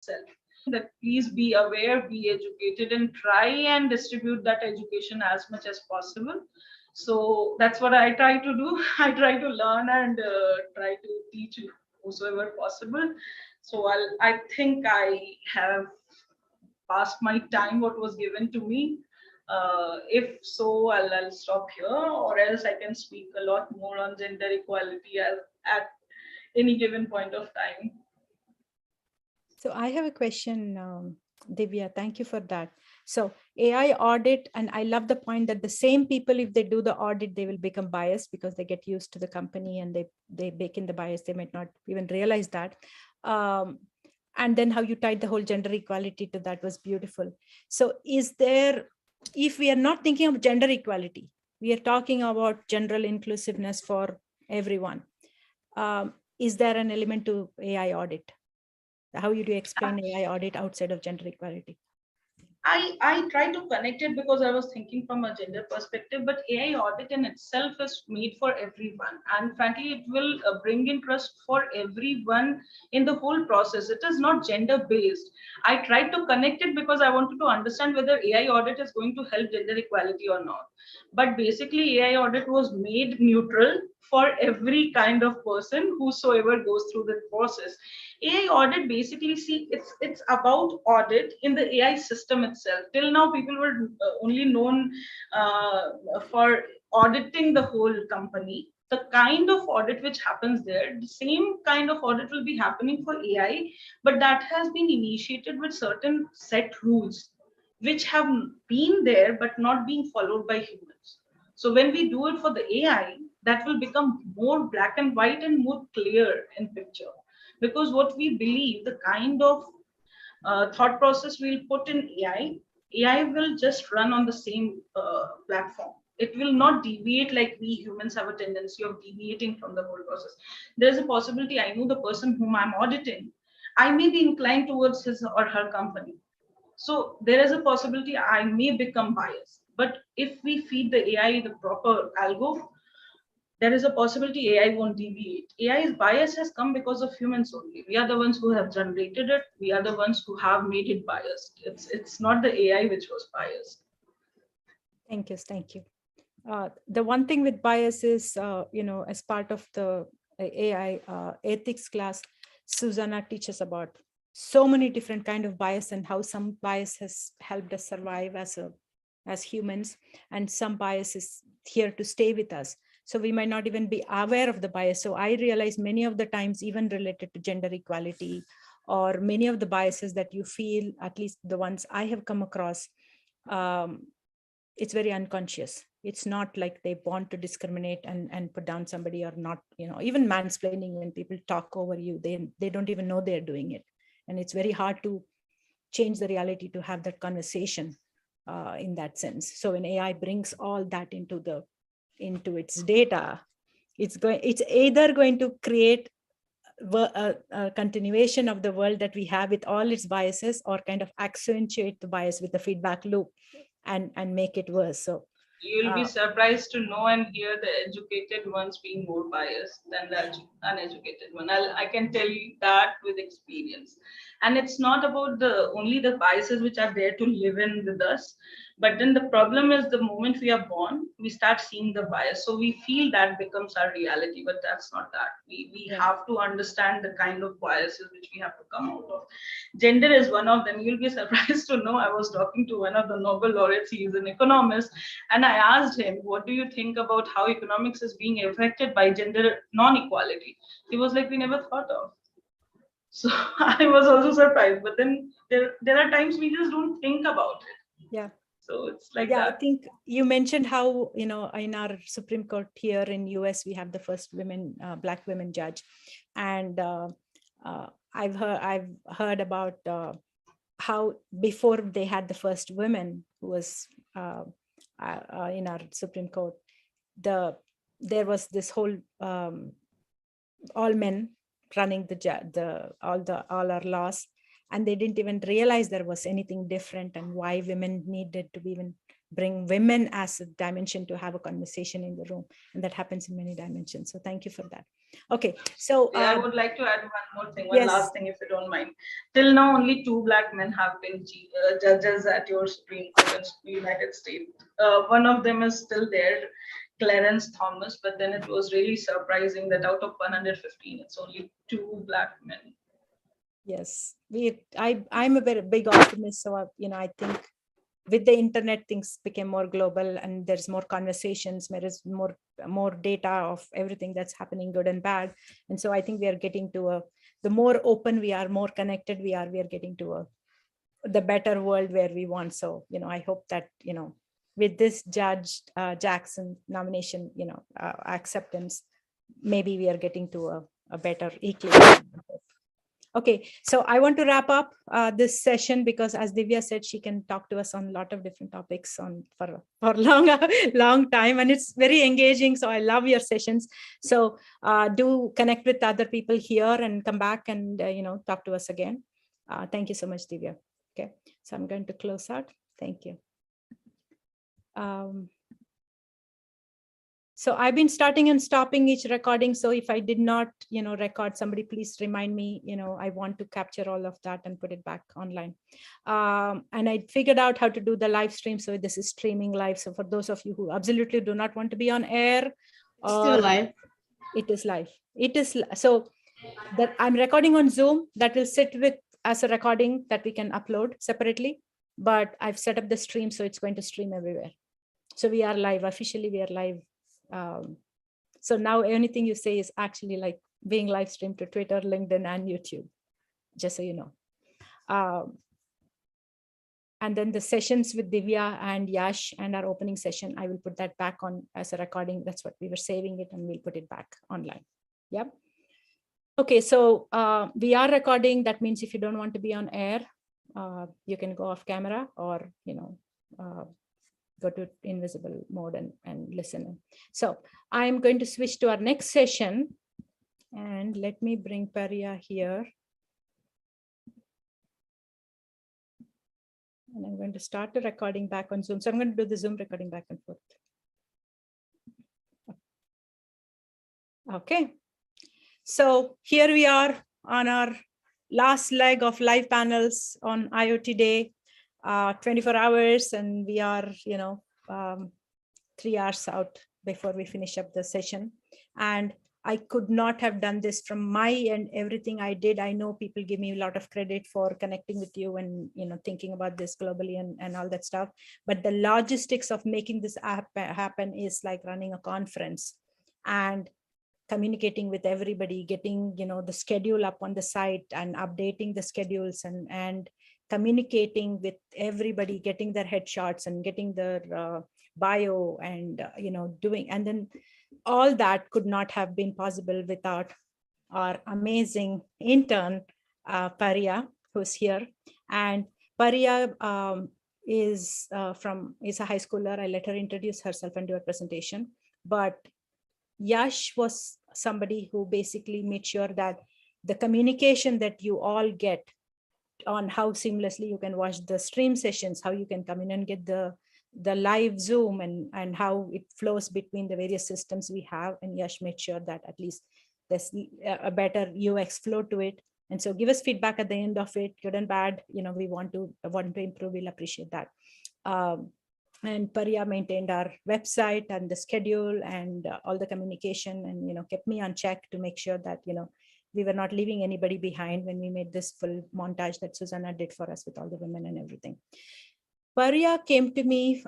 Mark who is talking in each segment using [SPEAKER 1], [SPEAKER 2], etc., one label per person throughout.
[SPEAKER 1] itself. That please be aware, be educated, and try and distribute that education as much as possible. So that's what I try to do. I try to learn and try to teach whosoever possible. So I think I have past my time what was given to me. If so, I'll stop here, or else I can speak a lot more on gender equality at any given point of time.
[SPEAKER 2] So I have a question, Divya. Thank you for that. So AI audit, and I love the point that the same people, if they do the audit, they will become biased because they get used to the company and they bake in the bias. They might not even realize that. And then how you tied the whole gender equality to that was beautiful. So is there, if we are not thinking of gender equality, we are talking about general inclusiveness for everyone. Is there an element to AI audit? How would you explain AI audit outside of gender equality?
[SPEAKER 1] I try to connect it because I was thinking from a gender perspective, but AI audit in itself is made for everyone. And frankly, it will bring in trust for everyone in the whole process. It is not gender based. I tried to connect it because I wanted to understand whether AI audit is going to help gender equality or not. But basically, AI audit was made neutral for every kind of person whosoever goes through the process. AI audit basically, see, it's about audit in the AI system itself. Till now, people were only known for auditing the whole company. The kind of audit which happens there, the same kind of audit will be happening for AI, but that has been initiated with certain set rules which have been there but not being followed by humans. So when we do it for the AI, that will become more black and white and more clear in picture. Because what we believe, the kind of thought process we'll put in AI will just run on the same platform. It will not deviate like we humans have a tendency of deviating from the whole process. There's a possibility I know the person whom I'm auditing, I may be inclined towards his or her company. So there is a possibility I may become biased. But if we feed the AI the proper algo, there is a possibility AI won't deviate. AI's bias has come because of humans only. We are the ones who have generated it. We are the ones who have made it biased. It's not the AI which was biased.
[SPEAKER 2] Thank you. Thank you. The one thing with bias is, as part of the AI ethics class, Susanna teaches about so many different kind of bias and how some bias has helped us survive as humans, and some bias is here to stay with us. So we might not even be aware of the bias. So I realize many of the times, even related to gender equality, or many of the biases that you feel, at least the ones I have come across, it's very unconscious. It's not like they want to discriminate and put down somebody, or not, even mansplaining. When people talk over you, they don't even know they're doing it. And it's very hard to change the reality to have that conversation in that sense. So when AI brings all that into its data, it's either going to create a continuation of the world that we have with all its biases, or kind of accentuate the bias with the feedback loop and make it worse. So
[SPEAKER 1] You'll be surprised to know and hear the educated ones being more biased than the uneducated one. I can tell you that with experience. And it's not about only the biases which are there to live in with us, but then the problem is the moment we are born, we start seeing the bias. So we feel that becomes our reality, but that's not that. We have to understand the kind of biases which we have to come out of. Gender is one of them. You'll be surprised to know I was talking to one of the Nobel laureates. He is an economist, and I asked him, what do you think about how economics is being affected by gender non-equality? He was like, we never thought of. So I was also surprised. But then there are times we just don't think about it.
[SPEAKER 2] yeah.
[SPEAKER 1] So it's like
[SPEAKER 2] Yeah,
[SPEAKER 1] that.
[SPEAKER 2] I think you mentioned how, in our Supreme Court here in US, we have the first Black women judge. And I've heard about how before they had the first woman who was in our Supreme Court, there was this whole all men running all our laws, and they didn't even realize there was anything different and why women needed to be even bring women as a dimension to have a conversation in the room. And that happens in many dimensions. So thank you for that. Okay, so
[SPEAKER 1] I would like to add one more thing, one
[SPEAKER 2] yes.
[SPEAKER 1] last thing, if you don't mind. Till now, only 2 Black men have been judges at your Supreme Court in the United States. One of them is still there, Clarence Thomas, but then it was really surprising that out of 115, it's only 2 Black men.
[SPEAKER 2] Yes, I'm a very big optimist. So, I think with the internet, things became more global and there's more conversations, there is more data of everything that's happening, good and bad. And so I think we are getting to the more open we are, more connected we are getting to the better world where we want. So, I hope that, with this Judge Jackson nomination, acceptance, maybe we are getting to a better equilibrium. Okay, so I want to wrap up this session because, as Divya said, she can talk to us on a lot of different topics for long time, and it's very engaging. So I love your sessions. So do connect with other people here and come back and talk to us again. Thank you so much, Divya. Okay, so I'm going to close out. Thank you. So I've been starting and stopping each recording. So if I did not, record, somebody please remind me, I want to capture all of that and put it back online. And I figured out how to do the live stream. So this is streaming live. So for those of you who absolutely do not want to be on air,
[SPEAKER 3] still live.
[SPEAKER 2] It is live. It is so that I'm recording on Zoom that will sit with as a recording that we can upload separately. But I've set up the stream, so it's going to stream everywhere. So we are live. Officially, we are live. So now anything you say is actually like being live streamed to Twitter, LinkedIn, and YouTube, just so you know. And then the sessions with Divya and Yash and our opening session, I will put that back on as a recording. That's what we were saving it, and we'll put it back online. Yep. Okay, so we are recording. That means if you don't want to be on air, you can go off camera or, go to invisible mode and listen. So I'm going to switch to our next session, and let me bring Paria here. And I'm going to start the recording back on Zoom. So I'm going to do the Zoom recording back and forth. Okay. So here we are on our last leg of live panels on IoTDay. 24 hours, and we are 3 hours out before we finish up the session. And I could not have done this from my end. Everything I did, I know people give me a lot of credit for connecting with you and thinking about this globally and all that stuff. But the logistics of making this happen is like running a conference and communicating with everybody, getting the schedule up on the site and updating the schedules and communicating with everybody, getting their headshots and getting their bio and doing, and then all that could not have been possible without our amazing intern Paria, who's here. And Paria is a high schooler. I let her introduce herself and do a presentation. But Yash was somebody who basically made sure that the communication that you all get on how seamlessly you can watch the stream sessions, how you can come in and get the live Zoom and how it flows between the various systems we have. And Yash made sure that at least there's a better UX flow to it. And so give us feedback at the end of it, good and bad. We want to improve, we'll appreciate that. And Paria maintained our website and the schedule and all the communication and, kept me on check to make sure that, we were not leaving anybody behind when we made this full montage that Susanna did for us with all the women and everything. Paria came to me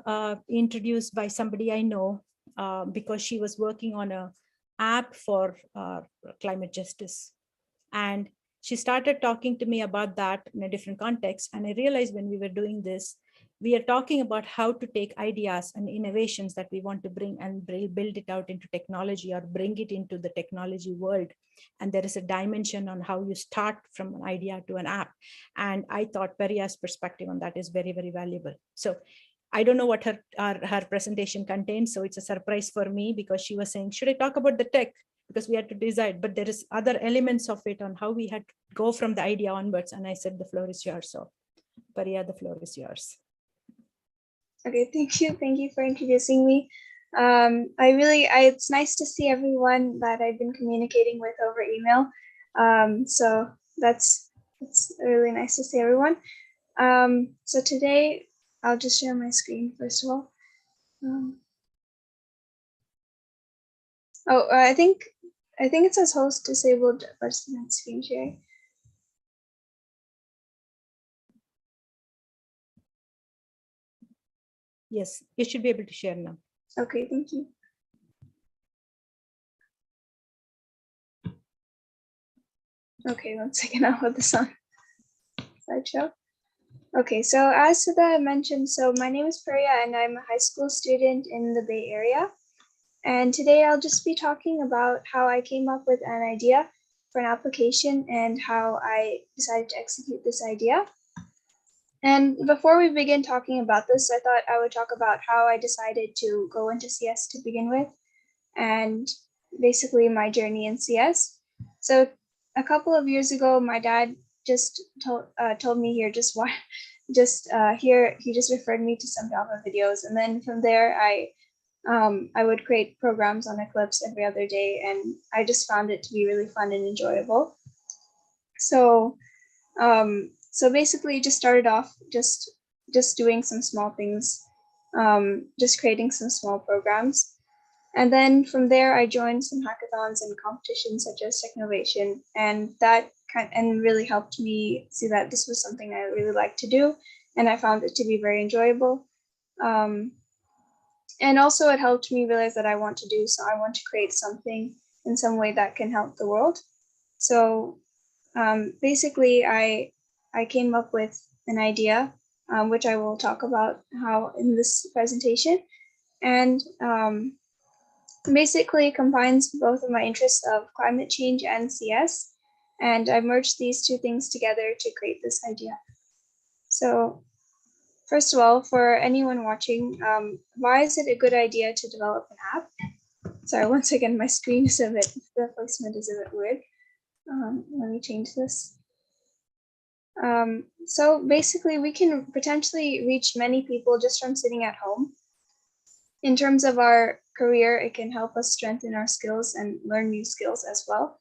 [SPEAKER 2] introduced by somebody I know because she was working on an app for climate justice. And she started talking to me about that in a different context. And I realized when we were doing this, we are talking about how to take ideas and innovations that we want to bring and build it out into technology or bring it into the technology world. And there is a dimension on how you start from an idea to an app. And I thought Paria's perspective on that is very, very valuable. So I don't know what her presentation contains. So it's a surprise for me because she was saying, should I talk about the tech? Because we had to decide, but there is other elements of it on how we had to go from the idea onwards. And I said, the floor is yours. So Paria, the floor is yours.
[SPEAKER 3] Okay, thank you. Thank you for introducing me. It's nice to see everyone that I've been communicating with over email. So that's really nice to see everyone. So today I'll just share my screen first of all. I think it says host disabled participant screen share.
[SPEAKER 2] Yes, you should be able to share now.
[SPEAKER 3] Okay, thank you. Okay, 1 second, I'll put this on slideshow. Okay, so as Sudha mentioned, so my name is Priya and I'm a high school student in the Bay Area. And today I'll just be talking about how I came up with an idea for an application and how I decided to execute this idea. And before we begin talking about this, I thought I would talk about how I decided to go into CS to begin with, and basically my journey in CS. So a couple of years ago, my dad just told me here, he just referred me to some Java videos, and then from there I would create programs on Eclipse every other day, and I just found it to be really fun and enjoyable. So so basically just started off just doing some small things, just creating some small programs. And then from there, I joined some hackathons and competitions such as Technovation, and that really helped me see that this was something I really liked to do, and I found it to be very enjoyable. And also it helped me realize that I want to create something in some way that can help the world. So basically, I came up with an idea, which I will talk about how in this presentation, and basically combines both of my interests of climate change and CS, and I merged these two things together to create this idea. So first of all, for anyone watching, why is it a good idea to develop an app? Sorry, once again, my screen is the placement is a bit weird. Let me change this. So basically, we can potentially reach many people just from sitting at home. In terms of our career, it can help us strengthen our skills and learn new skills as well.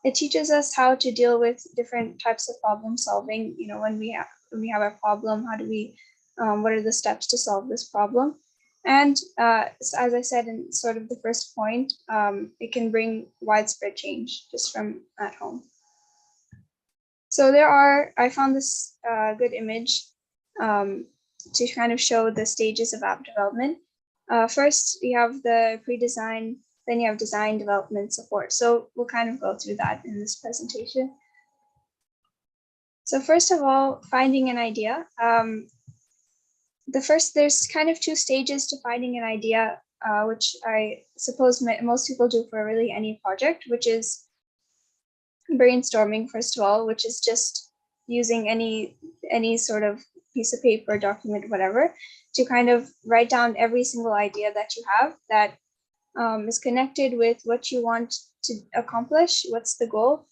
[SPEAKER 3] It teaches us how to deal with different types of problem solving. You know, when we have a problem, how do we, what are the steps to solve this problem? And as I said in sort of the first point, it can bring widespread change just from at home. So I found this good image to kind of show the stages of app development. First, you have the pre-design, then you have design, development, support. So we'll kind of go through that in this presentation. So first of all, finding an idea. There's kind of two stages to finding an idea, which I suppose most people do for really any project, which is brainstorming, first of all, which is just using any sort of piece of paper, document, whatever, to kind of write down every single idea that you have that is connected with what you want to accomplish, what's the goal.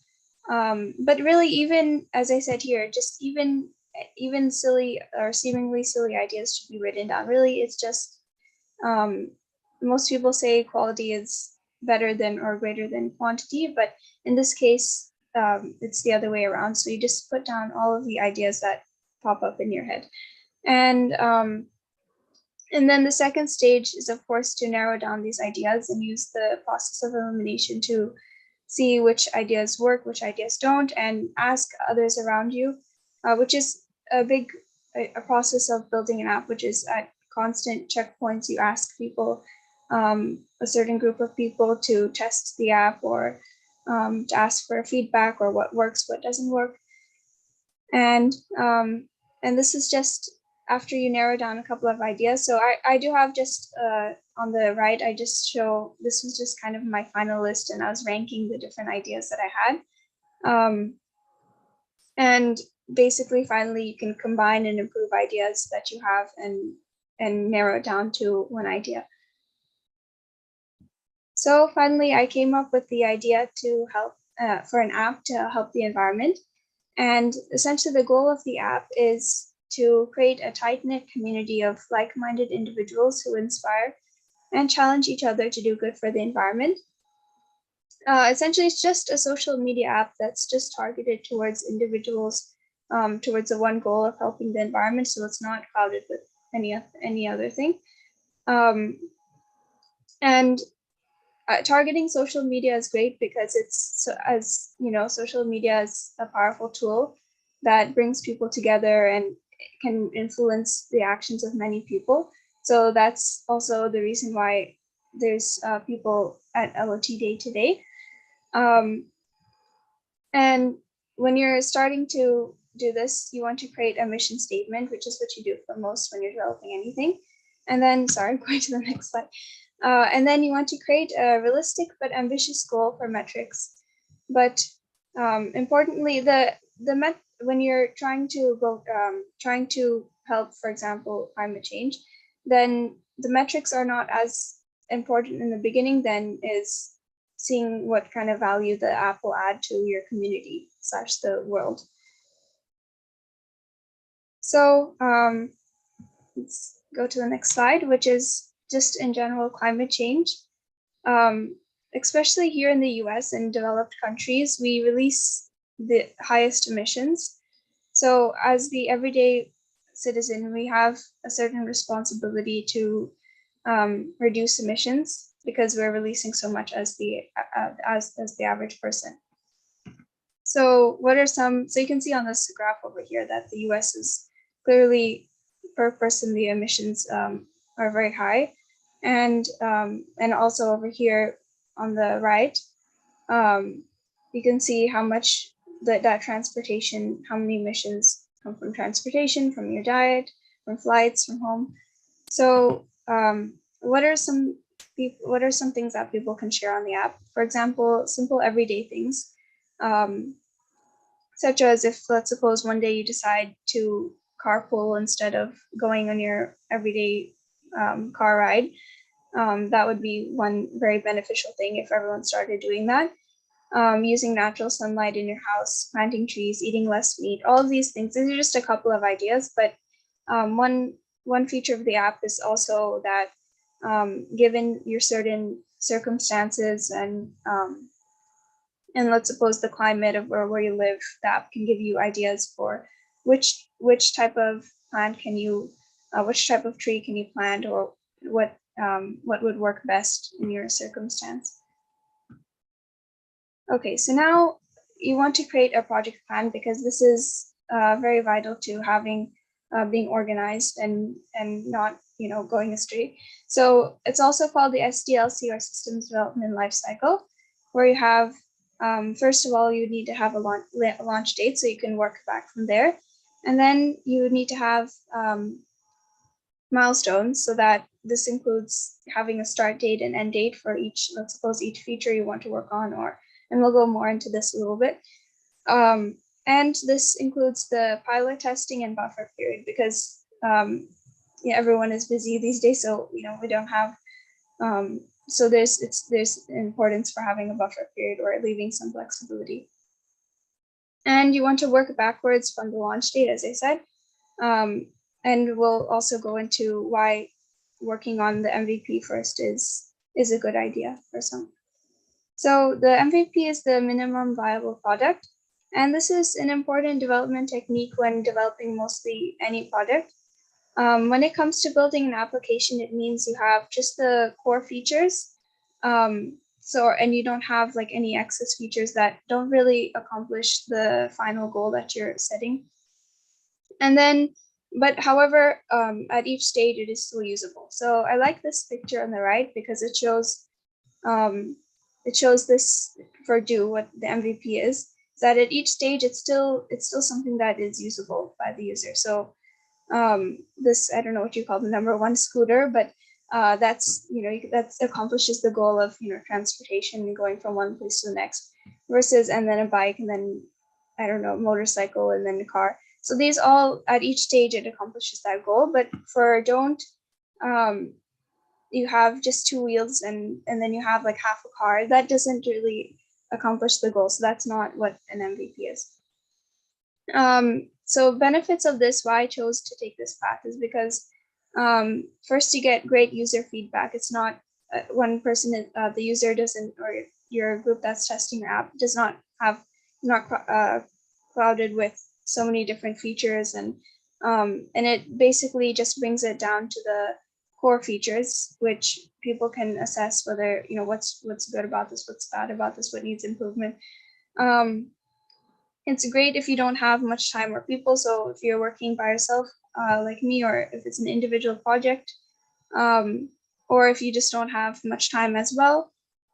[SPEAKER 3] But really, even as I said here, just even silly or seemingly silly ideas should be written down. Really, it's just most people say quality is better than or greater than quantity, but in this case, it's the other way around. So you just put down all of the ideas that pop up in your head. And then the second stage is, of course, to narrow down these ideas and use the process of elimination to see which ideas work, which ideas don't, and ask others around you, which is a process of building an app, which is at constant checkpoints. You ask people, a certain group of people, to test the app or to ask for feedback or what works, what doesn't work. And this is just after you narrow down a couple of ideas. So I do have just on the right, I just show, this was just kind of my final list, and I was ranking the different ideas that I had. And basically, finally, you can combine and improve ideas that you have and narrow it down to one idea. So finally, I came up with the idea to help for an app to help the environment. And essentially, the goal of the app is to create a tight-knit community of like-minded individuals who inspire and challenge each other to do good for the environment. Essentially, it's just a social media app that's just targeted towards individuals, towards the one goal of helping the environment. So it's not clouded with any other thing. And targeting social media is great because it's, as you know, social media is a powerful tool that brings people together and can influence the actions of many people. So that's also the reason why there's people at IoTDay today. And when you're starting to do this, you want to create a mission statement, which is what you do for most when you're developing anything. And then, sorry, going to the next slide. And then you want to create a realistic but ambitious goal for metrics. But importantly, when you're trying to help, for example, climate change, then the metrics are not as important in the beginning than is seeing what kind of value the app will add to your community / the world. So let's go to the next slide, which is just in general climate change. Especially here in the US and developed countries, we release the highest emissions. So as the everyday citizen, we have a certain responsibility to reduce emissions because we're releasing so much as the average person. So what are some, so you can see on this graph over here that the US is clearly per person, the emissions are very high. And also over here on the right, you can see how much that transportation, how many emissions come from transportation, from your diet, from flights, from home. So what are some things that people can share on the app? For example, simple everyday things, such as if, let's suppose, one day you decide to carpool instead of going on your everyday car ride. That would be one very beneficial thing if everyone started doing that. Using natural sunlight in your house, planting trees, eating less meat, all of these things. These are just a couple of ideas, but one feature of the app is also that given your certain circumstances and let's suppose the climate of where you live, the app can give you ideas for which type of plant can you, which type of tree can you plant, or what would work best in your circumstance. Okay, so now you want to create a project plan because this is very vital to having being organized and not going astray. So it's also called the Sdlc, or Systems Development Lifecycle, where you have first of all, you need to have a launch date so you can work back from there, and then you need to have milestones, so that this includes having a start date and end date for each, let's suppose, each feature you want to work on, and we'll go more into this a little bit. And this includes the pilot testing and buffer period because everyone is busy these days, so we don't have. So there's importance for having a buffer period or leaving some flexibility. And you want to work backwards from the launch date, as I said. And we'll also go into why working on the MVP first is a good idea for some. So the MVP is the minimum viable product. And this is an important development technique when developing mostly any product. When it comes to building an application, it means you have just the core features. And you don't have like any excess features that don't really accomplish the final goal that you're setting. And then, but however, at each stage it is still usable. So I like this picture on the right because it shows this for Do, what the MVP is, that at each stage it's still something that is usable by the user. So this, I don't know what you call the number one scooter, but that's that accomplishes the goal of transportation and going from one place to the next, versus and then a bike and then I don't know, motorcycle and then a car. So these all at each stage it accomplishes that goal. But for Don't, you have just two wheels and then you have like half a car. That doesn't really accomplish the goal. So that's not what an MVP is. So benefits of this, why I chose to take this path is because first you get great user feedback. It's not one person, the user doesn't, or your group that's testing your app does not have, not clouded with so many different features, and it basically just brings it down to the core features, which people can assess whether, you know, what's good about this, what's bad about this, what needs improvement. It's great if you don't have much time or people. So if you're working by yourself, like me, or if it's an individual project, or if you just don't have much time as well,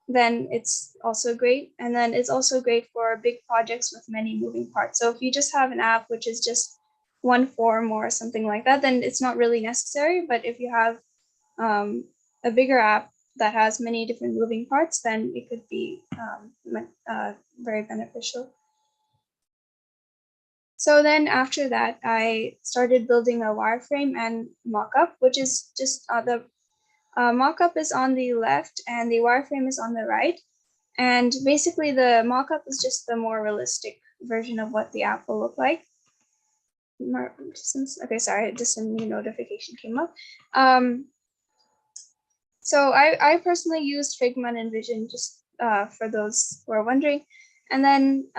[SPEAKER 3] then it's also great. And then it's also great for big projects with many moving parts. So if you just have an app which is just one form or something like that, then it's not really necessary. But if you have a bigger app that has many different moving parts, then it could be very beneficial. So then after that, I started building a wireframe and mockup, which is just the mockup is on the left and the wireframe is on the right. And basically the mockup is just the more realistic version of what the app will look like. Okay, sorry, just a new notification came up. So I personally used Figma and InVision, just for those who are wondering. And then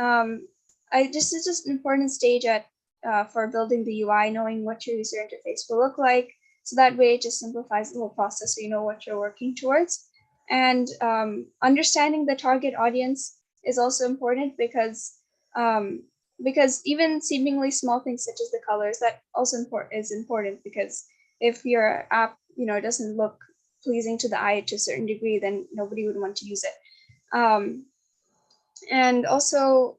[SPEAKER 3] it's just an important stage for building the UI, knowing what your user interface will look like. So that way it just simplifies the whole process, so you know what you're working towards. And understanding the target audience is also important, because even seemingly small things such as the colors, that also is important, because if your app, you know, doesn't look pleasing to the eye to a certain degree, then nobody would want to use it. And also,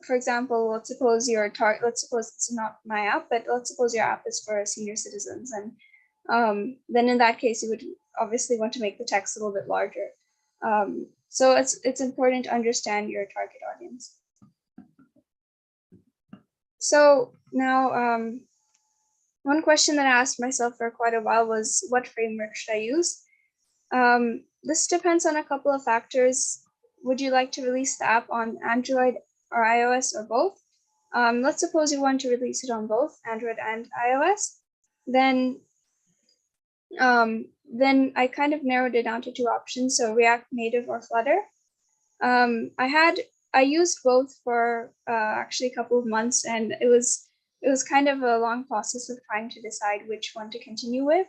[SPEAKER 3] for example, let's suppose it's not my app, but let's suppose your app is for senior citizens, and then in that case, you would obviously want to make the text a little bit larger. So it's important to understand your target audience. So now, one question that I asked myself for quite a while was, what framework should I use? This depends on a couple of factors. Would you like to release the app on Android or iOS or both? Let's suppose you want to release it on both Android and iOS. Then I kind of narrowed it down to two options, so React Native or Flutter. I used both for actually a couple of months, and it was kind of a long process of trying to decide which one to continue with.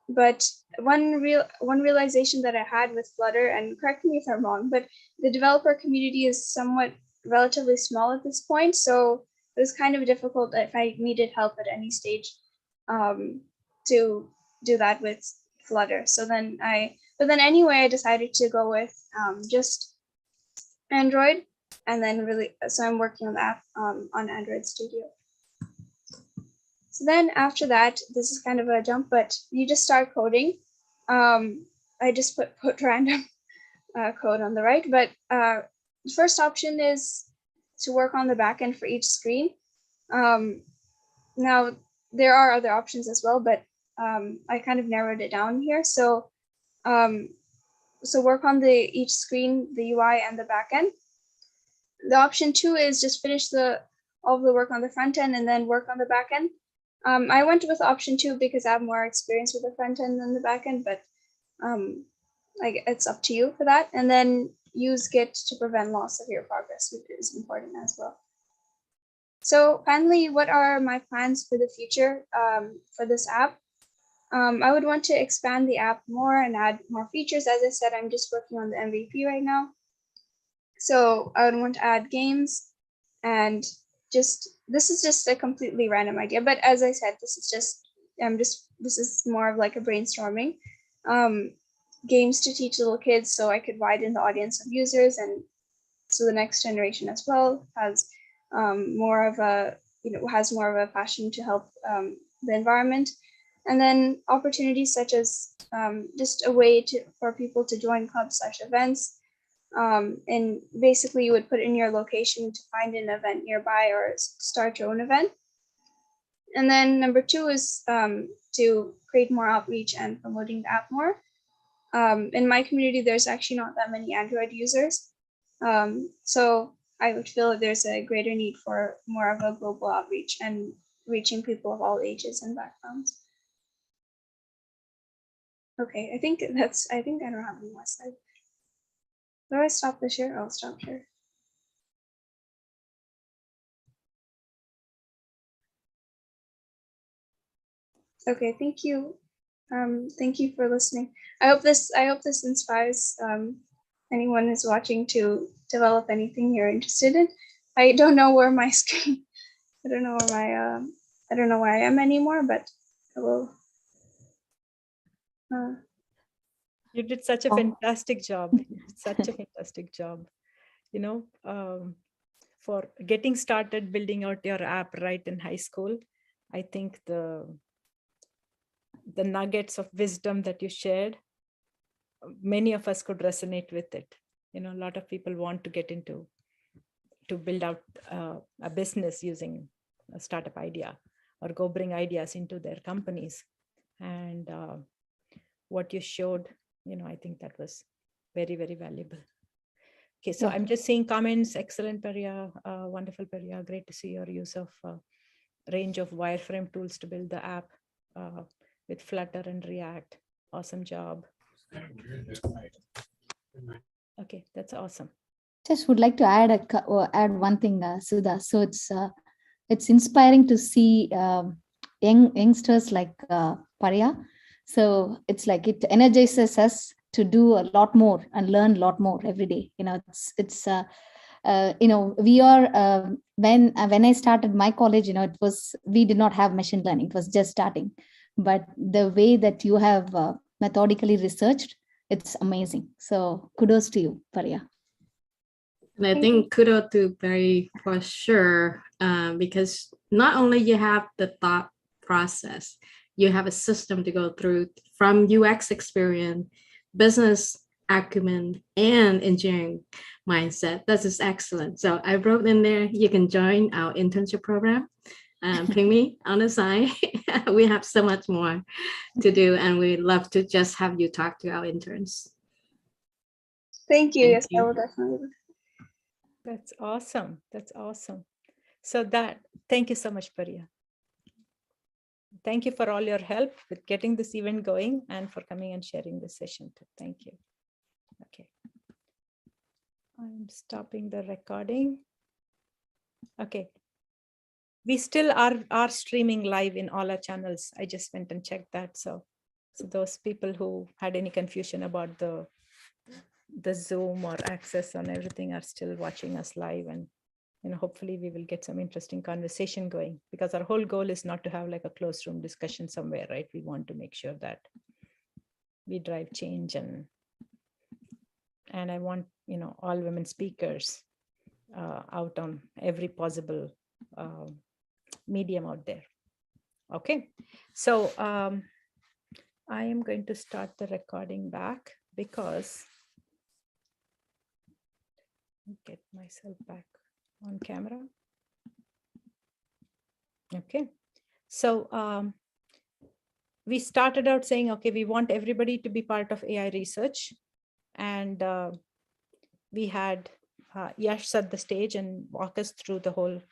[SPEAKER 3] But one realization that I had with Flutter, and correct me if I'm wrong, but the developer community is somewhat relatively small at this point, so it was kind of difficult if I needed help at any stage to do that with Flutter. But then anyway, I decided to go with just Android, and then so I'm working on the app on Android Studio. So then after that, this is kind of a jump, but you just start coding. I just put random code on the right, but the first option is to work on the backend for each screen. Now there are other options as well, but I kind of narrowed it down here. So work on each screen, the UI and the backend. The option 2 is just finish all of the work on the front end and then work on the backend. I went with option 2 because I have more experience with the front end than the back end, but it's up to you for that. And then use Git to prevent loss of your progress, which is important as well. So finally, what are my plans for the future for this app? I would want to expand the app more and add more features. As I said, I'm just working on the MVP right now. So I would want to add games, and this is just a completely random idea, but as I said, this is more of like a brainstorming. Games to teach little kids, so I could widen the audience of users, and so the next generation as well has more of a passion to help the environment. And then opportunities such as just a way for people to join clubs/events. And basically you would put in your location to find an event nearby or start your own event. And then number 2 is to create more outreach and promoting the app more. In my community, there's actually not that many Android users. So I would feel that there's a greater need for more of a global outreach and reaching people of all ages and backgrounds. Okay, I think I don't have any more slides. Do I stop the share? I'll stop here. Okay, thank you. Thank you for listening. I hope this inspires anyone who's watching to develop anything you're interested in. I don't know where my screen, I don't know where my I don't know where I am anymore, but I will.
[SPEAKER 2] You did such a fantastic job. Such a fantastic job. You know, for getting started building out your app right in high school, I think the nuggets of wisdom that you shared, many of us could resonate with it. You know, a lot of people want to get into to build out a business using a startup idea or go bring ideas into their companies. And what you showed, you know, I think that was very, very valuable. Okay, so I'm just seeing comments. Excellent, Pariya. Wonderful, Pariya. Great to see your use of range of wireframe tools to build the app with Flutter and React. Awesome job. Okay, that's awesome.
[SPEAKER 4] Just would like to add one thing, Sudha. So it's inspiring to see youngsters like Pariya. So it's like it energizes us to do a lot more and learn a lot more every day. You know, it's you know, we are when I started my college, you know, we did not have machine learning. It was just starting, but the way that you have methodically researched, it's amazing. So kudos to you, Pariya.
[SPEAKER 5] And I think kudos to Barry for sure, because not only you have the thought process, you have a system to go through from UX experience, business acumen, and engineering mindset. That is excellent. So I wrote in there, you can join our internship program. Ping me on the side. We have so much more to do, and we'd love to just have you talk to our interns.
[SPEAKER 3] Thank you. Yes, I will definitely.
[SPEAKER 2] That's awesome. That's awesome. So thank you so much, Pariya. Thank you for all your help with getting this event going and for coming and sharing this session too. Thank you. Okay. I'm stopping the recording. Okay. We still are streaming live in all our channels. I just went and checked that. So those people who had any confusion about the Zoom or access on everything are still watching us live, and you know, hopefully we will get some interesting conversation going, because our whole goal is not to have like a closed room discussion somewhere, right? We want to make sure that we drive change, and I want, you know, all women speakers out on every possible medium out there. Okay, so I am going to start the recording back because get myself back on camera. Okay, so we started out saying, okay, we want everybody to be part of AI research, and we had Yash set the stage and walk us through the whole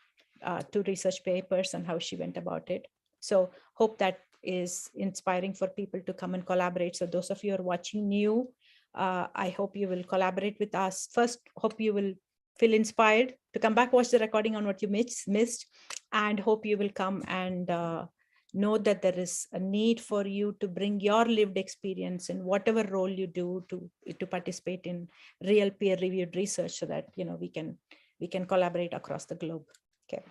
[SPEAKER 2] 2 research papers and how she went about it. So hope that is inspiring for people to come and collaborate. So those of you who are watching new, I hope you will collaborate with us. First, hope you will feel inspired to come back, watch the recording on what you missed, and hope you will come and know that there is a need for you to bring your lived experience in whatever role you do to participate in real peer-reviewed research, so that, you know, we can collaborate across the globe. Okay.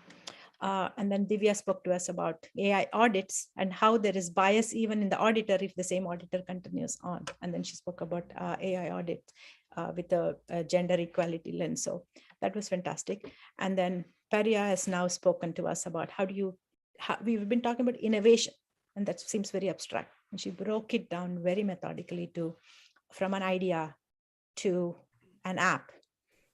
[SPEAKER 2] And then Divya spoke to us about AI audits and how there is bias even in the auditor if the same auditor continues on. And then she spoke about AI audit with a gender equality lens. So that was fantastic. And then Pariya has now spoken to us about we've been talking about innovation, and that seems very abstract. And she broke it down very methodically from an idea to an app.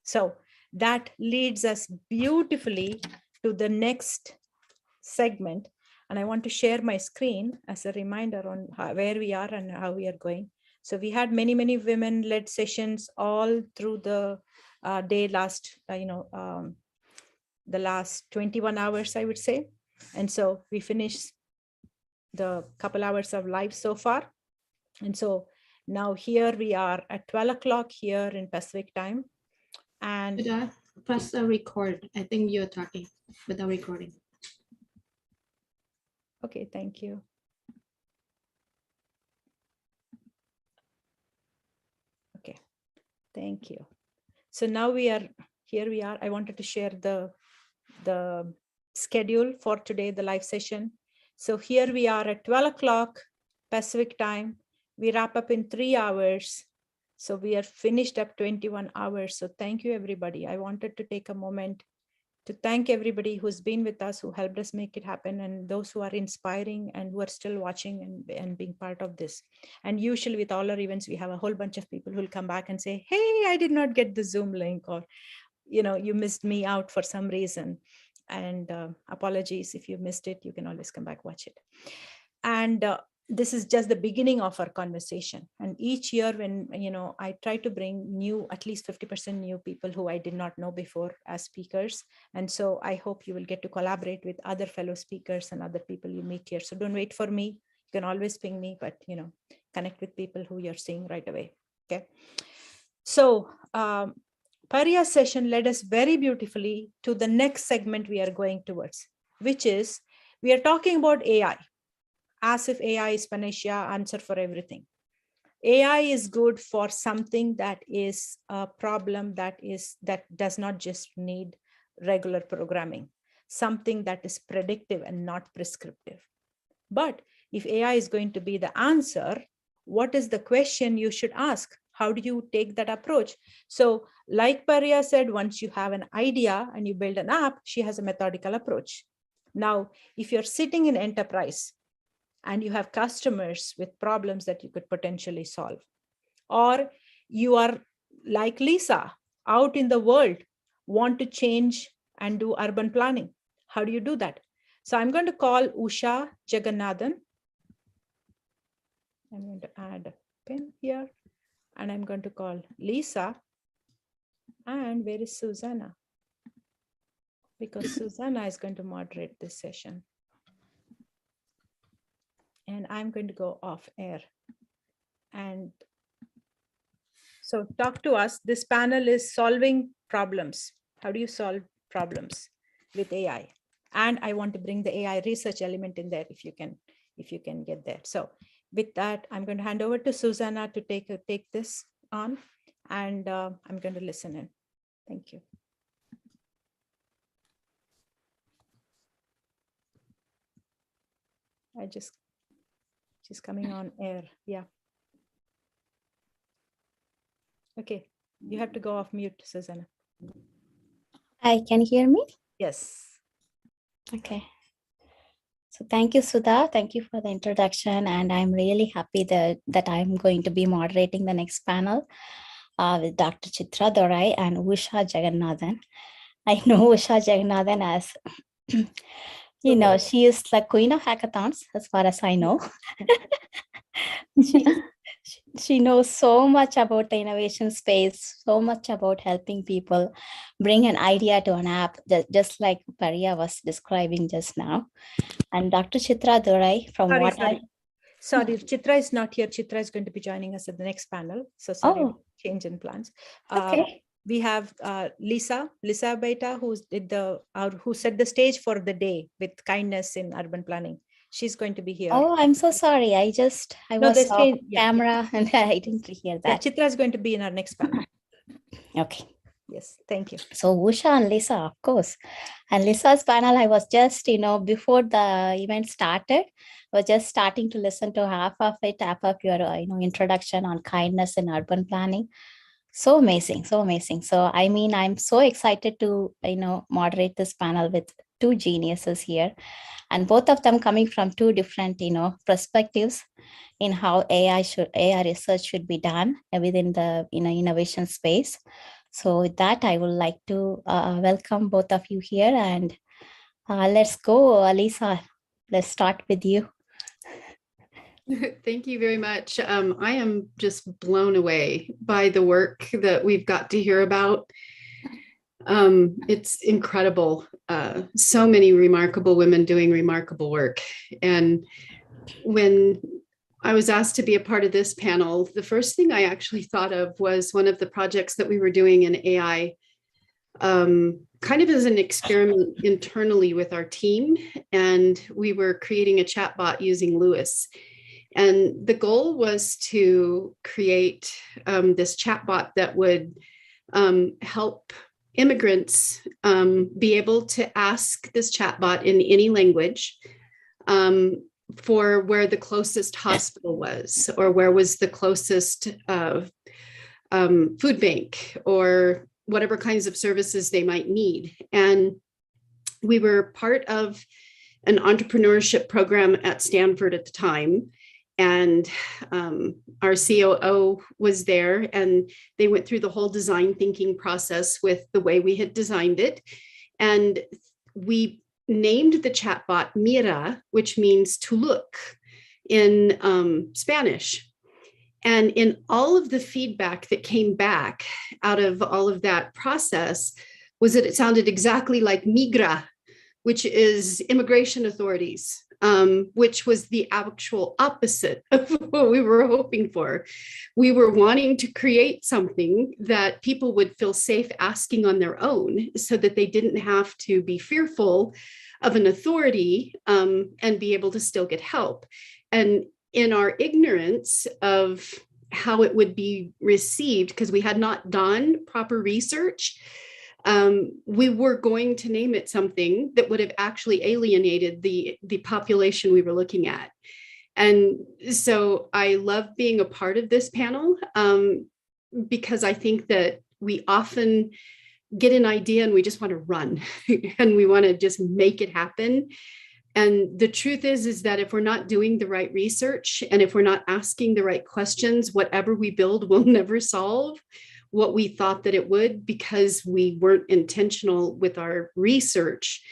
[SPEAKER 2] So that leads us beautifully to the next segment. And I want to share my screen as a reminder on where we are and how we are going. So we had many women-led sessions all through the day last, the last 21 hours, I would say. And so we finished the couple hours of live so far. And so now here we are at 12 o'clock here in Pacific time. And
[SPEAKER 5] press the record. I think you're talking with the recording.
[SPEAKER 2] okay, thank you. Okay, thank you. So now here we are. I wanted to share the schedule for today, the live session. So here we are at 12 o'clock Pacific time. We wrap up in 3 hours. So we are finished up 21 hours. So thank you, everybody. I wanted to take a moment to thank everybody who's been with us, who helped us make it happen, and those who are inspiring and who are still watching and being part of this. And usually with all our events, we have a whole bunch of people who will come back and say, hey, I did not get the Zoom link, or, you missed me out for some reason. And apologies if you missed it. You can always come back, watch it. And this is just the beginning of our conversation. And each year when, I try to bring at least 50% new people who I did not know before as speakers. And so I hope you will get to collaborate with other fellow speakers and other people you meet here. So don't wait for me. You can always ping me, but, connect with people who you're seeing right away. Okay. So Paria's session led us very beautifully to the next segment we are going towards, which is we are talking about AI. As if AI is panacea, answer for everything. AI is good for something that is a problem that does not just need regular programming, something that is predictive and not prescriptive. But if AI is going to be the answer, what is the question you should ask? How do you take that approach? So like Paria said, once you have an idea and you build an app, she has a methodical approach. Now, if you're sitting in enterprise, and you have customers with problems that you could potentially solve, or you are like Lisa out in the world, want to change and do urban planning. How do you do that? So I'm going to call Usha Jagannathan. I'm going to add a pin here, and I'm going to call Lisa. And where is Susanna? Because Susanna is going to moderate this session. And I'm going to go off air. And so talk to us. This panel is solving problems. How do you solve problems with AI? And I want to bring the AI research element in there if you can get there. So with that, I'm going to hand over to Susanna to take this on, and I'm going to listen in. Thank you. She's coming on air. Yeah. Okay. You have to go off mute, Susanna.
[SPEAKER 6] Hi, can you hear me?
[SPEAKER 2] Yes.
[SPEAKER 6] Okay. So thank you, Sudha. Thank you for the introduction. And I'm really happy that I'm going to be moderating the next panel with Dr. Chitra Dorai and Usha Jagannathan. I know Usha Jagannathan as, she is the queen of hackathons, as far as I know. She knows so much about the innovation space, so much about helping people bring an idea to an app, just like Paria was describing just now. And Dr. Chitra Dorai, from
[SPEAKER 2] Sorry, Chitra is not here. Chitra is going to be joining us at the next panel. So sorry, change in plans.
[SPEAKER 6] Okay.
[SPEAKER 2] We have Lisa Beta, who set the stage for the day with kindness in urban planning. She's going to be here.
[SPEAKER 6] Oh, I'm so sorry. I was off camera and I didn't hear that.
[SPEAKER 2] Yeah, Chitra is going to be in our next panel.
[SPEAKER 6] Okay.
[SPEAKER 2] Yes, thank you.
[SPEAKER 6] So Usha and Lisa, of course. And Lisa's panel, I was just, before the event started, I was just starting to listen to half of your, introduction on kindness in urban planning. So amazing, so amazing. So, I'm so excited to, moderate this panel with two geniuses here, and both of them coming from two different, perspectives in how AI research should be done within the, innovation space. So with that, I would like to welcome both of you here, and let's go, Lisa. Let's start with you.
[SPEAKER 5] Thank you very much. I am just blown away by the work that we've got to hear about. It's incredible. So many remarkable women doing remarkable work. And when I was asked to be a part of this panel, the first thing I actually thought of was one of the projects that we were doing in AI, kind of as an experiment internally with our team. And we were creating a chatbot using Lewis. And the goal was to create this chatbot that would help immigrants be able to ask this chatbot in any language for where the closest hospital was, or where was the closest food bank, or whatever kinds of services they might need. And we were part of an entrepreneurship program at Stanford at the time. And our COO was there, and they went through the whole design thinking process with the way we had designed it. And we named the chatbot Mira, which means to look in Spanish. And in all of the feedback that came back out of all of that process was that it sounded exactly like migra, which is immigration authorities. Which was the actual opposite of what we were hoping for. We were wanting to create something that people would feel safe asking on their own, so that they didn't have to be fearful of an authority and be able to still get help. And in our ignorance of how it would be received, because we had not done proper research, we were going to name it something that would have actually alienated the population we were looking at. And so I love being a part of this panel because I think that we often get an idea and we just want to run and we want to just make it happen. And the truth is that if we're not doing the right research and if we're not asking the right questions, whatever we build will never solve what we thought that it would, because we weren't intentional with our research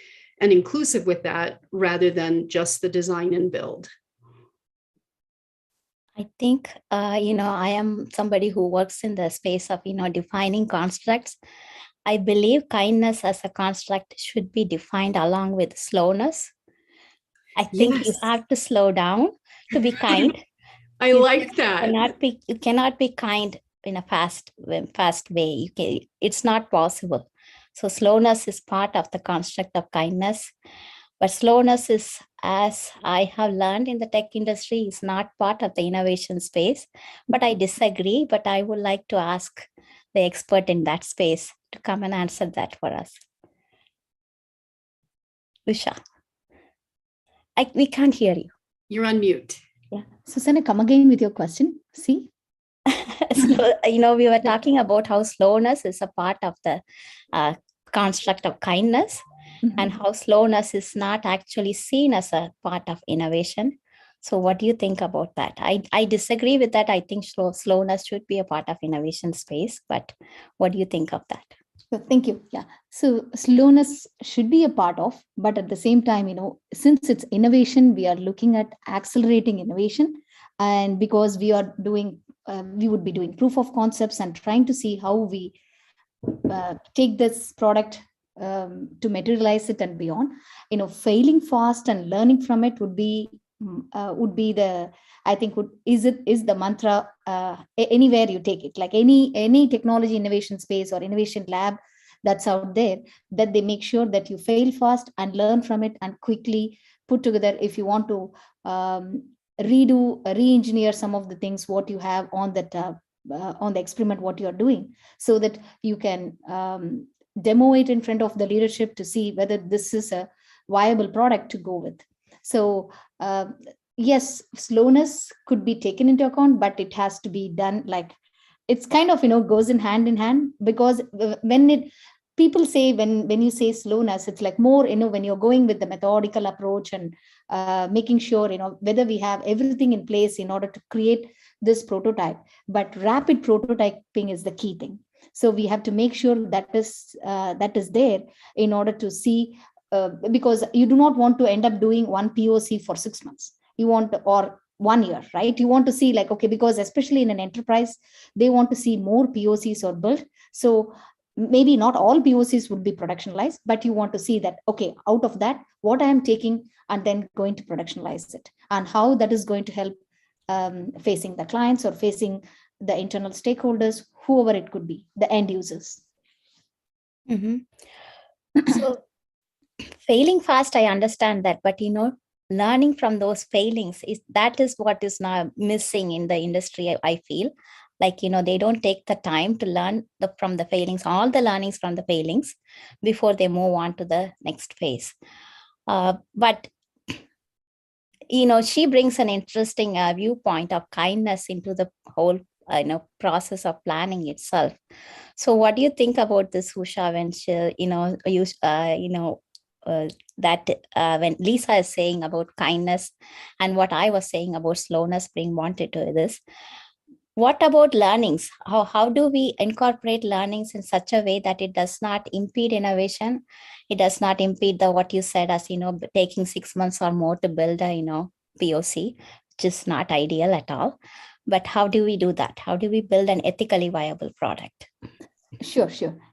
[SPEAKER 5] and inclusive with that, rather than just the design and build.
[SPEAKER 6] I think, I am somebody who works in the space of, defining constructs. I believe kindness as a construct should be defined along with slowness. I think you have to slow down to be kind.
[SPEAKER 5] I like that.
[SPEAKER 6] You cannot be kind in a fast way. It's not possible. So slowness is part of the construct of kindness. But slowness is, as I have learned in the tech industry, is not part of the innovation space. But I disagree, but I would like to ask the expert in that space to come and answer that for us. Usha, we can't hear you.
[SPEAKER 5] You're on mute.
[SPEAKER 4] Yeah. Susanna, come again with your question. See?
[SPEAKER 6] So, we were talking about how slowness is a part of the construct of kindness, and how slowness is not actually seen as a part of innovation. So what do you think about that? I disagree with that. I think slowness should be a part of innovation space, but what do you think of that?
[SPEAKER 4] So, thank you. Yeah. So slowness should be a part of, but at the same time, since it's innovation, we are looking at accelerating innovation. And because we are doing, we would be doing proof of concepts and trying to see how we take this product to materialize it and beyond. Failing fast and learning from it would be the, I think is the mantra anywhere you take it, like any technology innovation space or innovation lab that's out there, that they make sure that you fail fast and learn from it and quickly put together. If you want to re-engineer some of the things what you have on that on the experiment what you're doing, so that you can demo it in front of the leadership to see whether this is a viable product to go with. So yes, slowness could be taken into account, but it has to be done like it's kind of goes in hand, because when people say when you say slowness, it's like more when you're going with the methodical approach and making sure whether we have everything in place in order to create this prototype. But rapid prototyping is the key thing. So we have to make sure that is there in order to see, because you do not want to end up doing one POC for 6 months. You want, or 1 year, right? You want to see like, okay, because especially in an enterprise, they want to see more POCs or built. So maybe not all POCs would be productionalized, but you want to see that, okay, out of that, what I am taking and then going to productionalize it, and how that is going to help facing the clients or facing the internal stakeholders, whoever it could be, the end users.
[SPEAKER 6] So failing fast, I understand that, but learning from those failings is what is now missing in the industry. I feel like they don't take the time to learn from the failings, all the learnings from the failings, before they move on to the next phase. But she brings an interesting viewpoint of kindness into the whole process of planning itself. So what do you think about this, Usha, when she that when Lisa is saying about kindness and what I was saying about slowness being wanted to this? What about learnings? How do we incorporate learnings in such a way that it does not impede innovation? It does not impede what you said as, taking 6 months or more to build a, POC, which is not ideal at all. But how do we do that? How do we build an ethically viable product?
[SPEAKER 4] Sure.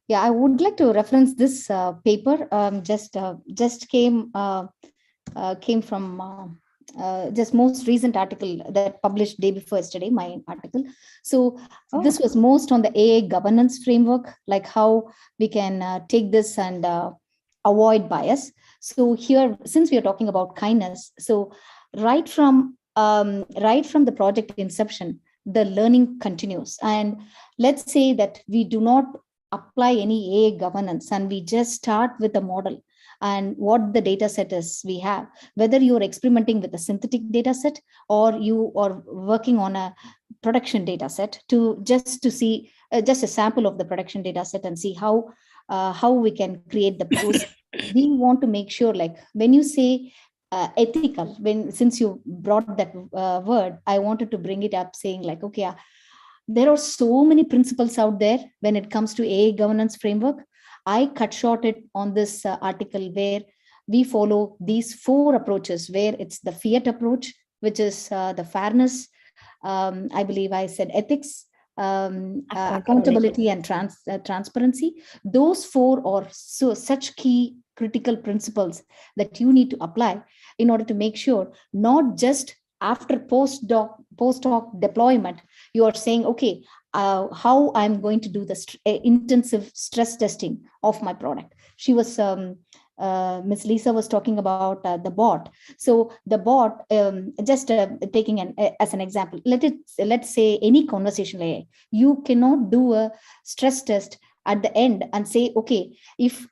[SPEAKER 4] Yeah, I would like to reference this paper. Just came from just most recent article that published day before yesterday, my article. So this was most on the AI governance framework, like how we can take this and avoid bias. So here, since we are talking about kindness, so right from the project inception, the learning continues. And let's say that we do not apply any AI governance and we just start with a model and what the data set is we have, whether you're experimenting with a synthetic data set or you are working on a production data set just to see just a sample of the production data set and see how we can create the process. We want to make sure, like when you say ethical, since you brought that word, I wanted to bring it up saying like, okay, there are so many principles out there when it comes to AI governance framework. I cut short it on this article where we follow these 4 approaches, where it's the Fiat approach, which is the fairness, I believe I said ethics, accountability and transparency. Those 4 are such key critical principles that you need to apply in order to make sure not just after post-hoc deployment, you are saying, okay, how I'm going to do the intensive stress testing of my product. She was, Ms. Lisa was talking about the bot. So the bot, just taking as an example, let's say any conversational AI, you cannot do a stress test at the end and say, okay, if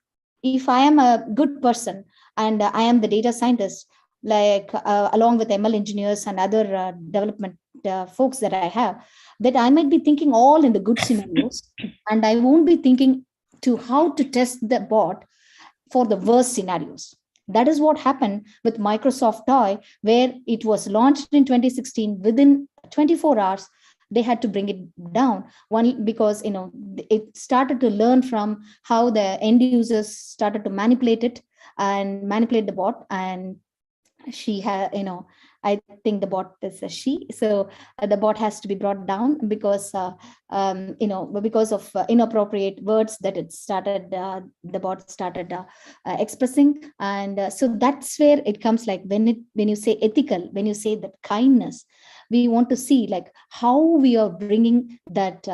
[SPEAKER 4] I am a good person and I am the data scientist, like along with ML engineers and other development folks that I have, that I might be thinking all in the good scenarios, and I won't be thinking to how to test the bot for the worst scenarios. That is what happened with Microsoft Toy, where it was launched in 2016. Within 24 hours, they had to bring it down. One, because it started to learn from how the end users started to manipulate it and manipulate the bot, and she had, I think the bot is a she, so the bot has to be brought down because because of inappropriate words that it started, the bot started expressing. And so that's where it comes, like when you say ethical, when you say that kindness, we want to see like how we are bringing that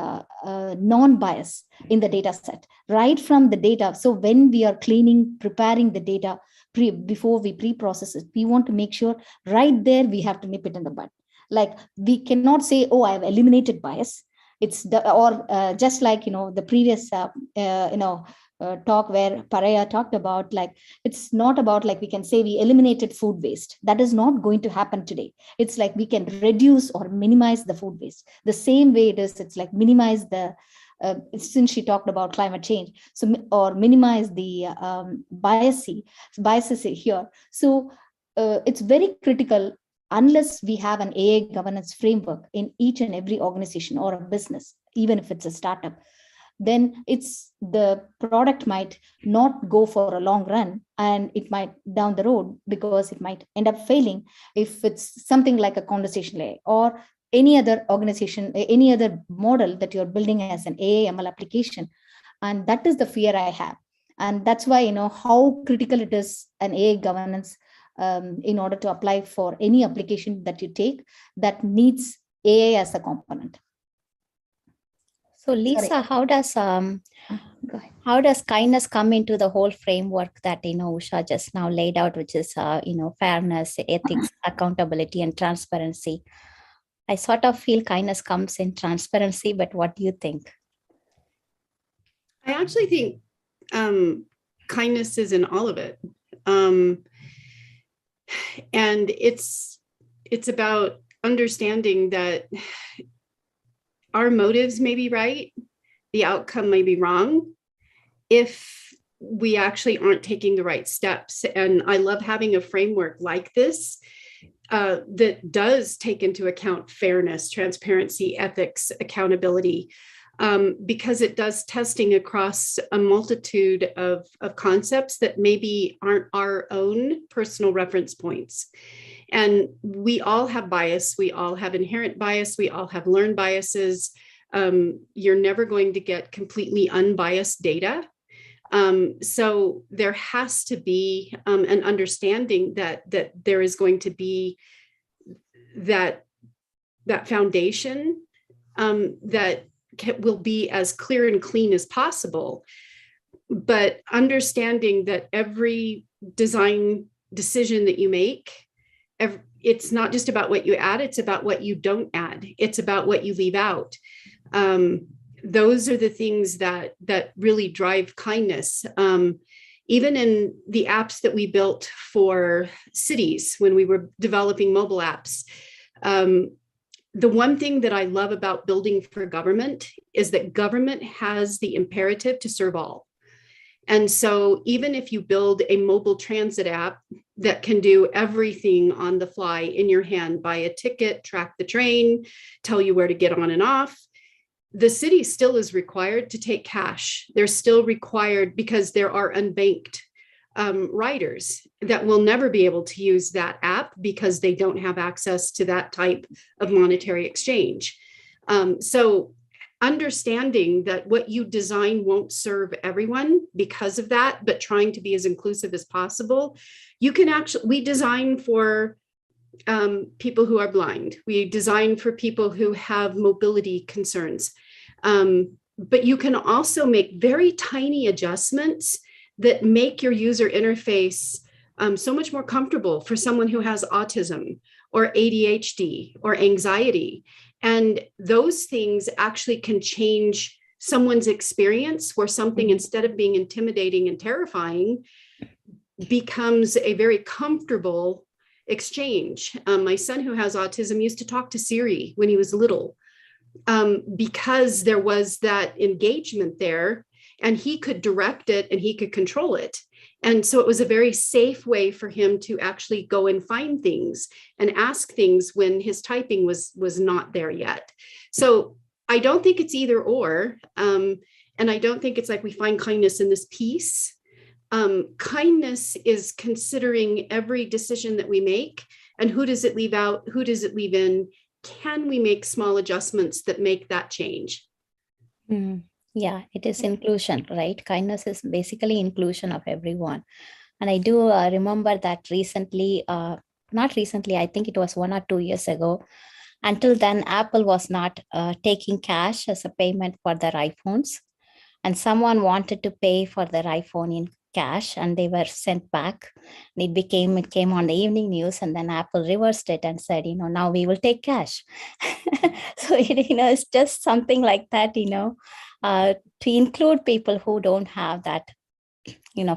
[SPEAKER 4] non-bias in the data set right from the data. So when we are preparing the data before we pre-process it, we want to make sure right there we have to nip it in the bud. Like we cannot say, oh, I've eliminated bias. It's just like the previous talk where Paraya talked about, like it's not about like we can say we eliminated food waste. That is not going to happen today. It's like we can reduce or minimize the food waste. The same way it is, it's like minimize the since she talked about climate change, so or minimize the biases here. So it's very critical. Unless we have an AI governance framework in each and every organization or a business, even if it's a startup, then it's the product might not go for a long run, and it might down the road, because it might end up failing if it's something like a conversational AI or any other organization, any other model that you're building as an AI ML application. And that is the fear I have. And that's why, how critical it is an AI governance in order to apply for any application that you take that needs AI as a component.
[SPEAKER 6] So Lisa,
[SPEAKER 4] Sorry.
[SPEAKER 6] how does kindness come into the whole framework that Usha just now laid out, which is fairness, ethics, accountability, and transparency? I sort of feel kindness comes in transparency, but what do you think?
[SPEAKER 7] I actually think kindness is in all of it. And it's about understanding that our motives may be right, the outcome may be wrong, if we actually aren't taking the right steps. And I love having a framework like this that does take into account fairness, transparency, ethics, accountability, because it does testing across a multitude of concepts that maybe aren't our own personal reference points. And we all have bias. We all have inherent bias. We all have learned biases. You're never going to get completely unbiased data. So there has to be an understanding that there is going to be that foundation that will be as clear and clean as possible. But understanding that every design decision that you make, it's not just about what you add, it's about what you don't add. It's about what you leave out. Those are the things that really drive kindness. Even in the apps that we built for cities, when we were developing mobile apps, the one thing that I love about building for government is that government has the imperative to serve all. And so even if you build a mobile transit app that can do everything on the fly in your hand, buy a ticket, track the train, tell you where to get on and off, the city still is required to take cash. They're still required because there are unbanked riders that will never be able to use that app because they don't have access to that type of monetary exchange. So understanding that what you design won't serve everyone because of that, but trying to be as inclusive as possible. You can actually, we design for people who are blind. We design for people who have mobility concerns. But you can also make very tiny adjustments that make your user interface so much more comfortable for someone who has autism or ADHD or anxiety. And those things actually can change someone's experience, where something, instead of being intimidating and terrifying, becomes a very comfortable exchange. My son, who has autism, used to talk to Siri when he was little, because there was that engagement there, and he could direct it and he could control it. And so it was a very safe way for him to actually go and find things and ask things when his typing was not there yet. So I don't think it's either or. And I don't think it's like we find kindness in this piece. Kindness is considering every decision that we make, and who does it leave out? Who does it leave in? Can we make small adjustments that make that change?
[SPEAKER 6] Yeah, it is inclusion, right? Kindness is basically inclusion of everyone. And I do remember that recently, not recently, I think it was 1 or 2 years ago. Until then, Apple was not taking cash as a payment for their iPhones. And someone wanted to pay for their iPhone in cash, and they were sent back. And it came on the evening news, and then Apple reversed it and said, now we will take cash. So it's just something like that, to include people who don't have that,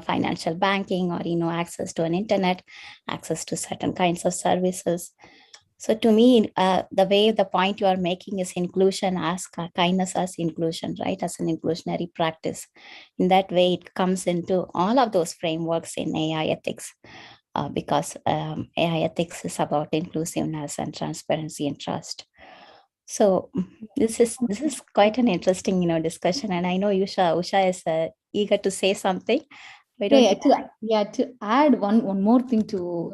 [SPEAKER 6] financial banking or, access to an internet, access to certain kinds of services. So to me, the point you are making is inclusion as kindness as inclusion, right? As an inclusionary practice. In that way, it comes into all of those frameworks in AI ethics, because AI ethics is about inclusiveness and transparency and trust. So this is quite an interesting, discussion, and I know Usha is eager to say something. Why don't
[SPEAKER 4] To add one more thing to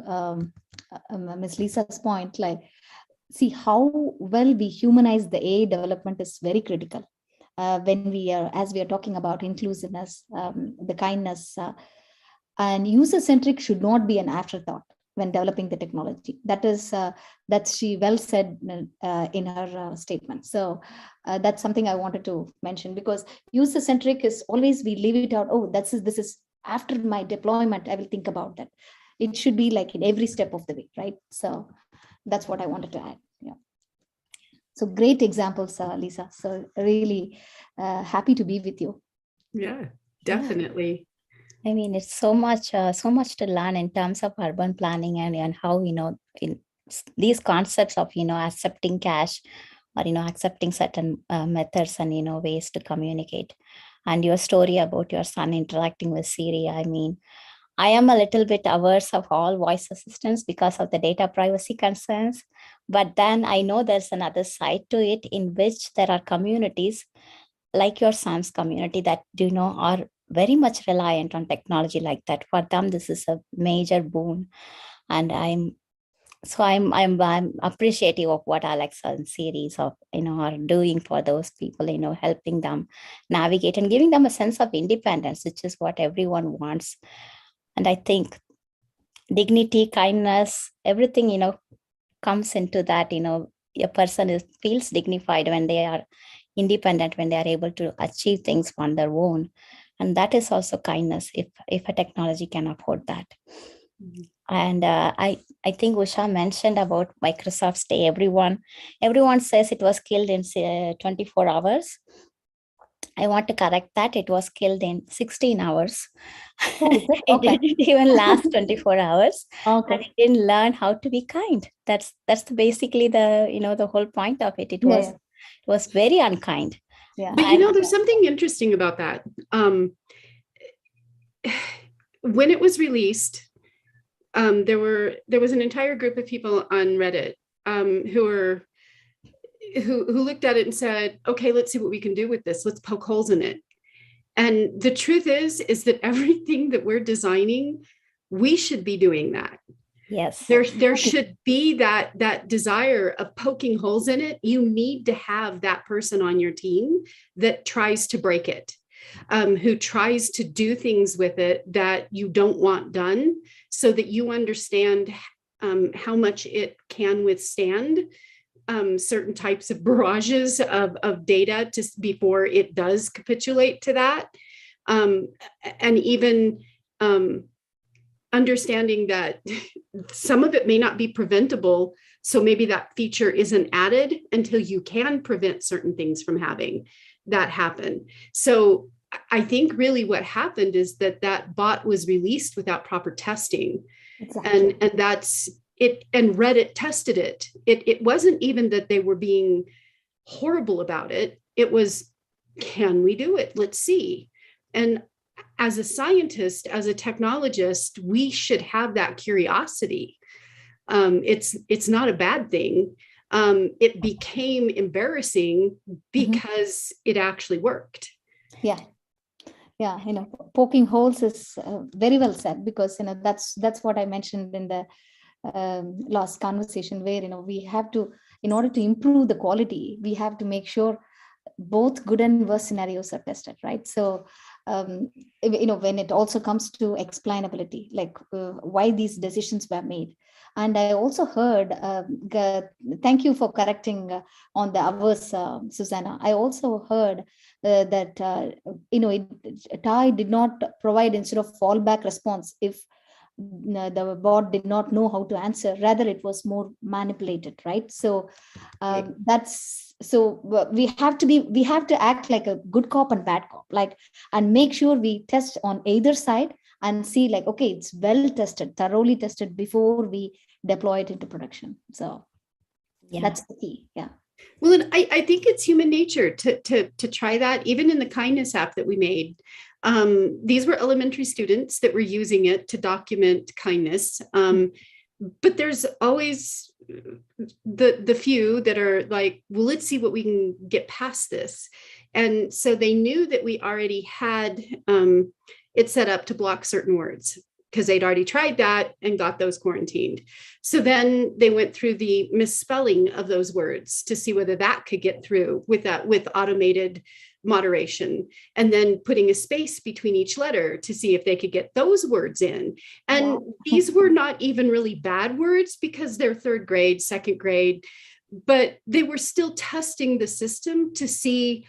[SPEAKER 4] Ms. Lisa's point, like, see how well we humanize the AI development is very critical. When as we are talking about inclusiveness, the kindness, and user-centric should not be an afterthought when developing the technology. That she well said in her statement. So that's something I wanted to mention, because user-centric is always, we leave it out. Oh, this is after my deployment, I will think about that. It should be like in every step of the way, right? So that's what I wanted to add. Yeah. So great examples, Lisa. So really happy to be with you.
[SPEAKER 7] Yeah, definitely.
[SPEAKER 6] I mean, it's so much to learn in terms of urban planning and how, in these concepts of, accepting cash or, accepting certain methods and, ways to communicate. And your story about your son interacting with Siri, I mean, I am a little bit averse of all voice assistants because of the data privacy concerns. But then I know there's another side to it in which there are communities like your son's community that, are very much reliant on technology like that. For them, this is a major boon. And I'm appreciative of what Alexa and Siri are doing for those people, helping them navigate and giving them a sense of independence, which is what everyone wants. And I think dignity, kindness, everything, comes into that, a person feels dignified when they are independent, when they are able to achieve things on their own. And that is also kindness if a technology can afford that. Mm-hmm. And I think Usha mentioned about Microsoft's day. Everyone says it was killed in 24 hours. I want to correct that. It was killed in 16 hours.
[SPEAKER 4] Oh,
[SPEAKER 6] it didn't even last 24 hours.
[SPEAKER 4] Okay.
[SPEAKER 6] And it didn't learn how to be kind. That's basically the whole point of it. It was very unkind.
[SPEAKER 4] Yeah.
[SPEAKER 7] But there's something interesting about that. When it was released, there was an entire group of people on Reddit who looked at it and said, okay, let's see what we can do with this. Let's poke holes in it. And the truth is that everything that we're designing, we should be doing that.
[SPEAKER 6] Yes.
[SPEAKER 7] There should be that desire of poking holes in it. You need to have that person on your team that tries to break it, who tries to do things with it that you don't want done, so that you understand how much it can withstand certain types of barrages of data before it does capitulate to that. And even understanding that some of it may not be preventable. So maybe that feature isn't added until you can prevent certain things from having that happen. So I think really what happened is that bot was released without proper testing. Exactly. And that's it. And Reddit tested it. It wasn't even that they were being horrible about it. It was, can we do it? Let's see. And as a scientist, as a technologist, we should have that curiosity. It's not a bad thing. It became embarrassing because it actually worked.
[SPEAKER 4] Yeah. Yeah, poking holes is very well said, because that's what I mentioned in the last conversation, where we have to, in order to improve the quality, we have to make sure both good and worse scenarios are tested, right? So when it also comes to explainability, like why these decisions were made. And I also heard, thank you for correcting on the hours, Susanna. I also heard that TAI did not provide, instead of fallback response, if the bot did not know how to answer, rather it was more manipulated, right? So we have to act like a good cop and bad cop, and make sure we test on either side and see, okay, it's well tested, thoroughly tested before we deploy it into production. So that's the key. Yeah.
[SPEAKER 7] Well, and I think it's human nature to try that. Even in the kindness app that we made, these were elementary students that were using it to document kindness. but there's always the few that are like, well, let's see what we can get past this. And so they knew that we already had it set up to block certain words, because they'd already tried that and got those quarantined. So then they went through the misspelling of those words to see whether that could get through with automated moderation, and then putting a space between each letter to see if they could get those words in. And
[SPEAKER 4] Wow.
[SPEAKER 7] these were not even really bad words, because they're third grade, second grade, but they were still testing the system to see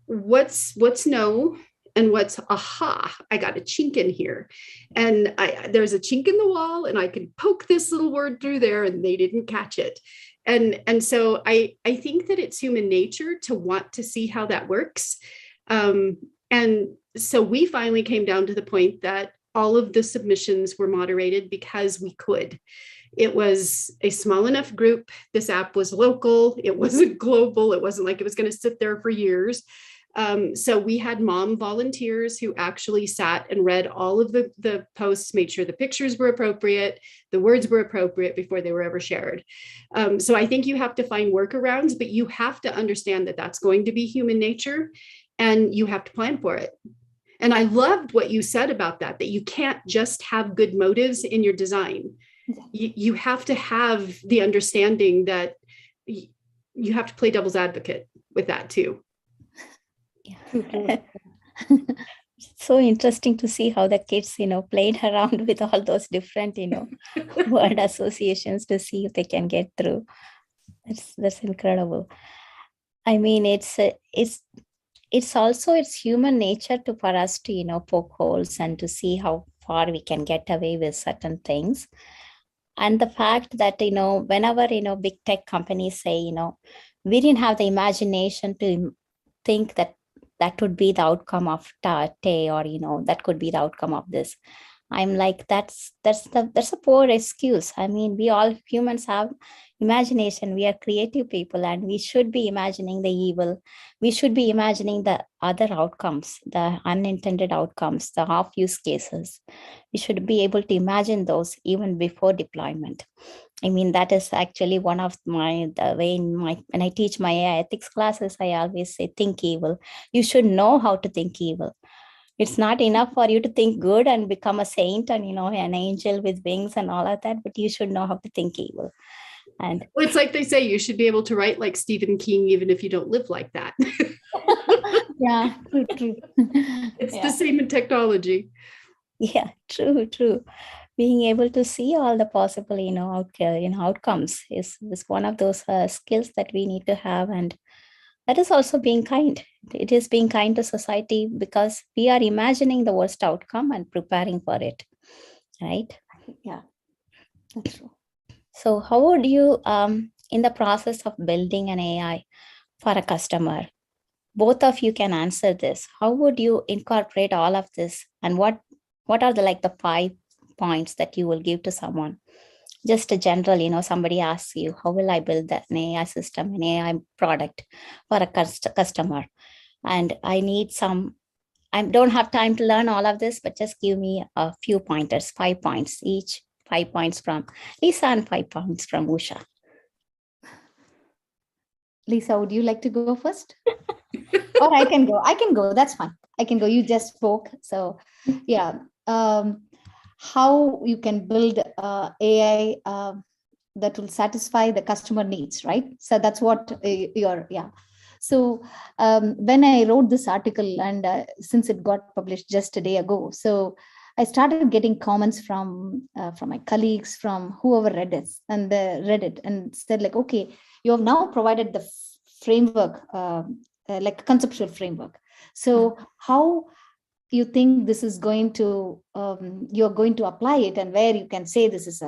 [SPEAKER 7] what's no and what's aha, I got a chink in here, and there's a chink in the wall, and I can poke this little word through there, and they didn't catch it. And so I think that it's human nature to want to see how that works. And so we finally came down to the point that all of the submissions were moderated because we could. It was a small enough group. This app was local. It wasn't global. It wasn't like it was going to sit there for years. So we had mom volunteers who actually sat and read all of the posts, made sure the pictures were appropriate, the words were appropriate before they were ever shared. So I think you have to find workarounds, but you have to understand that that's going to be human nature, and you have to plan for it. And I loved what you said about that you can't just have good motives in your design. You have to have the understanding that you have to play devil's advocate with that too.
[SPEAKER 6] So interesting to see how the kids, played around with all those different, word associations to see if they can get through. That's incredible. I mean, it's human nature for us to, poke holes and to see how far we can get away with certain things. And the fact that, whenever, big tech companies say, we didn't have the imagination to think that would be the outcome of Tay, or, that could be the outcome of this. I'm like, that's a poor excuse. I mean, we all humans have imagination. We are creative people, and we should be imagining the evil. We should be imagining the other outcomes, the unintended outcomes, the half use cases. We should be able to imagine those even before deployment. I mean, that is actually one of when I teach my AI ethics classes, I always say, think evil. You should know how to think evil. It's not enough for you to think good and become a saint and, an angel with wings and all of that, but you should know how to think evil. And
[SPEAKER 7] well, it's like they say, you should be able to write like Stephen King, even if you don't live like that.
[SPEAKER 4] Yeah, true.
[SPEAKER 7] It's the same in technology.
[SPEAKER 6] Yeah, true. Being able to see all the possible, outcomes is one of those skills that we need to have. And that is also being kind. It is being kind to society, because we are imagining the worst outcome and preparing for it, right?
[SPEAKER 4] Yeah, that's true.
[SPEAKER 6] So how would you, in the process of building an AI for a customer, both of you can answer this. How would you incorporate all of this? And what are the 5 points that you will give to someone? Just a general, somebody asks you, how will I build an AI system, an AI product for a customer? And I don't have time to learn all of this, but just give me a few pointers, 5 points each, 5 points from Lisa and 5 points from Usha.
[SPEAKER 4] Lisa, would you like to go first? Or I can go. That's fine. I can go. You just spoke. So yeah. How you can build AI that will satisfy the customer needs, right? So that's what So when I wrote this article, and since it got published just a day ago, so I started getting comments from my colleagues, from whoever read it, and said like, okay, you have now provided the framework, like conceptual framework. So how you think this is going to you're going to apply it, and where you can say this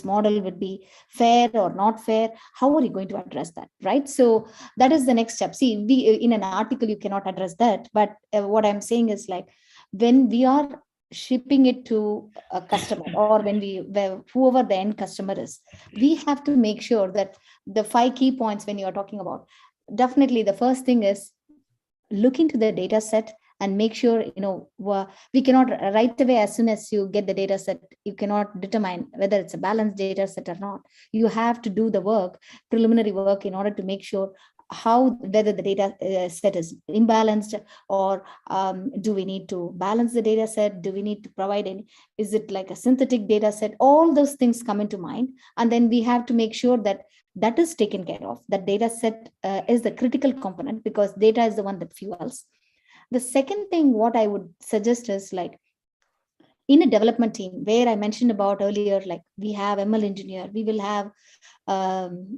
[SPEAKER 4] model would be fair or not fair? How are you going to address that, right? So that is the next step. See, in an article you cannot address that, but what I'm saying is, like, when we are shipping it to a customer, or whoever the end customer is, we have to make sure that the 5 key points when you are talking about, definitely the first thing is look into the data set and make sure, we cannot right away, as soon as you get the data set, you cannot determine whether it's a balanced data set or not. You have to do the work, preliminary work, in order to make sure whether the data set is imbalanced, or do we need to balance the data set? Do we need to provide any, is it like a synthetic data set? All those things come into mind. And then we have to make sure that that is taken care of. That data set is the critical component, because data is the one that fuels. The second thing, what I would suggest is, like, in a development team, where I mentioned about earlier, like we have ML engineer, we will have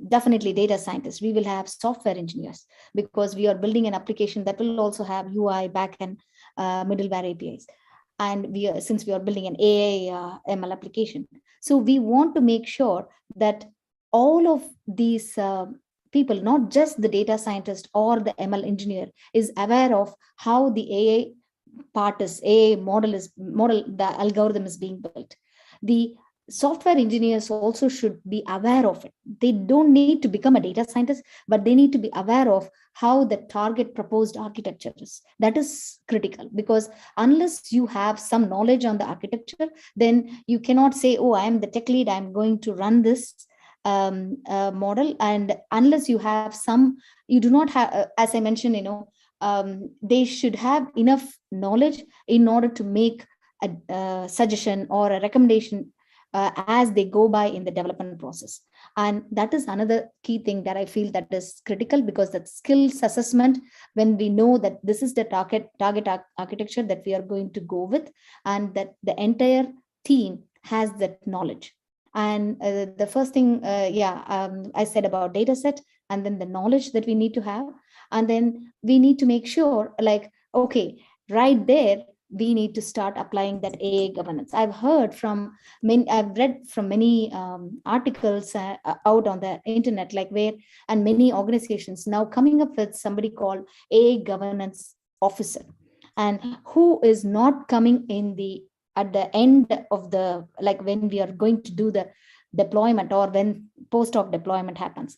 [SPEAKER 4] definitely data scientists, we will have software engineers, because we are building an application that will also have UI, backend, middleware APIs. And since we are building an AI ML application, so we want to make sure that all of these people, not just the data scientist or the ML engineer, is aware of how the AI part is, AI model, the algorithm is being built. The software engineers also should be aware of it. They don't need to become a data scientist, but they need to be aware of how the target proposed architecture is. That is critical, because unless you have some knowledge on the architecture, then you cannot say, oh, I am the tech lead, I'm going to run this model. And unless you have you do not have, as I mentioned, they should have enough knowledge in order to make a suggestion or a recommendation as they go by in the development process. And that is another key thing that I feel that is critical, because that skills assessment, when we know that this is the target architecture that we are going to go with, and that the entire team has that knowledge. And the first thing, I said about data set, and then the knowledge that we need to have. And then we need to make sure, like, okay, right there, we need to start applying that AI governance. I've read from many articles out on the internet, like and many organizations now coming up with somebody called AI governance officer, and who is not coming at the end of the, like, when we are going to do the deployment, or when post-hoc deployment happens.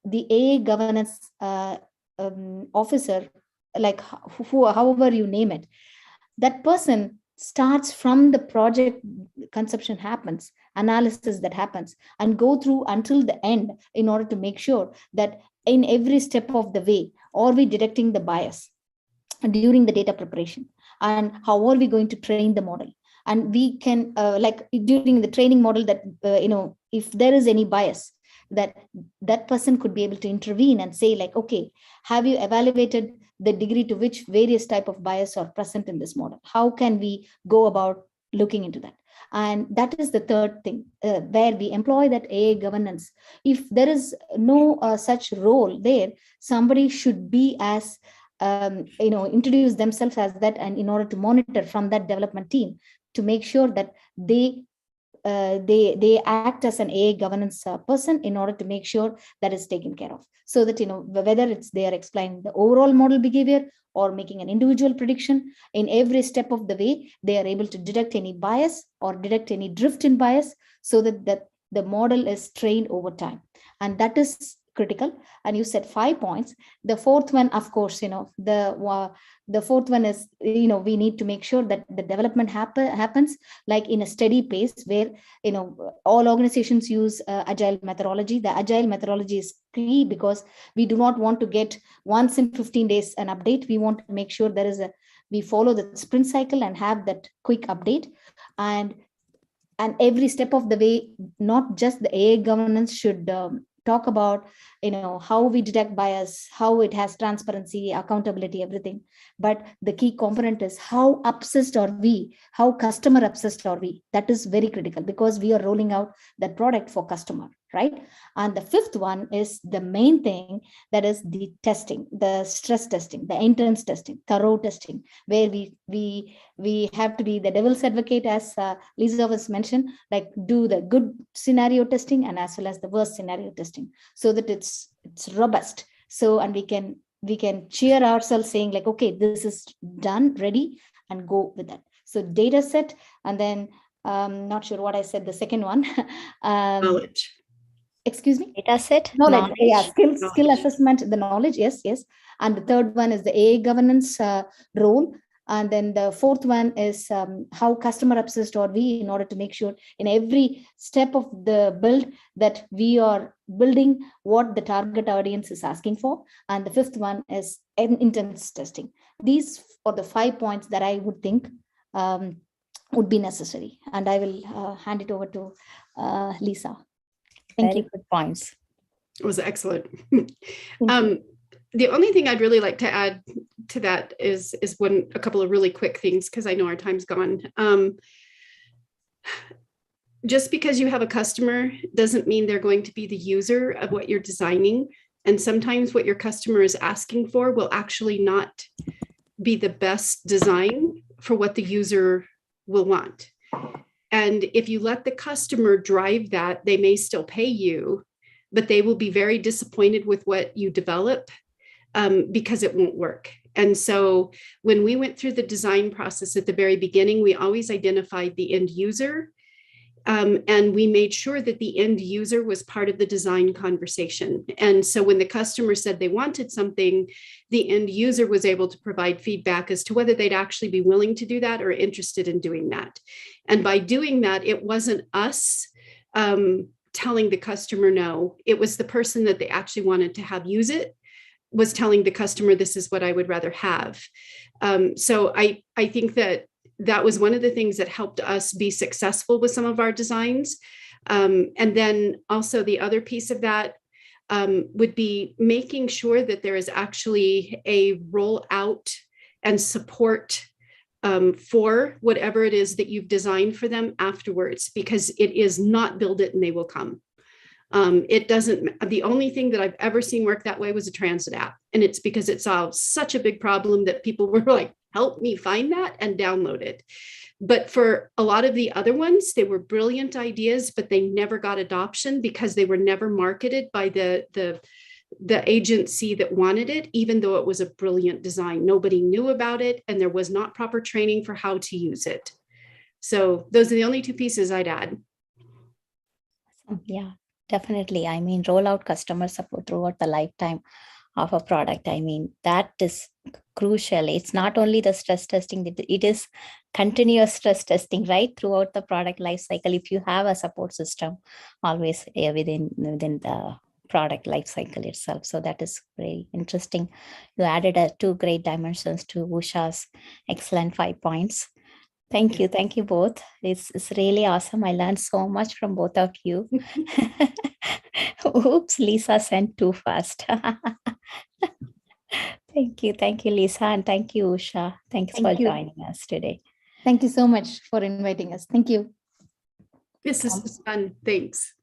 [SPEAKER 4] The AI governance officer, like however you name it, that person starts from the project conception happens, analysis that happens, and go through until the end, in order to make sure that in every step of the way, are we detecting the bias during the data preparation, and how are we going to train the model. And we can like during the training model, that if there is any bias, that person could be able to intervene and say, like, okay, have you evaluated the degree to which various type of bias are present in this model? How can we go about looking into that? And that is the third thing, where we employ that AI governance. If there is no such role there, somebody should be as introduce themselves as that, and in order to monitor from that development team, to make sure that they act as an AI governance person, in order to make sure that is taken care of, so that whether it's they are explaining the overall model behavior or making an individual prediction, in every step of the way they are able to detect any bias or detect any drift in bias, so that the model is trained over time. And that is critical. And you said 5 points. The fourth one, of course, the fourth one is, we need to make sure that the development happens like in a steady pace, where all organizations use agile methodology. The agile methodology is key, because we do not want to get once in 15 days an update. We want to make sure we follow the sprint cycle and have that quick update. And every step of the way, not just the AI governance should talk about how we detect bias, how it has transparency, accountability, everything. But the key component is how obsessed are we, how customer obsessed are we. That is very critical, because we are rolling out that product for customer, right? And the fifth one is the main thing, that is the testing, the stress testing, the intense testing, thorough testing, where we have to be the devil's advocate, as Lisa was mentioned, like do the good scenario testing and as well as the worst scenario testing, so that it's robust. So, and we can cheer ourselves saying, like, okay, this is done, ready, and go with that. So data set, and then not sure what I said, the second one.
[SPEAKER 7] Knowledge.
[SPEAKER 4] Excuse me?
[SPEAKER 6] Data set.
[SPEAKER 4] Knowledge. Yeah, skill assessment, the knowledge, yes. And the third one is the AI governance role, And then the fourth one is how customer obsessed are we, in order to make sure in every step of the build that we are building what the target audience is asking for. And the fifth one is intent testing. These are the 5 points that I would think would be necessary. And I will hand it over to Lisa. Thank
[SPEAKER 6] Very
[SPEAKER 4] you.
[SPEAKER 6] good points.
[SPEAKER 7] It was excellent.
[SPEAKER 4] Thank you.
[SPEAKER 7] The only thing I'd really like to add to that is a couple of really quick things, because I know our time's gone. Just because you have a customer doesn't mean they're going to be the user of what you're designing. And sometimes what your customer is asking for will actually not be the best design for what the user will want. And if you let the customer drive that, they may still pay you, but they will be very disappointed with what you develop because it won't work. And so when we went through the design process at the very beginning, we always identified the end user. And we made sure that the end user was part of the design conversation. And so when the customer said they wanted something, the end user was able to provide feedback as to whether they'd actually be willing to do that or interested in doing that. And by doing that, it wasn't us telling the customer no, it was the person that they actually wanted to have use it was telling the customer, this is what I would rather have. So I think that was one of the things that helped us be successful with some of our designs. And then also the other piece of that would be making sure that there is actually a rollout and support for whatever it is that you've designed for them afterwards, because it is not build it and they will come. It doesn't, the only thing that I've ever seen work that way was a transit app. And it's because it solved such a big problem that people were like, help me find that and download it. But for a lot of the other ones, they were brilliant ideas, but they never got adoption because they were never marketed by the agency that wanted it, even though it was a brilliant design. Nobody knew about it and there was not proper training for how to use it. So those are the only two pieces I'd add.
[SPEAKER 6] Yeah, definitely. I mean, roll out customer support throughout the lifetime of a product. I mean, that is crucial. It's not only the stress testing, it is continuous stress testing, right? Throughout the product life cycle. If you have a support system always within the product life cycle itself. So that is very interesting. You added two great dimensions to Usha's excellent 5 points. Thank you. Thank you both. It's really awesome. I learned so much from both of you. Oops, Lisa sent too fast. Thank you. Thank you, Lisa. And thank you, Usha. Thanks for joining us today.
[SPEAKER 4] Thank you so much for inviting us. Thank you.
[SPEAKER 7] This is fun. Thanks.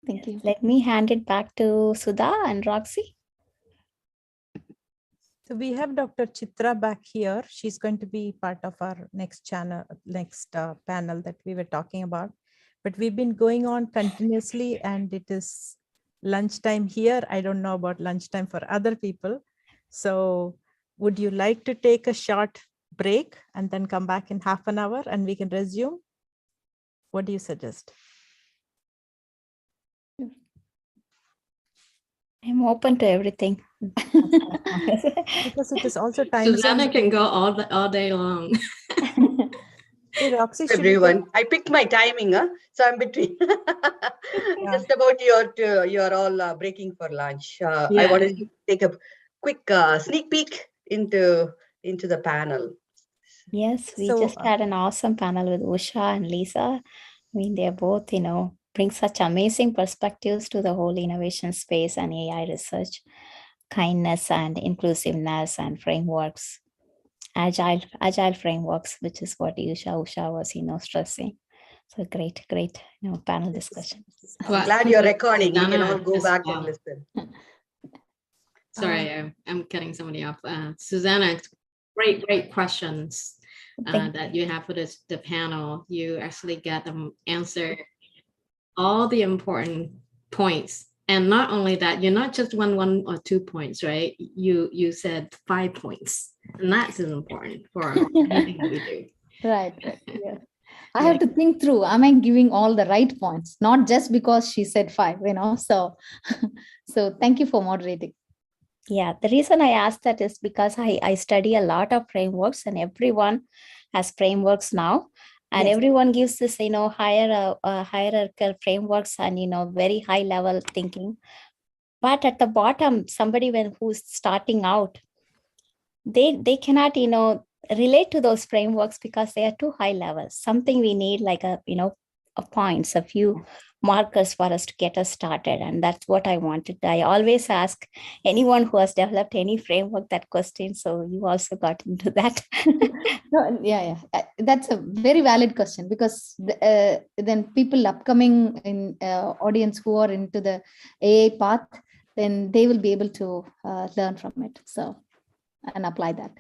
[SPEAKER 4] Thank you.
[SPEAKER 6] Let me hand it back to Sudha and Roxy.
[SPEAKER 2] So we have Dr. Chitra back here. She's going to be part of our next panel that we were talking about. But we've been going on continuously and it is lunchtime here. I don't know about lunchtime for other people. So would you like to take a short break and then come back in half an hour and we can resume? What do you suggest?
[SPEAKER 6] I'm open to everything.
[SPEAKER 2] Because it is also time.
[SPEAKER 5] Susanna can go all day long.
[SPEAKER 2] Hey, Roxy,
[SPEAKER 8] everyone, I picked my timing, so I'm between. Just about you're all breaking for lunch. I wanted to take a quick sneak peek into the panel.
[SPEAKER 6] Yes, we just had an awesome panel with Usha and Lisa. I mean, they're both, bring such amazing perspectives to the whole innovation space and AI research, kindness and inclusiveness and frameworks, agile frameworks, which is what Usha was, stressing. So great, panel discussion.
[SPEAKER 8] I'm glad you're recording. You can all go back and listen.
[SPEAKER 5] Sorry, I'm cutting somebody off. Susanna, great questions that you have for the panel. You actually get them answer all the important points. And not only that, you're not just one or 2 points, right? You said 5 points. And that's important for anything we do.
[SPEAKER 4] Right. Yeah. I have to think through, am I giving all the right points? Not just because she said 5, So thank you for moderating.
[SPEAKER 6] Yeah, the reason I asked that is because I study a lot of frameworks, and everyone has frameworks now. And
[SPEAKER 2] Yes.
[SPEAKER 6] everyone gives this, hierarchical frameworks and, very high level thinking. But at the bottom, somebody who's starting out, they cannot, relate to those frameworks because they are too high level. Something we need like a points, a few markers for us to get us started. And that's what I wanted. I always ask anyone who has developed any framework that question. So you also got into that.
[SPEAKER 4] No, yeah. That's a very valid question, because then people upcoming in audience who are into the AI path, then they will be able to learn from it. So, and apply that.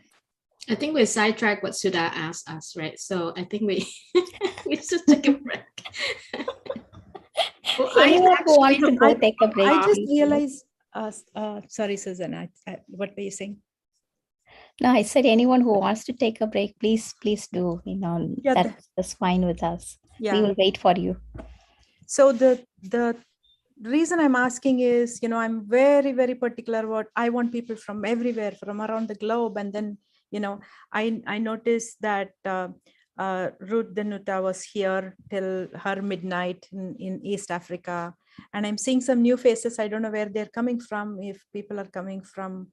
[SPEAKER 5] I think we sidetracked what Sudha asked us, right? So I think we should take a break.
[SPEAKER 6] Well, anyone who wants to go take a break.
[SPEAKER 2] I just realized, sorry, Susan, what were you saying?
[SPEAKER 6] No, I said anyone who wants to take a break, please do. That's fine with us. Yeah. We will wait for you.
[SPEAKER 2] So the reason I'm asking is, I'm very, very particular about, I want people from everywhere, from around the globe. And then, I noticed that Ruth Danuta was here till her midnight in East Africa. And I'm seeing some new faces. I don't know where they're coming from. If people are coming from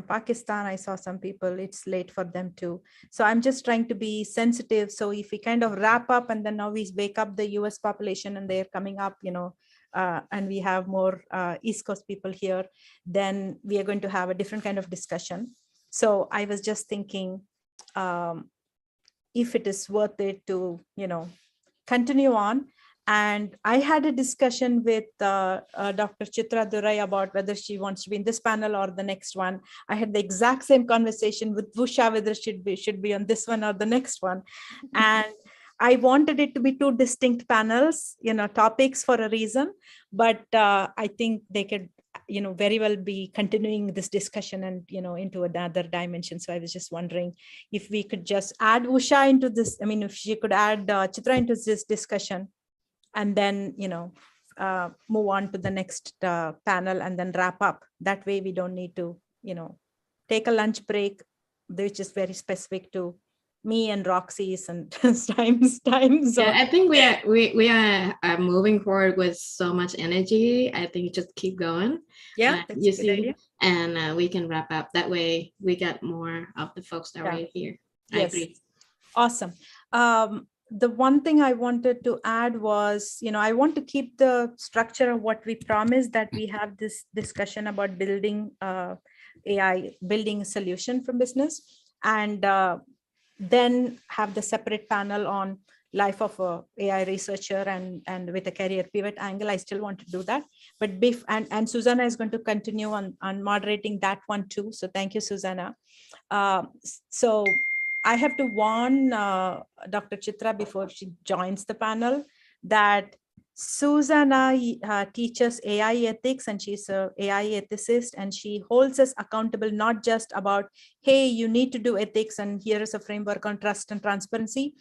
[SPEAKER 2] Pakistan, I saw some people, it's late for them too. So I'm just trying to be sensitive. So if we kind of wrap up and then now we wake up the US population and they're coming up, and we have more East Coast people here, then we are going to have a different kind of discussion. So I was just thinking, if it is worth it to, continue on. And I had a discussion with Dr. Chitra Durai about whether she wants to be in this panel or the next one. I had the exact same conversation with Vusha, whether she should be on this one or the next one. And I wanted it to be two distinct panels, topics for a reason, but I think they could, very well be continuing this discussion and, into another dimension. So I was just wondering if we could just add Vusha into this. I mean, if she could add Chitra into this discussion, and then, move on to the next panel and then wrap up. That way we don't need to, take a lunch break, which is very specific to me and Roxy's and time zone.
[SPEAKER 5] Yeah, I think we are moving forward with so much energy. I think just keep going.
[SPEAKER 2] Yeah, that's
[SPEAKER 5] you
[SPEAKER 2] a good
[SPEAKER 5] see,
[SPEAKER 2] idea.
[SPEAKER 5] And we can wrap up. That way we get more of the folks that are here. I agree.
[SPEAKER 2] Awesome. The one thing I wanted to add was, I want to keep the structure of what we promised, that we have this discussion about building AI, building a solution for business, and then have the separate panel on life of a AI researcher and with a career pivot angle. I still want to do that, but Biff and Susanna is going to continue on moderating that one too. So thank you, Susanna. So I have to warn Dr. Chitra before she joins the panel that Susanna teaches AI ethics, and she's an AI ethicist, and she holds us accountable not just about, hey, you need to do ethics and here is a framework on trust and transparency.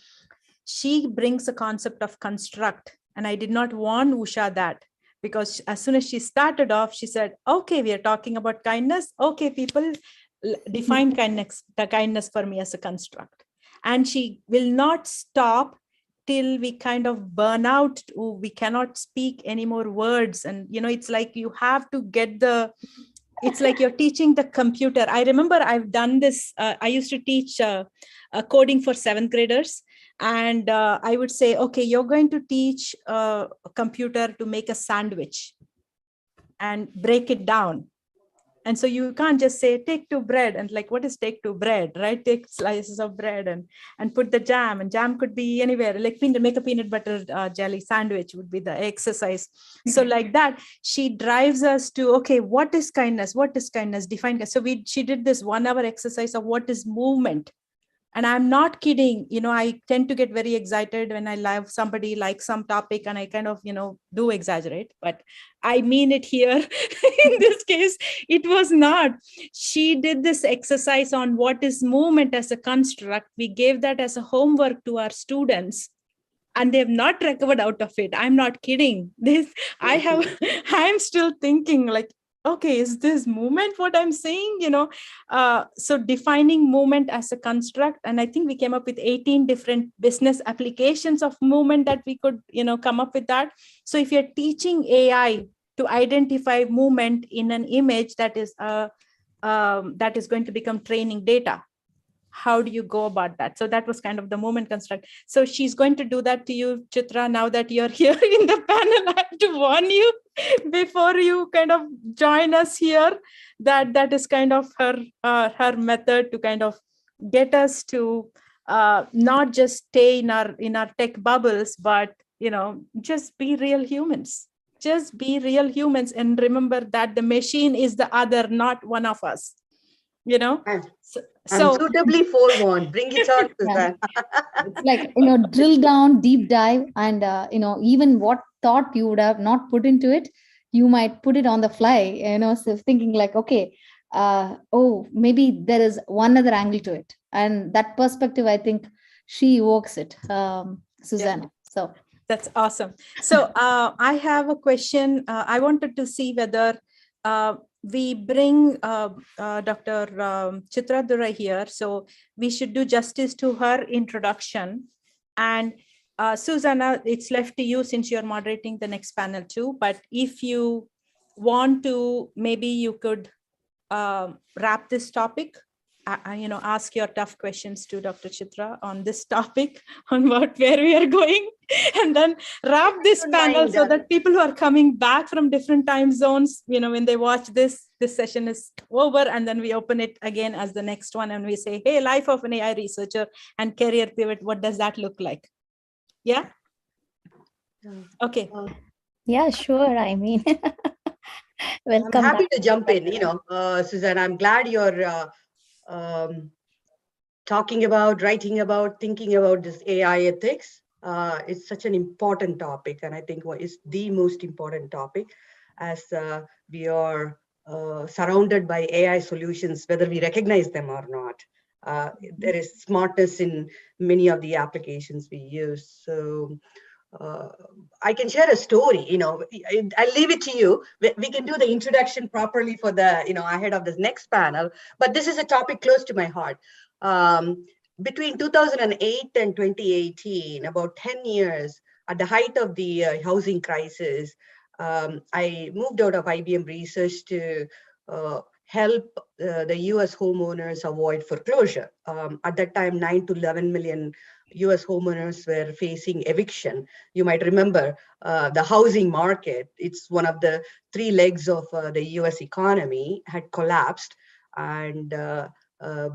[SPEAKER 2] She brings a concept of construct, and I did not warn Usha that, because as soon as she started off, she said, okay, we are talking about kindness. Okay, people, define kindness for me as a construct. And she will not stop till we kind of burn out. We cannot speak any more words. And, it's like you have to get it's like you're teaching the computer. I remember I've done this. I used to teach coding for 7th graders. And I would say, okay, you're going to teach a computer to make a sandwich and break it down. And so you can't just say, take 2 bread, and like, what is take 2 bread, right? Take slices of bread and put the jam, and jam could be anywhere, like make a peanut butter jelly sandwich would be the exercise. So like that, she drives us to, okay, what is kindness? What is kindness? Define. So she did this 1-hour exercise of what is movement. And I'm not kidding, I tend to get very excited when I love somebody like some topic, and I kind of, do exaggerate, but I mean it here. In this case, it was not. She did this exercise on what is movement as a construct. We gave that as a homework to our students, and they have not recovered out of it. I'm not kidding. I'm still thinking like, okay, is this movement what I'm saying? So defining movement as a construct, and I think we came up with 18 different business applications of movement that we could, come up with that. So if you're teaching AI to identify movement in an image that is going to become training data, how do you go about that? So that was kind of the movement construct. So she's going to do that to you, Chitra. Now that you're here in the panel, I have to warn you before you kind of join us here, that is kind of her method to kind of get us to not just stay in our tech bubbles, but just be real humans. Just be real humans, and remember that the machine is the other, not one of us.
[SPEAKER 8] I'm suitably forewarned. Bring it on, Suzanne.
[SPEAKER 4] It's like, drill down, deep dive, and, even what thought you would have not put into it, you might put it on the fly, so thinking like, okay, maybe there is one other angle to it. And that perspective, I think she evokes it, Suzanne. Yeah. So
[SPEAKER 2] that's awesome. So I have a question. I wanted to see whether we bring Dr. Chitra Durai here. So we should do justice to her introduction. And Susanna, it's left to you since you're moderating the next panel too. But if you want to, maybe you could wrap this topic. Ask your tough questions to Dr. Chitra on this topic, on where we are going, and then wrap this panel so that people who are coming back from different time zones, when they watch this session is over, and then we open it again as the next one, and we say, hey, life of an AI researcher and career pivot, what does that look like? Yeah? Okay.
[SPEAKER 6] Yeah, sure. I mean, welcome.
[SPEAKER 8] I'm happy to jump in, Suzanne. I'm glad you're talking about, writing about, thinking about this AI ethics. It's such an important topic, and I think it's the most important topic, as we are surrounded by AI solutions, whether we recognize them or not. There is smartness in many of the applications we use. So I can share a story, I'll leave it to you. We can do the introduction properly for the, ahead of this next panel, but this is a topic close to my heart. Between 2008 and 2018, about 10 years, at the height of the housing crisis, I moved out of IBM research to help the US homeowners avoid foreclosure. At that time, 9 to 11 million US homeowners were facing eviction. You might remember the housing market. It's one of the three legs of the US economy had collapsed, and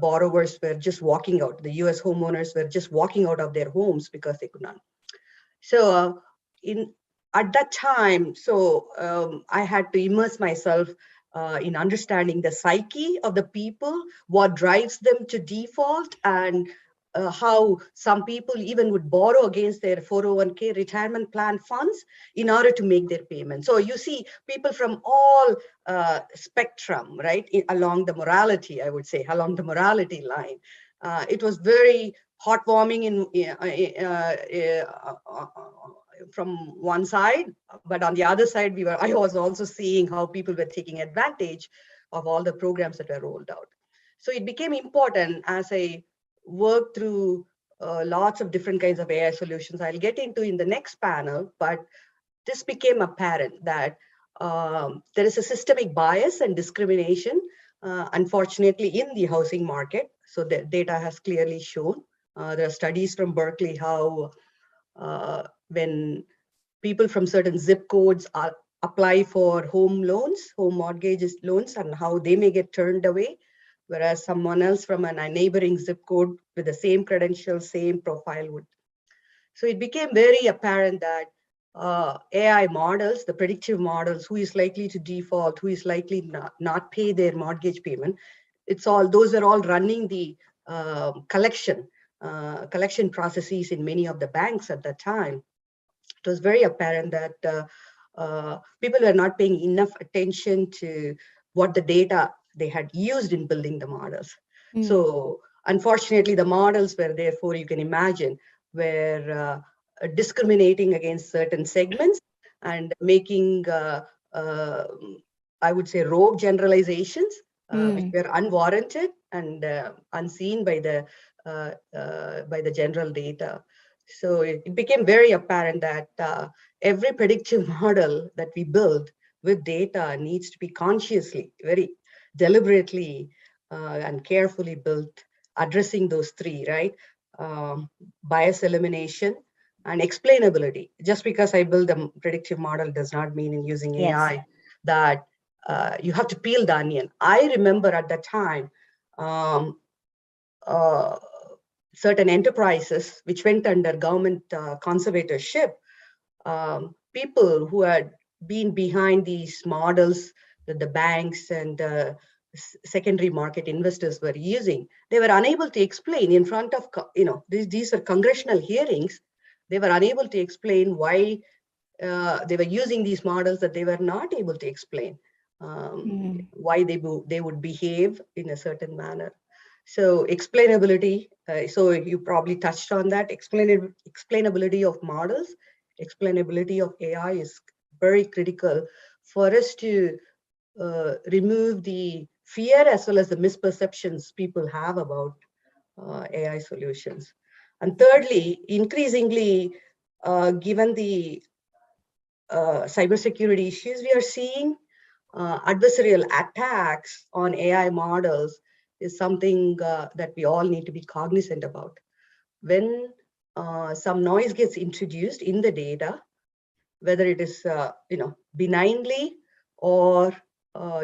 [SPEAKER 8] borrowers were just walking out. The US homeowners were just walking out of their homes because they could not. So at that time, I had to immerse myself in understanding the psyche of the people, what drives them to default, and how some people even would borrow against their 401k retirement plan funds in order to make their payment. So you see people from all spectrum, right, along the morality, I would say, along the morality line. It was very heartwarming from one side, but on the other side, I was also seeing how people were taking advantage of all the programs that were rolled out. So it became important as I worked through lots of different kinds of AI solutions I'll get into in the next panel, but this became apparent that there is a systemic bias and discrimination, unfortunately, in the housing market. So the data has clearly shown. There are studies from Berkeley how when people from certain zip codes apply for home mortgage loans, and how they may get turned away, whereas someone else from a neighboring zip code with the same credentials, same profile would. So it became very apparent that AI models, the predictive models, who is likely to default, who is likely not pay their mortgage payment, those are all running the collection processes in many of the banks at that time. It was very apparent that people were not paying enough attention to what the data they had used in building the models. So unfortunately, the models were, therefore, you can imagine, were discriminating against certain segments and making I would say, rogue generalizations, which were unwarranted and unseen by the general data. So it became very apparent that every predictive model that we build with data needs to be consciously, very deliberately and carefully built, addressing those three, right? Bias elimination and explainability. Just because I build a predictive model does not mean in using AI that you have to peel the onion. I remember at that time, certain enterprises which went under government conservatorship, people who had been behind these models that the banks and secondary market investors were using, they were unable to explain in front of, these are congressional hearings. They were unable to explain why they were using these models, that they were not able to explain why they would behave in a certain manner. So explainability, so you probably touched on that, explainability of models, explainability of AI is very critical for us to remove the fear as well as the misperceptions people have about AI solutions. And thirdly, increasingly, given the cybersecurity issues we are seeing, adversarial attacks on AI models is something that we all need to be cognizant about. When some noise gets introduced in the data, whether it is benignly or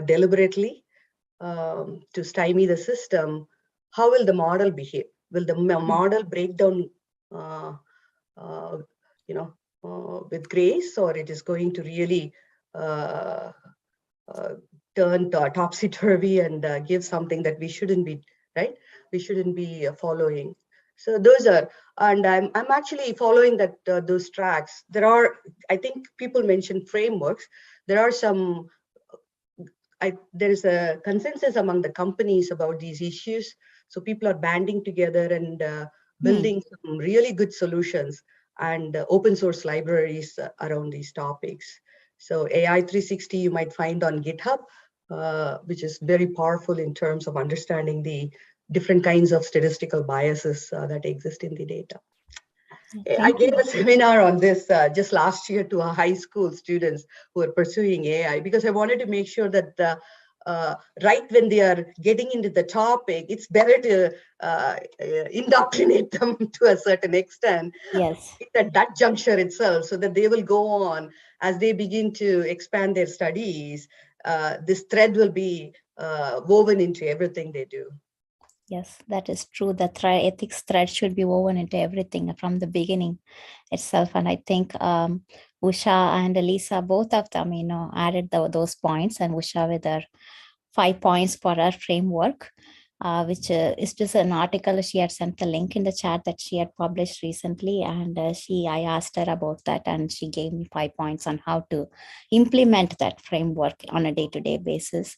[SPEAKER 8] deliberately to stymie the system, how will the model behave? Will the model break down with grace, or it is going to really turn topsy-turvy and give something that we shouldn't be, right? We shouldn't be following. So those are, and I'm actually following that those tracks. There are, I think people mentioned frameworks. There are some, there is a consensus among the companies about these issues. So people are banding together and building some really good solutions and open source libraries around these topics. So AI 360 you might find on GitHub, which is very powerful in terms of understanding the different kinds of statistical biases that exist in the data. I gave a seminar on this just last year to our high school students who are pursuing AI, because I wanted to make sure that right when they are getting into the topic, it's better to indoctrinate them to a certain extent.
[SPEAKER 6] Yes.
[SPEAKER 8] At that juncture itself, so that they will go on as they begin to expand their studies. This thread will be woven into everything they do.
[SPEAKER 6] Yes, that is true. The ethics thread should be woven into everything from the beginning itself. And I think Usha and Lisa, both of them, added those points, and Usha with her 5 points for her framework, which is just an article. She had sent the link in the chat that she had published recently. And I asked her about that, and she gave me 5 points on how to implement that framework on a day-to-day basis.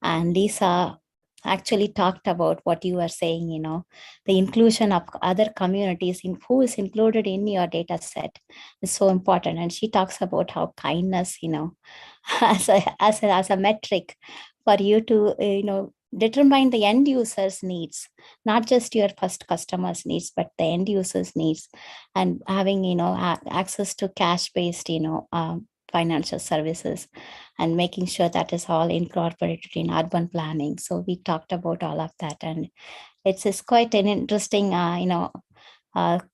[SPEAKER 6] And Lisa actually talked about what you were saying, the inclusion of other communities in who is included in your data set is so important. And she talks about how kindness, as a metric for you to, determine the end user's needs, not just your first customer's needs, but the end user's needs, and having, access to cash-based, financial services, and making sure that is all incorporated in urban planning. So we talked about all of that, and it's quite an interesting,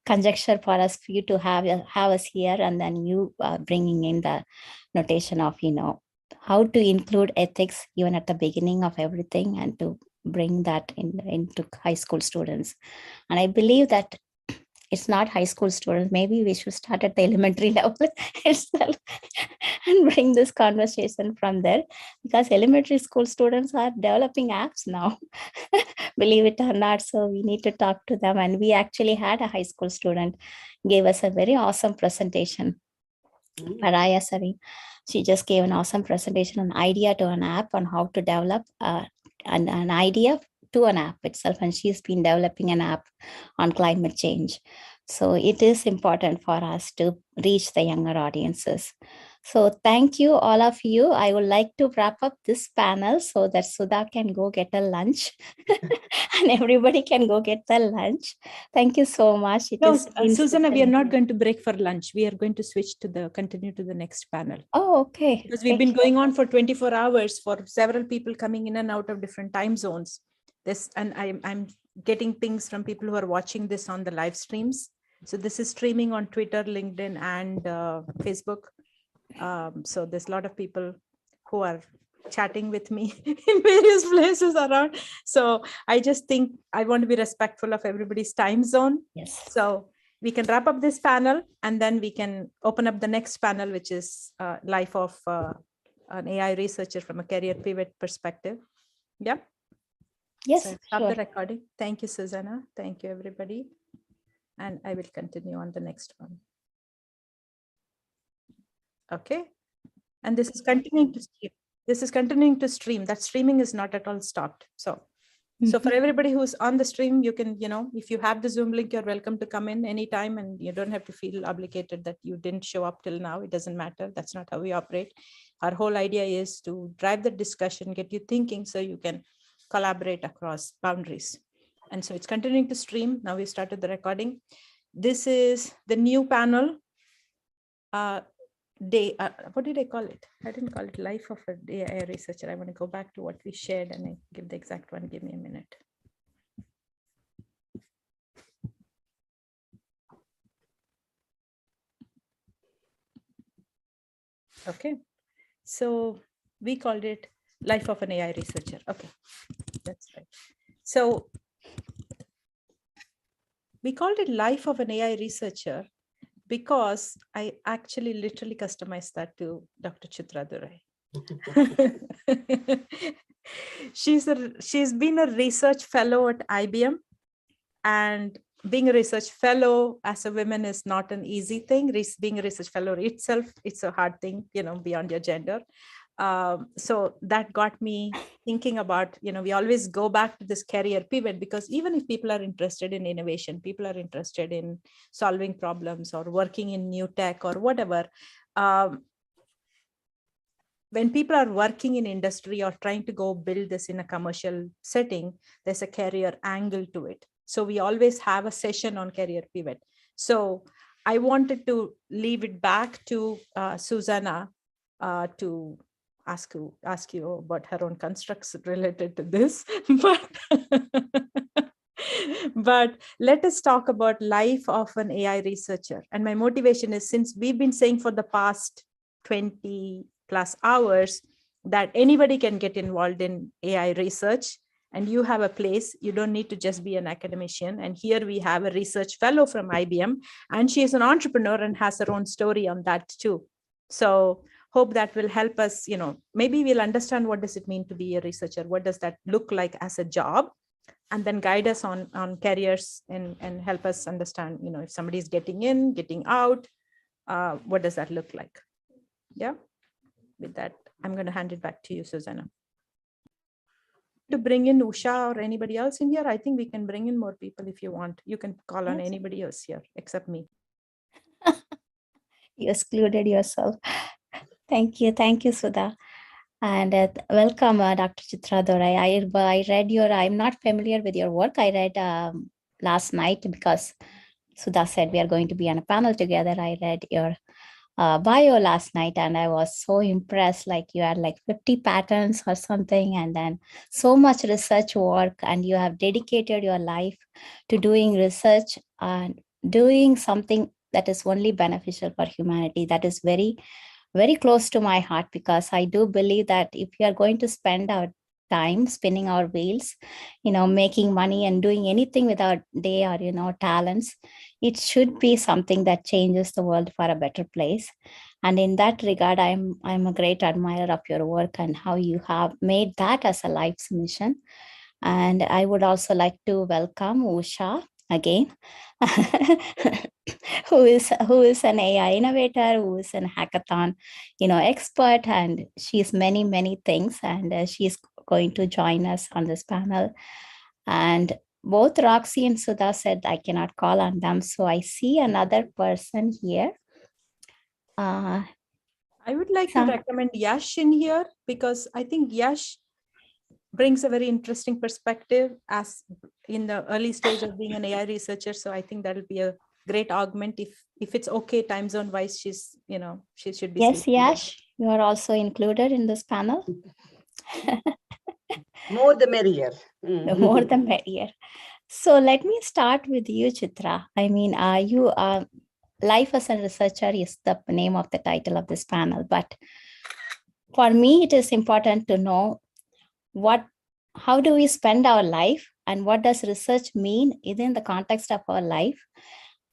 [SPEAKER 6] conjecture for us, for you to have us here, and then you bringing in the notation of, how to include ethics even at the beginning of everything, and to bring that into high school students. And I believe that it's not high school students. Maybe we should start at the elementary level itself and bring this conversation from there, because elementary school students are developing apps now, believe it or not. So we need to talk to them. And we actually had a high school student gave us a very awesome presentation. Paraya Sari, she just gave an awesome presentation, an idea to an app on how to develop an idea to an app itself, and she's been developing an app on climate change. So it is important for us to reach the younger audiences. So thank you, all of you. I would like to wrap up this panel so that Sudha can go get a lunch and everybody can go get their lunch. Thank you so much. It
[SPEAKER 2] No,
[SPEAKER 6] is been
[SPEAKER 2] Susanna, we are
[SPEAKER 6] such
[SPEAKER 2] not going to break for lunch. We are going to continue to the next panel.
[SPEAKER 6] Oh, okay.
[SPEAKER 2] Because we've been going on for 24 hours for several people coming in and out of different time zones. And I'm getting pings from people who are watching this on the live streams. So this is streaming on Twitter, LinkedIn, and Facebook. So there's a lot of people who are chatting with me in various places around. So I just think I want to be respectful of everybody's time zone.
[SPEAKER 6] Yes.
[SPEAKER 2] So we can wrap up this panel and then we can open up the next panel, which is life of an AI researcher from a career pivot perspective. Yeah.
[SPEAKER 6] Yes.
[SPEAKER 2] So stop the recording. Thank you, Susanna. Thank you, everybody. And I will continue on the next one. Okay. And this is continuing to stream. This is continuing to stream. That streaming is not at all stopped. So for everybody who's on the stream, you can, if you have the Zoom link, you're welcome to come in anytime and you don't have to feel obligated that you didn't show up till now. It doesn't matter. That's not how we operate. Our whole idea is to drive the discussion, get you thinking so you can collaborate across boundaries. And so it's continuing to stream. Now we started the recording. This is the new panel. What did I call it? I didn't call it Life of an AI Researcher. I want to go back to what we shared and I give the exact one. Give me a minute. Okay. So we called it Life of an AI Researcher. Okay, that's right. So we called it Life of an AI Researcher because I actually literally customized that to Dr. Chitra Durai. She's been a research fellow at IBM, and being a research fellow as a woman is not an easy thing. Being a research fellow itself, it's a hard thing, beyond your gender. So that got me thinking about, we always go back to this career pivot, because even if people are interested in innovation, people are interested in solving problems or working in new tech or whatever, when people are working in industry or trying to go build this in a commercial setting, there's a career angle to it. So we always have a session on career pivot. So I wanted to leave it back to Susanna to ask you about her own constructs related to this, but let us talk about life of an AI researcher. And my motivation is, since we've been saying for the past 20 plus hours that anybody can get involved in AI research, and you have a place, you don't need to just be an academician. And here we have a research fellow from IBM, and she is an entrepreneur and has her own story on that too. So hope that will help us, maybe we'll understand what does it mean to be a researcher, what does that look like as a job, and then guide us on careers and help us understand, if somebody is getting in, getting out, what does that look like? Yeah. With that, I'm going to hand it back to you, Susanna. To bring in Usha or anybody else in here, I think we can bring in more people if you want. You can call on anybody else here except me.
[SPEAKER 6] You excluded yourself. Thank you, Sudha. And welcome, Dr. Chitra Durai. I read I'm not familiar with your work. I read last night because Sudha said we are going to be on a panel together. I read your bio last night and I was so impressed. Like you had like 50 patents or something, and then so much research work, and you have dedicated your life to doing research and doing something that is only beneficial for humanity. That is very, very close to my heart, because I do believe that if we are going to spend our time spinning our wheels, making money and doing anything with our day or, talents, it should be something that changes the world for a better place. And in that regard, I'm a great admirer of your work and how you have made that as a life's mission. And I would also like to welcome Usha again, who is an AI innovator, who is an hackathon, expert, and she's many, many things. And she's going to join us on this panel. And both Roxy and Sudha said I cannot call on them. So I see another person here.
[SPEAKER 2] I I would like to recommend Yash in here, because I think Yash brings a very interesting perspective as in the early stage of being an AI researcher. So I think that'll be a great augment. If it's okay, time zone wise, she's, she should be.
[SPEAKER 6] Yes, Yash, you are also included in this panel.
[SPEAKER 8] More the merrier.
[SPEAKER 6] The more the merrier. So let me start with you, Chitra. I mean, you Life as a Researcher is the name of the title of this panel. But for me, it is important to know how do we spend our life, and what does research mean within the context of our life?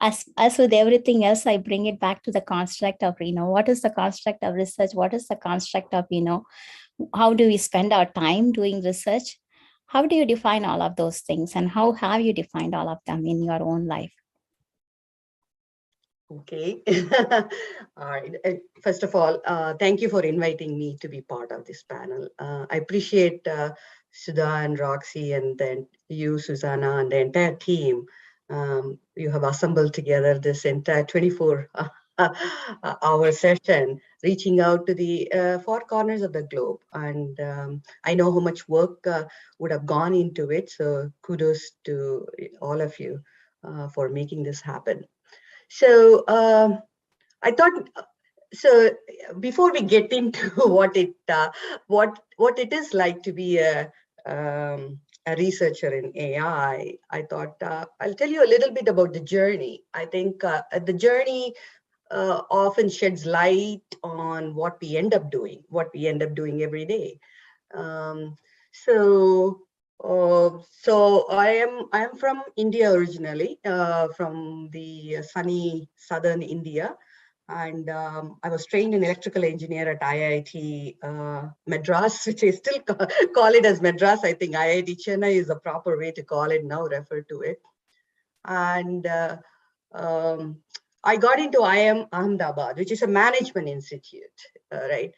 [SPEAKER 6] As with everything else, I bring it back to the construct of, what is the construct of research? What is the construct of, how do we spend our time doing research? How do you define all of those things, and how have you defined all of them in your own life?
[SPEAKER 8] Okay. All right. First of all, thank you for inviting me to be part of this panel. I appreciate Sudha and Roxy, and then you, Susanna, and the entire team. You have assembled together this entire 24-hour session, reaching out to the four corners of the globe. And I know how much work would have gone into it. So kudos to all of you for making this happen. So I thought, so before we get into what it is like to be a researcher in AI, I thought I'll tell you a little bit about the journey. I think the journey often sheds light on what we end up doing every day. So I am from India originally, from the sunny southern India, and I was trained in electrical engineer at IIT Madras, which I still call it as Madras. I think IIT Chennai is the proper way to call it now, refer to it. And I got into IIM Ahmedabad, which is a management institute, right?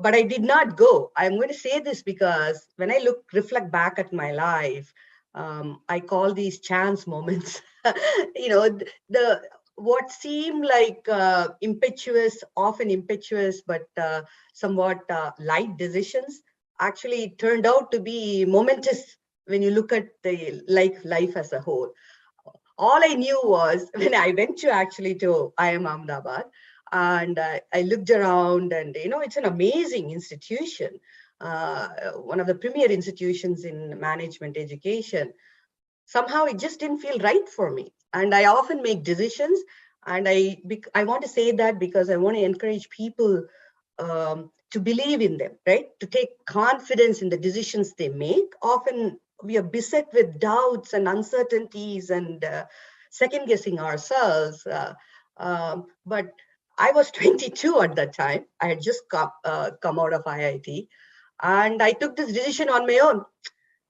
[SPEAKER 8] But I did not go. I'm going to say this because when I reflect back at my life, I call these chance moments. What seemed like often impetuous, but somewhat light decisions actually turned out to be momentous when you look at the life as a whole. All I knew was when I went to IIM Ahmedabad, and I looked around, and it's an amazing institution, one of the premier institutions in management education. Somehow it just didn't feel right for me, and I often make decisions, and I want to say that because I want to encourage people to believe in them, right? To take confidence in the decisions they make. Often we are beset with doubts and uncertainties and second guessing ourselves, but I was 22 at that time. I had just come out of IIT, and I took this decision on my own.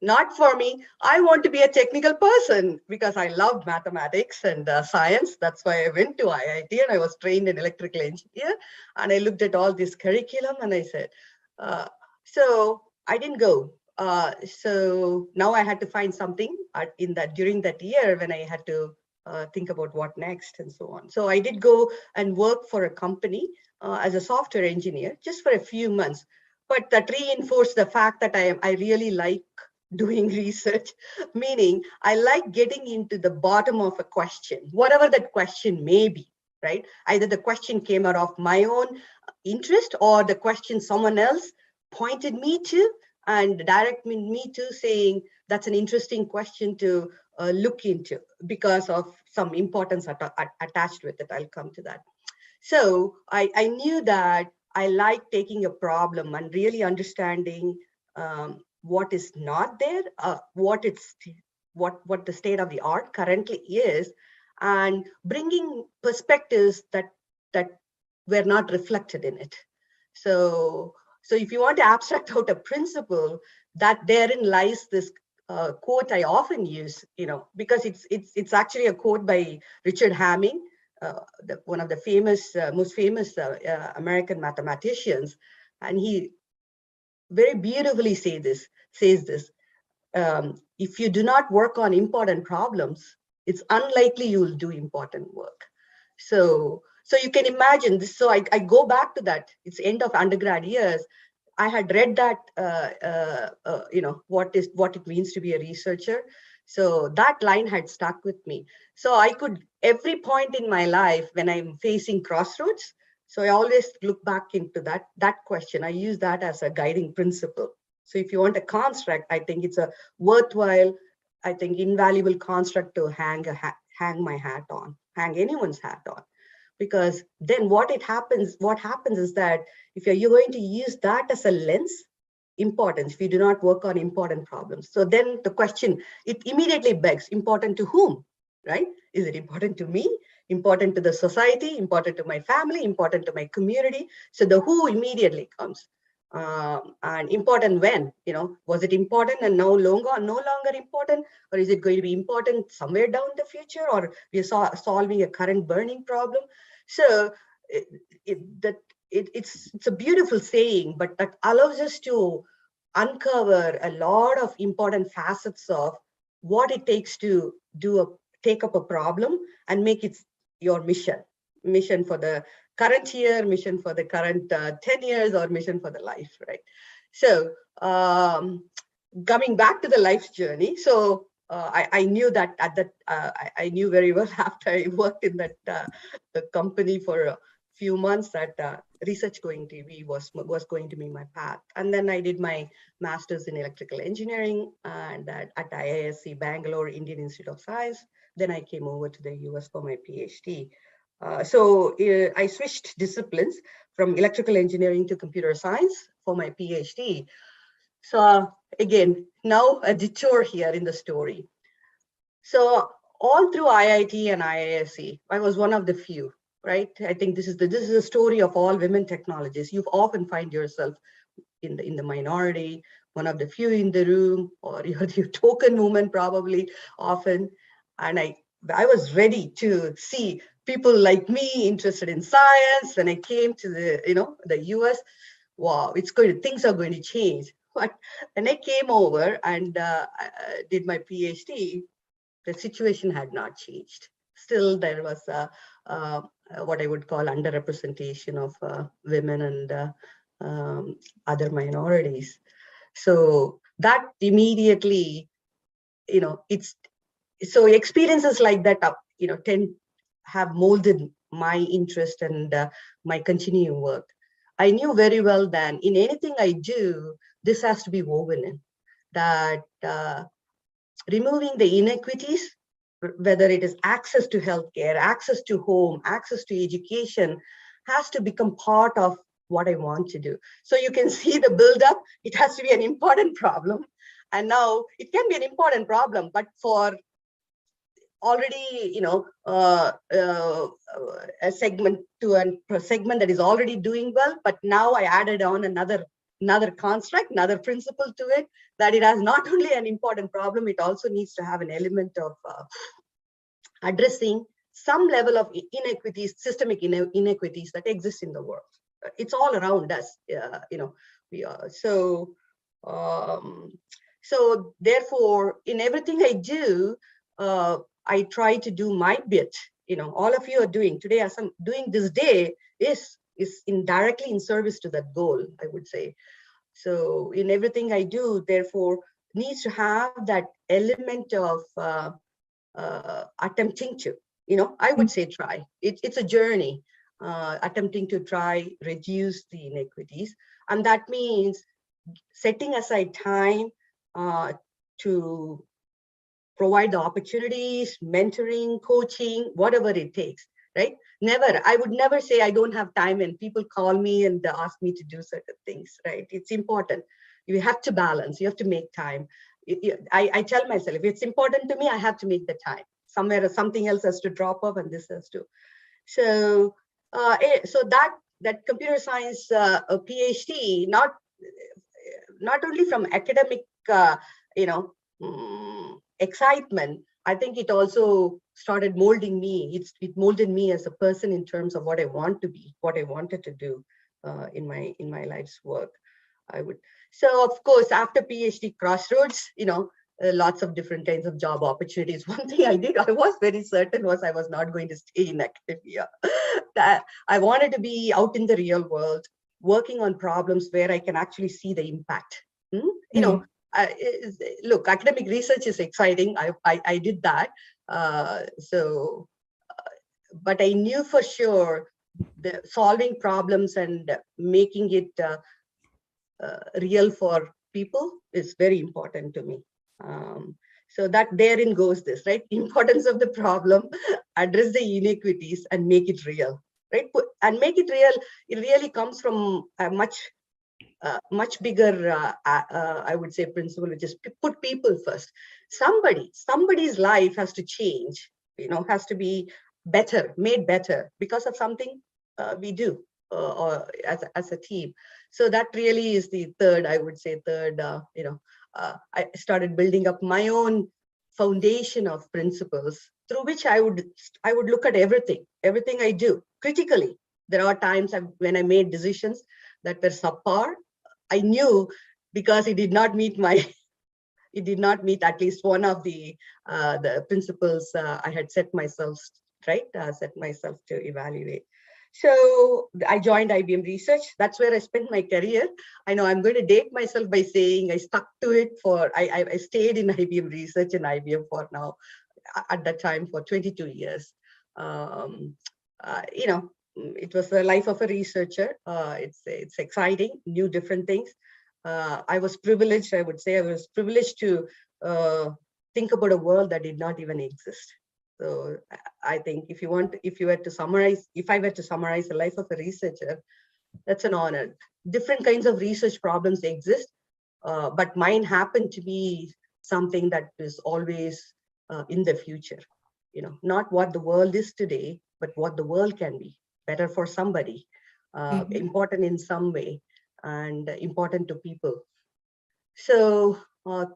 [SPEAKER 8] Not for me. I want to be a technical person because I love mathematics and science. That's why I went to IIT, and I was trained in electrical engineer. And I looked at all this curriculum, and I said, so I didn't go. So now I had to find something during that year when I had to think about what next and so on. So I did go and work for a company as a software engineer just for a few months, but that reinforced the fact that I really like doing research, meaning I like getting into the bottom of a question, whatever that question may be, right? Either the question came out of my own interest, or the question someone else pointed me to and directed me to, saying that's an interesting question to look into because of some importance attached with it. I'll come to that. So I knew that I like taking a problem and really understanding what is not there, what the state of the art currently is, and bringing perspectives that were not reflected in it. So if you want to abstract out a principle, that therein lies this quote I often use, because it's actually a quote by Richard Hamming, one of the most famous American mathematicians, and he very beautifully says this: if you do not work on important problems, it's unlikely you will do important work. So So you can imagine this. So I go back to that. It's end of undergrad years. I had read that, what it means to be a researcher. So that line had stuck with me. So I could, every point in my life when I'm facing crossroads, so I always look back into that question. I use that as a guiding principle. So if you want a construct, I think it's a worthwhile, I think invaluable construct to hang my hat on, hang anyone's hat on. Because then what happens is that if you're going to use that as a lens, importance, if you do not work on important problems. So then the question, it immediately begs, important to whom, right? Is it important to me? Important to the society? Important to my family? Important to my community? So the who immediately comes. And important when, was it important and no longer important? Or is it going to be important somewhere down the future? Or we are solving a current burning problem? So it's a beautiful saying, but that allows us to uncover a lot of important facets of what it takes to take up a problem and make it your mission for the current year, mission for the current 10 years, or mission for the life, right? So coming back to the life's journey. So I knew that I knew very well after I worked in that the company for a few months that research going to be was going to be my path. And then I did my master's in electrical engineering and at IISc Bangalore, Indian Institute of Science. Then I came over to the US for my PhD. So I switched disciplines from electrical engineering to computer science for my PhD. So again, now a detour here in the story. So all through IIT and IISc, I was one of the few, right? I think this is the story of all women technologists. You often find yourself in the minority, one of the few in the room, or you're the token woman probably often. And I was ready to see people like me interested in science. When I came to the US, wow, things are going to change. But when I came over and did my PhD, the situation had not changed. Still, there was what I would call underrepresentation of women and other minorities. So that immediately, so experiences like that, have molded my interest and my continuing work. I knew very well then in anything I do, this has to be woven in, that removing the inequities, whether it is access to healthcare, access to home, access to education, has to become part of what I want to do. So you can see the buildup. It has to be an important problem. And now it can be an important problem, but for already, a segment that is already doing well, but now I added on another construct, another principle to it, that it has not only an important problem, it also needs to have an element of addressing some level of inequities, systemic inequities that exist in the world. It's all around us, we are. So therefore, in everything I do, I try to do my bit. All of you are doing today, as I'm doing this day, is indirectly in service to that goal, I would say. So in everything I do, therefore, needs to have that element of attempting to, I would say try. It's a journey, attempting to try reduce the inequities. And that means setting aside time to provide the opportunities, mentoring, coaching, whatever it takes, right? I would never say I don't have time when people call me and ask me to do certain things, right? It's important. You have to balance, you have to make time. I tell myself, if it's important to me, I have to make the time. Somewhere something else has to drop off and this has to. So that computer science PhD, not only from academic, excitement, I think it also started molding me. It molded me as a person in terms of what I want to be, what I wanted to do in my life's work. So of course, after PhD crossroads, lots of different kinds of job opportunities. One thing I did, I was very certain, was I was not going to stay in academia. that I wanted to be out in the real world, working on problems where I can actually see the impact. You know, look, academic research is exciting. I did that. But I knew for sure the solving problems and making it real for people is very important to me. So that therein goes this, right? Importance of the problem, address the inequities and make it real, right? And make it real, it really comes from a much bigger, I would say, principle, which is put people first. Somebody's life has to change, you know, has to be better, made better because of something we do or as a team. So that really is the third, I would say, I started building up my own foundation of principles through which I would look at everything I do critically. There are times when I made decisions that were subpar. I knew because it did not meet at least one of the principles I had set myself to evaluate. So I joined IBM Research. That's where I spent my career. I know I'm going to date myself by saying I stuck to it I stayed in IBM Research and IBM for now, at that time, for 22 years. You know, it was the life of a researcher. It's exciting, new different things. I was privileged, I would say, to think about a world that did not even exist. So I think if I were to summarize the life of a researcher, that's an honor. Different kinds of research problems exist, but mine happened to be something that is always in the future. You know, not what the world is today, but what the world can be, better for somebody, important in some way, and important to people. So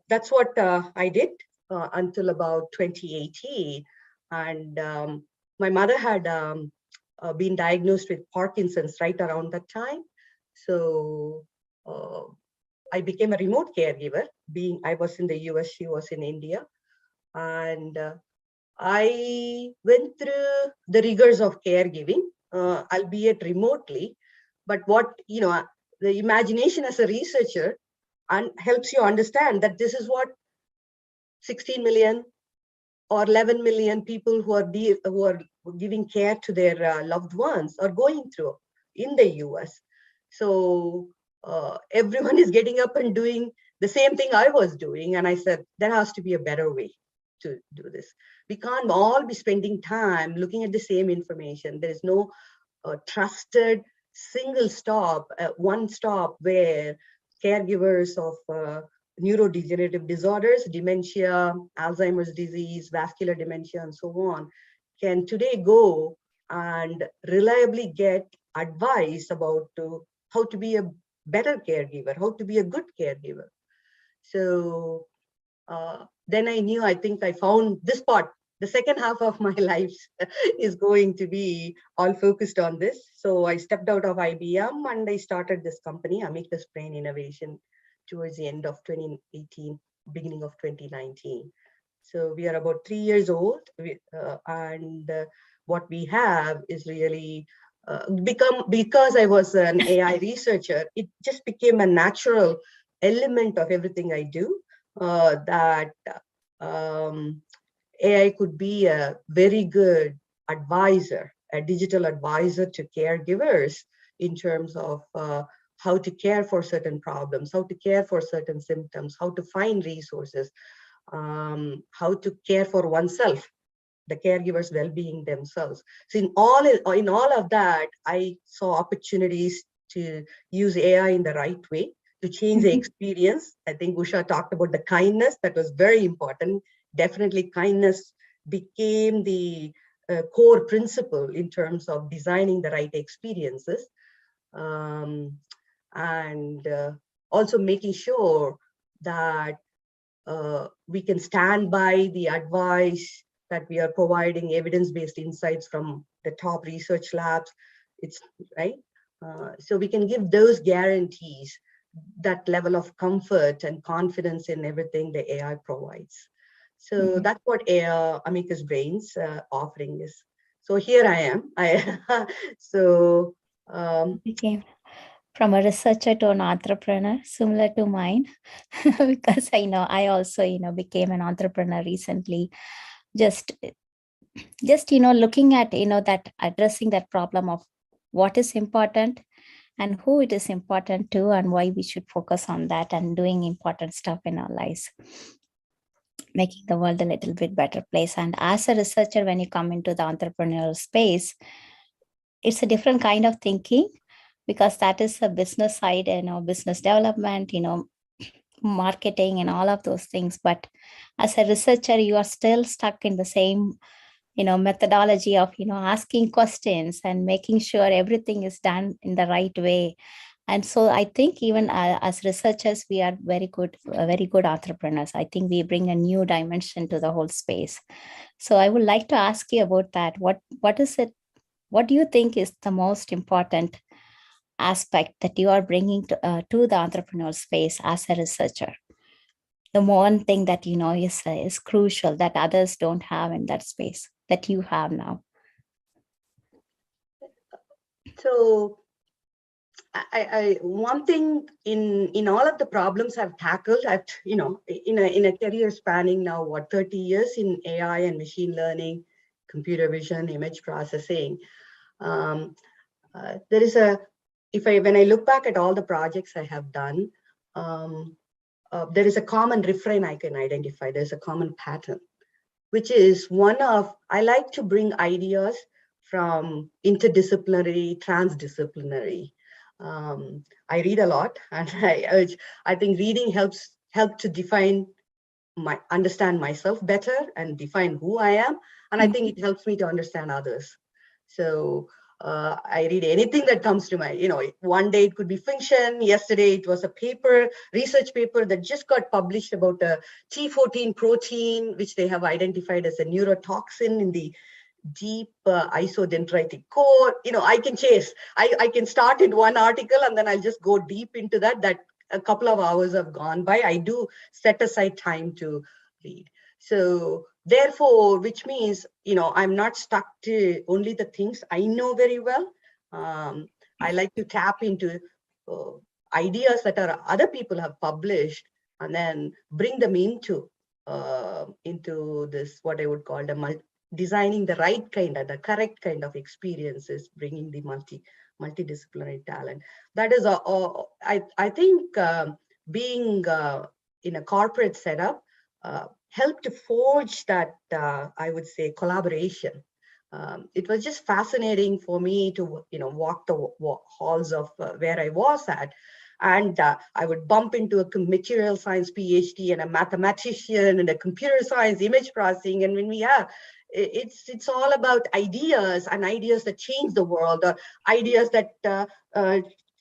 [SPEAKER 8] that's what I did until about 2018. And my mother had been diagnosed with Parkinson's right around that time. So I became a remote caregiver. I was in the US, she was in India. And I went through the rigors of caregiving, albeit remotely. But the imagination as a researcher helps you understand that this is what 16 million or 11 million people who are giving care to their loved ones are going through in the US. So everyone is getting up and doing the same thing I was doing. And I said, there has to be a better way to do this. We can't all be spending time looking at the same information. There is no trusted single stop, one stop where caregivers of neurodegenerative disorders, dementia, Alzheimer's disease, vascular dementia, and so on, can today go and reliably get advice about how to be a better caregiver, how to be a good caregiver. So then I knew, I think I found this part. The second half of my life is going to be all focused on this. So I stepped out of IBM and I started this company, Amicus Brain Innovation, towards the end of 2018, beginning of 2019. So we are about 3 years old, and what we have is really because I was an AI researcher, it just became a natural element of everything I do, that AI could be a very good advisor, a digital advisor to caregivers in terms of how to care for certain problems, how to care for certain symptoms, how to find resources, how to care for oneself, the caregiver's well-being themselves. So in all of that, I saw opportunities to use AI in the right way to change the experience. I think Usha talked about the kindness. That was very important. Definitely kindness became the core principle in terms of designing the right experiences. And also making sure that we can stand by the advice that we are providing, evidence-based insights from the top research labs. It's right. So we can give those guarantees, that level of comfort and confidence in everything the AI provides. So that's what Amicus Brain's offering is. So here I am. So
[SPEAKER 6] Became from a researcher to an entrepreneur, similar to mine, because I know I also, became an entrepreneur recently. Just looking at, that addressing that problem of what is important and who it is important to, and why we should focus on that, and doing important stuff in our lives, making the world a little bit better place. And as a researcher, when you come into the entrepreneurial space, it's a different kind of thinking, because that is a business side, business development, marketing and all of those things. But as a researcher, you are still stuck in the same, methodology of, asking questions and making sure everything is done in the right way. And so I think even as researchers, we are very good entrepreneurs. I think we bring a new dimension to the whole space. So I would like to ask you about that. What do you think is the most important aspect that you are bringing to the entrepreneurial space as a researcher? The one thing that is crucial that others don't have in that space that you have now.
[SPEAKER 8] So I one thing in all of the problems I've tackled, in a career spanning now 30 years in AI and machine learning, computer vision, image processing. There is when I look back at all the projects I have done, there is a common refrain I can identify. There's a common pattern, which is one of, I like to bring ideas from interdisciplinary, transdisciplinary. I read a lot, and I think reading helps to understand myself better and define who I am. And I think it helps me to understand others. So I read anything that comes to mind. One day it could be fiction. Yesterday it was a research paper that just got published about a T14 protein, which they have identified as a neurotoxin in the deep isodendritic core. I can chase. I can start in one article and then I'll just go deep into that. That a couple of hours have gone by. I do set aside time to read. So therefore, which means, I'm not stuck to only the things I know very well. I like to tap into ideas that other people have published and then bring them into this, what I would call designing the right kind and the correct kind of experiences, bringing the multidisciplinary talent. That is, I think being in a corporate setup helped to forge that, I would say, collaboration. It was just fascinating for me to, walk the halls of where I was at. And I would bump into a material science PhD and a mathematician and a computer science image processing. And when it's all about ideas, and ideas that change the world, or ideas that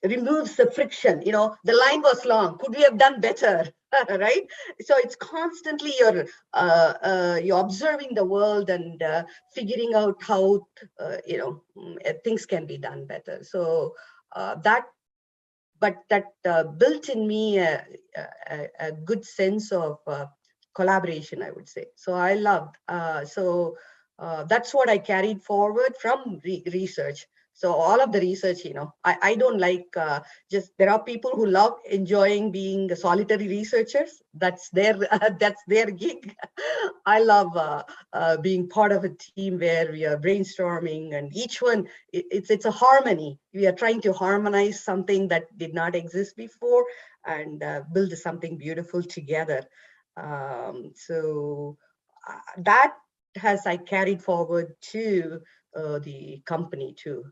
[SPEAKER 8] removes the friction. The line was long. Could we have done better? Right? So it's constantly you're observing the world and figuring out how things can be done better. So that built in me a good sense of collaboration, I would say. So I loved. That's what I carried forward from research. So all of the research, I don't like there are people who love enjoying being solitary researchers. That's their gig. I love being part of a team where we are brainstorming, and each one, it's a harmony. We are trying to harmonize something that did not exist before and build something beautiful together. So that has I carried forward to the company too.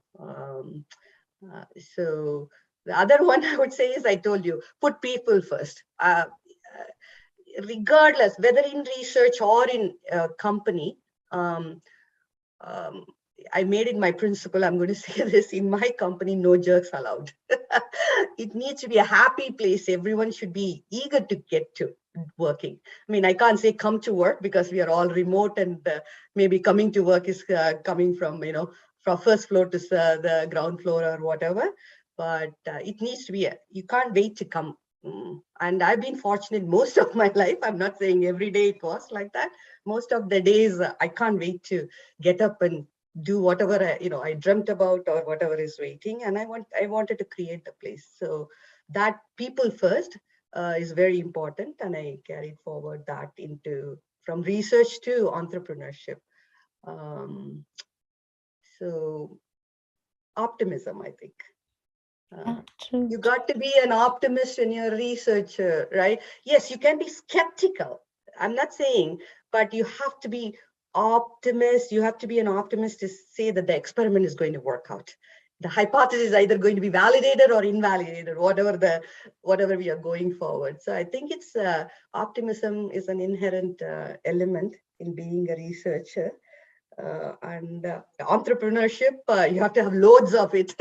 [SPEAKER 8] So the other one I would say is, I told you, put people first. Regardless, whether in research or in a company, I made it my principle, I'm going to say this, in my company, no jerks allowed. It needs to be a happy place. Everyone should be eager to get to working. I mean, I can't say come to work because we are all remote, and maybe coming to work is coming from, from first floor to the ground floor or whatever. But it needs to be, you can't wait to come. And I've been fortunate most of my life. I'm not saying every day it was like that. Most of the days, I can't wait to get up and do whatever I dreamt about or whatever is waiting, and I wanted to create the place. So that people first is very important, and I carried forward that into from research to entrepreneurship. So optimism, I think.
[SPEAKER 6] True.
[SPEAKER 8] You got to be an optimist in your research, right? Yes, you can be skeptical. I'm not saying, but you have to be optimist. You have to be an optimist to say that the experiment is going to work out. The hypothesis is either going to be validated or invalidated, whatever we are going forward. So I think it's optimism is an inherent element in being a researcher. And entrepreneurship, you have to have loads of it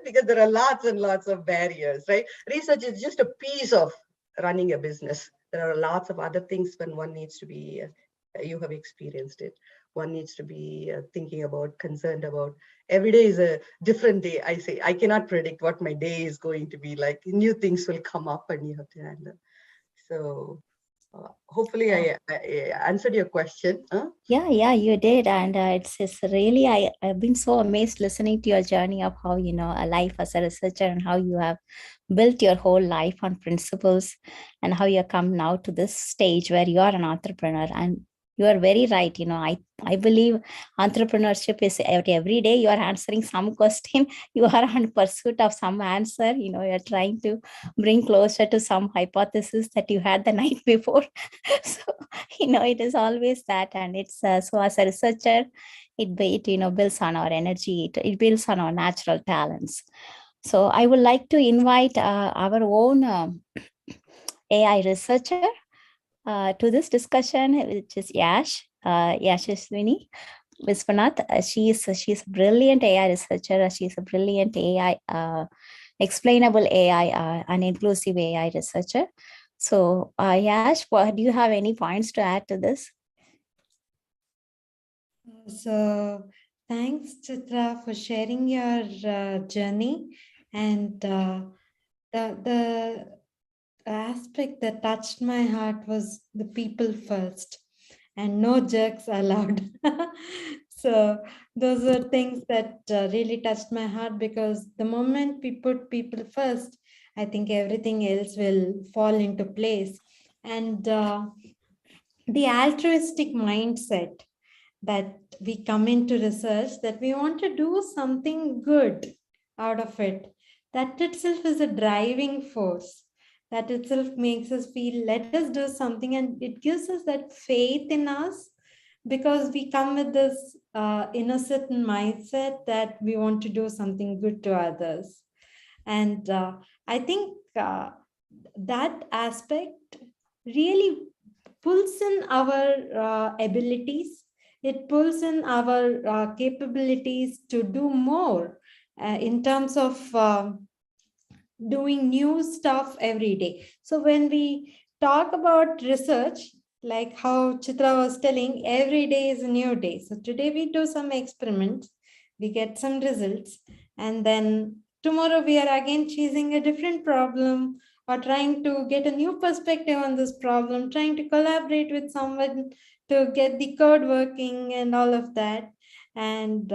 [SPEAKER 8] because there are lots and lots of barriers, right? Research is just a piece of running a business. There are lots of other things when one needs to be, you have experienced it. One needs to be thinking about, concerned about. Every day is a different day. I say, I cannot predict what my day is going to be like. New things will come up and you have to handle. So hopefully I answered your question. Huh?
[SPEAKER 6] Yeah, you did. And it's really, I've been so amazed listening to your journey of how, a life as a researcher and how you have built your whole life on principles and how you come now to this stage where you are an entrepreneur. And you are very right. I believe entrepreneurship is every day you are answering some question. You are on pursuit of some answer. You're trying to bring closer to some hypothesis that you had the night before. So, it is always that. And it's so as a researcher, it builds on our energy. It builds on our natural talents. So I would like to invite our own AI researcher to this discussion, which is Yashaswini Viswanath. She's a brilliant AI researcher. She's a brilliant AI, explainable AI and inclusive AI researcher. So Yash, do you have any points to add to this?
[SPEAKER 9] So thanks, Chitra, for sharing your journey. And the aspect that touched my heart was the people first and no jerks allowed. So those were things that really touched my heart, because the moment we put people first, I think everything else will fall into place. And the altruistic mindset that we come into research, that we want to do something good out of it, that itself is a driving force. That itself makes us feel, let us do something, and it gives us that faith in us, because we come with this innocent mindset that we want to do something good to others. And I think that aspect really pulls in our abilities. It pulls in our capabilities to do more in terms of doing new stuff every day. So when we talk about research, like how Chitra was telling, every day is a new day. So today we do some experiments, we get some results, and then tomorrow we are again chasing a different problem, or trying to get a new perspective on this problem, trying to collaborate with someone to get the code working and all of that. And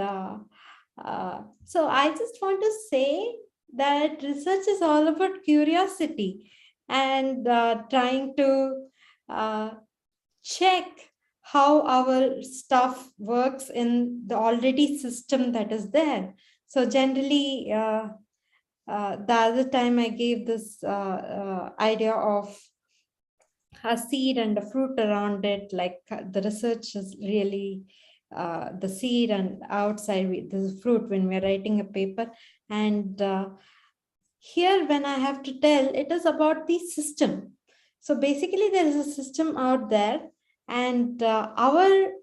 [SPEAKER 9] so I just want to say that research is all about curiosity and trying to check how our stuff works in the already system that is there. So generally, the other time I gave this idea of a seed and a fruit around it, like the research is really the seed, and outside the fruit when we're writing a paper. And here, when I have to tell, it is about the system. So basically, there is a system out there, and our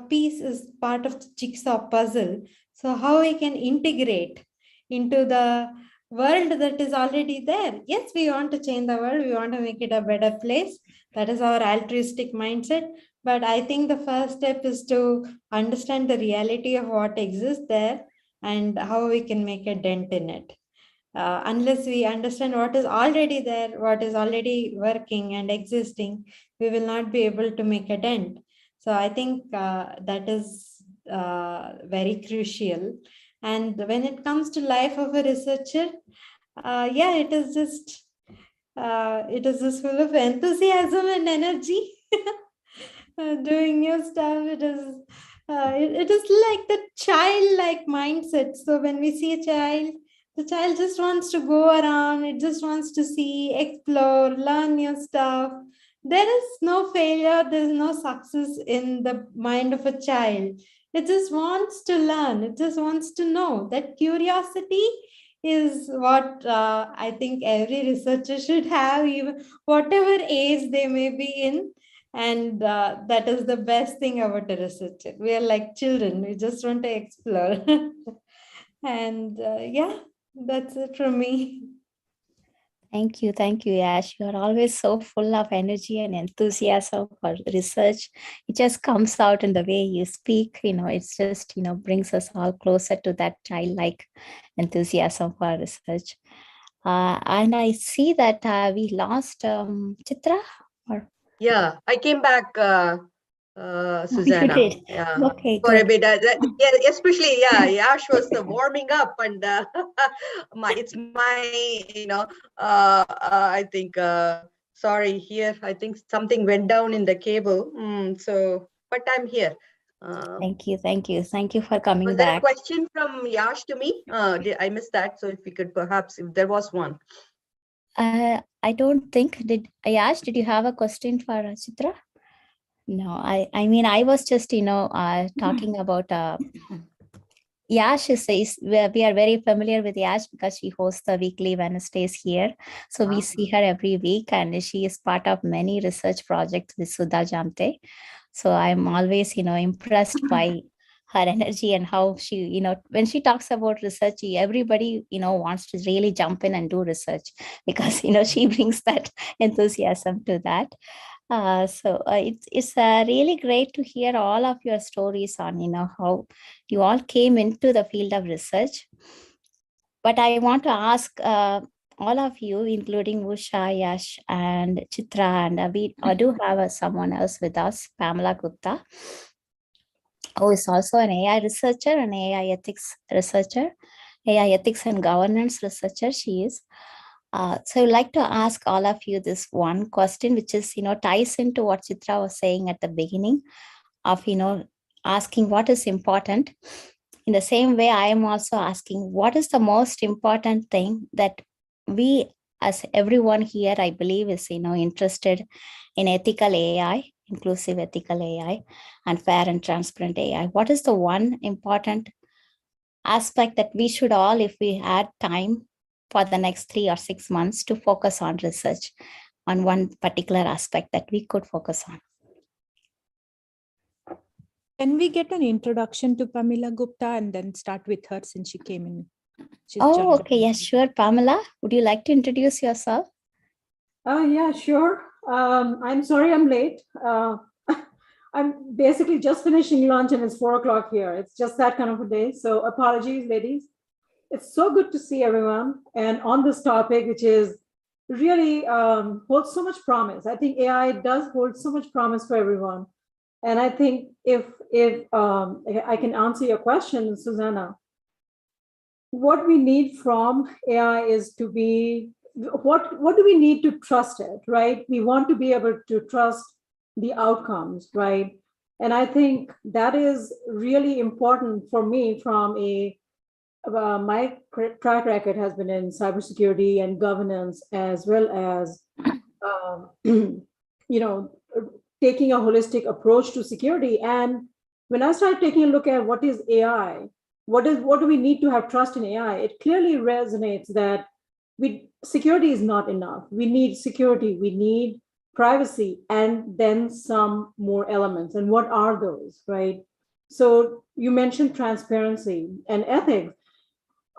[SPEAKER 9] piece is part of the jigsaw puzzle. So how we can integrate into the world that is already there. Yes, we want to change the world. We want to make it a better place. That is our altruistic mindset. But I think the first step is to understand the reality of what exists there and how we can make a dent in it. Unless we understand what is already there, what is already working and existing, we will not be able to make a dent. So I think that is very crucial. And when it comes to life of a researcher, yeah, it is just full of enthusiasm and energy. Doing new stuff, it is like the childlike mindset. So when we see a child, the child just wants to go around, it just wants to see, explore, learn new stuff. There is no failure, there is no success in the mind of a child. It just wants to learn, it just wants to know. That curiosity is what I think every researcher should have, even whatever age they may be in. And that is the best thing about a researcher. We are like children, we just want to explore. And yeah, that's it from me.
[SPEAKER 6] Thank you, Yash. You are always so full of energy and enthusiasm for research. It just comes out in the way you speak. It's just brings us all closer to that childlike enthusiasm for research. And I see that we lost Chitra.
[SPEAKER 8] Yeah, I came back, Susanna.
[SPEAKER 6] You did.
[SPEAKER 8] Yeah,
[SPEAKER 6] Okay,
[SPEAKER 8] for a
[SPEAKER 6] good.
[SPEAKER 8] bit. Yeah, especially Yash was warming up, and it's my I think sorry here. I think something went down in the cable. So, but I'm here.
[SPEAKER 6] Thank you for coming
[SPEAKER 8] Was there
[SPEAKER 6] back.
[SPEAKER 8] a question from Yash to me? I missed that. So if we could perhaps, if there was one.
[SPEAKER 6] I don't think, Yash, did you have a question for Chitra? No, I mean, I was just, talking about, Yash says we are very familiar with Yash because she hosts the weekly Wednesdays here. So we see her every week, and she is part of many research projects with Sudha Jamthe. So I'm always, impressed by her energy and how she, when she talks about research, everybody, wants to really jump in and do research because, she brings that enthusiasm to that. So it's really great to hear all of your stories on, how you all came into the field of research. But I want to ask all of you, including Usha, Yash, and Chitra, and we do have someone else with us, Pamila Gupta, who is also an AI researcher, an AI ethics researcher, AI ethics and governance researcher she is. So I'd like to ask all of you this one question, which is, ties into what Chitra was saying at the beginning of, asking what is important. In the same way, I am also asking, what is the most important thing that we, as everyone here, I believe is, interested in ethical AI, inclusive ethical AI, and fair and transparent AI. What is the one important aspect that we should all, if we had time for the next 3 or 6 months, to focus on research on one particular aspect that we could focus on?
[SPEAKER 2] Can we get an introduction to Pamila Gupta and then start with her since she came in?
[SPEAKER 6] Okay. Yes, sure. Pamila, would you like to introduce yourself?
[SPEAKER 10] Yeah, sure. I'm sorry I'm late. I'm basically just finishing lunch and it's 4 o'clock here. It's just that kind of a day. So apologies, ladies. It's so good to see everyone. And on this topic, which is really holds so much promise. I think AI does hold so much promise for everyone. And I think if I can answer your question, Susanna, what we need from AI is to be, what do we need to trust it, right? We want to be able to trust the outcomes, right? And I think that is really important for me from my track record has been in cybersecurity and governance, as well as, taking a holistic approach to security. And when I started taking a look at what is AI, what do we need to have trust in AI, it clearly resonates that security is not enough. We need security, we need privacy, and then some more elements. And what are those, right? So you mentioned transparency and ethics.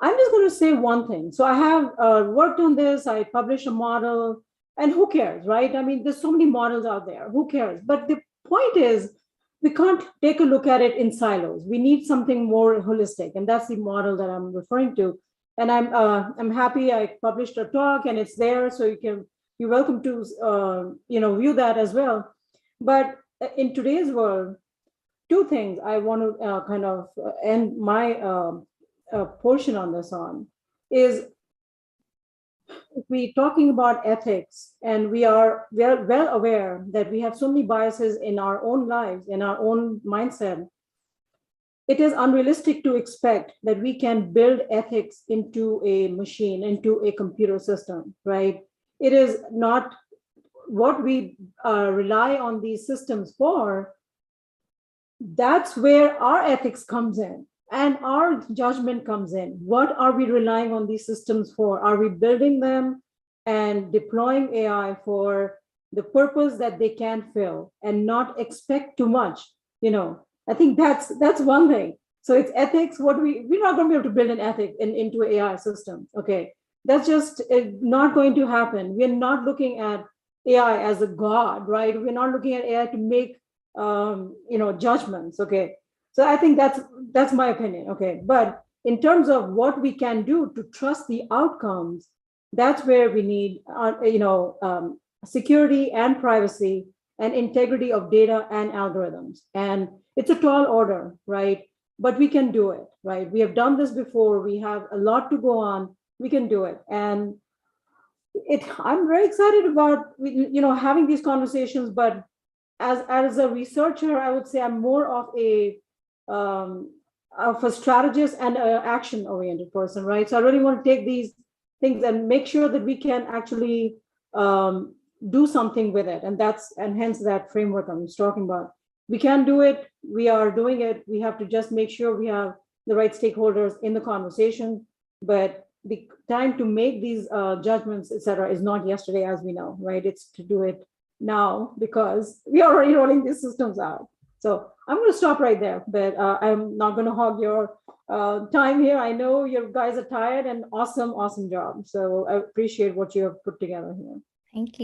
[SPEAKER 10] I'm just going to say one thing. So I have worked on this, I published a model, and who cares, right? I mean, there's so many models out there, who cares? But the point is, we can't take a look at it in silos. We need something more holistic, and that's the model that I'm referring to. And I'm happy I published a talk, and it's there, so you're welcome to view that as well. But in today's world, two things I want to kind of end my portion on this on is, if we're talking about ethics, and we are well aware that we have so many biases in our own lives, in our own mindset, it is unrealistic to expect that we can build ethics into a machine, into a computer system, right? It is not what we rely on these systems for. That's where our ethics comes in and our judgment comes in. What are we relying on these systems for? Are we building them and deploying AI for the purpose that they can fill and not expect too much? I think that's one thing. So it's ethics. We're not going to be able to build an ethic into AI system. Okay, that's just not going to happen. We're not looking at AI as a god, right? We're not looking at AI to make judgments. Okay, so I think that's my opinion. Okay, but in terms of what we can do to trust the outcomes, that's where we need security and privacy and integrity of data and algorithms. And it's a tall order, right? But we can do it, right? We have done this before. We have a lot to go on. We can do it. And I'm very excited about having these conversations. But as a researcher, I would say I'm more of a strategist and an action-oriented person, right? So I really want to take these things and make sure that we can actually do something with it. And hence that framework I was talking about. We can do it. We are doing it. We have to just make sure we have the right stakeholders in the conversation. But the time to make these judgments, et cetera, is not yesterday, as we know, right? It's to do it now because we are already rolling these systems out. So I'm going to stop right there, but I'm not going to hog your time here. I know you guys are tired, and awesome job. So I appreciate what you have put together here.
[SPEAKER 6] Thank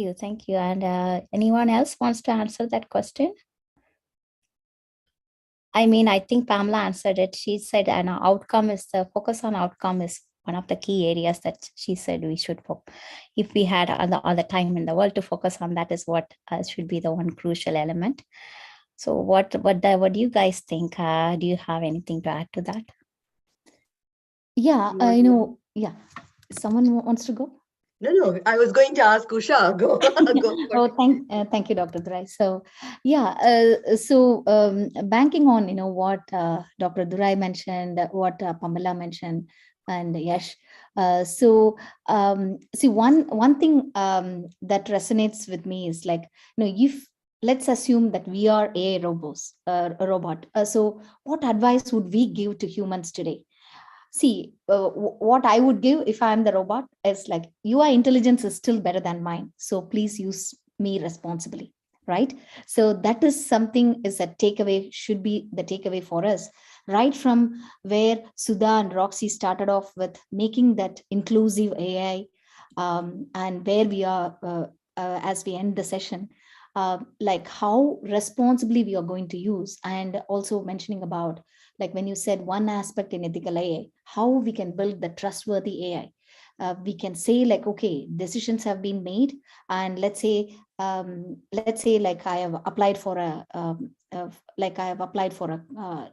[SPEAKER 6] you. And anyone else wants to answer that question? I mean, I think Pamela answered it. She said an outcome is the focus on outcome is one of the key areas that she said we should focus. If we had all the time in the world to focus on, that is what should be the one crucial element. So what do you guys think? Do you have anything to add to that?
[SPEAKER 4] Yeah, yeah. Someone wants to go?
[SPEAKER 8] No, I was going to ask Usha. Go.
[SPEAKER 4] Oh, thank you, Dr. Durai. So, yeah, banking on, what Dr. Durai mentioned, what Pamila mentioned, and Yash. See, one thing that resonates with me is like, if let's assume that we are a robot. So what advice would we give to humans today? See, what I would give if I'm the robot is like, UI intelligence is still better than mine. So please use me responsibly, right? So that is something is a takeaway, should be the takeaway for us, right from where Sudha and Roxy started off with making that inclusive AI, and where we are as we end the session, like how responsibly we are going to use, and also mentioning about, like when you said one aspect in ethical AI, how we can build the trustworthy AI. We can say like, okay, decisions have been made, and let's say like I have applied for a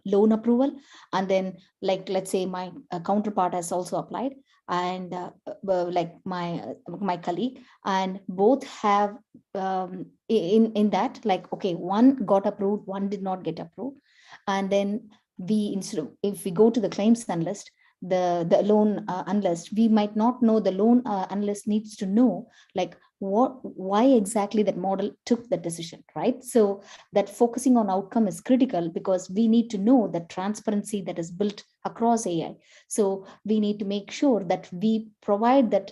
[SPEAKER 4] loan approval, and then like let's say my counterpart has also applied, and like my colleague, and both have in that, like, okay, one got approved, one did not get approved, and then if we go to the claims analyst, the loan analyst, we might not know, the loan analyst needs to know like why exactly that model took the decision, right? So that focusing on outcome is critical, because we need to know the transparency that is built across AI. So we need to make sure that we provide that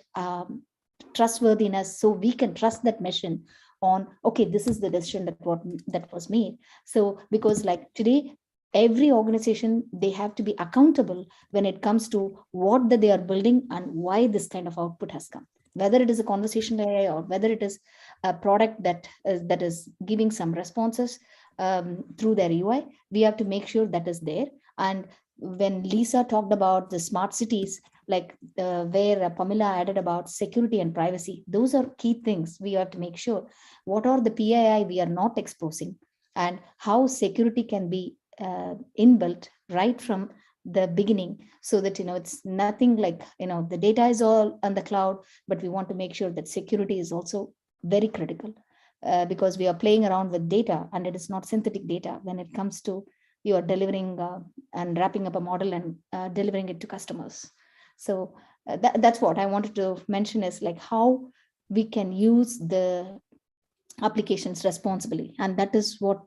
[SPEAKER 4] trustworthiness, so we can trust that machine on, okay, this is the decision that was made. So because like today, every organization, they have to be accountable when it comes to what that they are building and why this kind of output has come, whether it is a conversational AI or whether it is a product that is giving some responses through their UI. We have to make sure that is there. And when Lisa talked about the smart cities, like where Pamila added about security and privacy, those are key things. We have to make sure what are the PII we are not exposing, and how security can be inbuilt right from the beginning, so that it's nothing like the data is all on the cloud, but we want to make sure that security is also very critical, because we are playing around with data, and it is not synthetic data when it comes to you are delivering and wrapping up a model and delivering it to customers. So that's what I wanted to mention, is like how we can use the applications responsibly, and that is what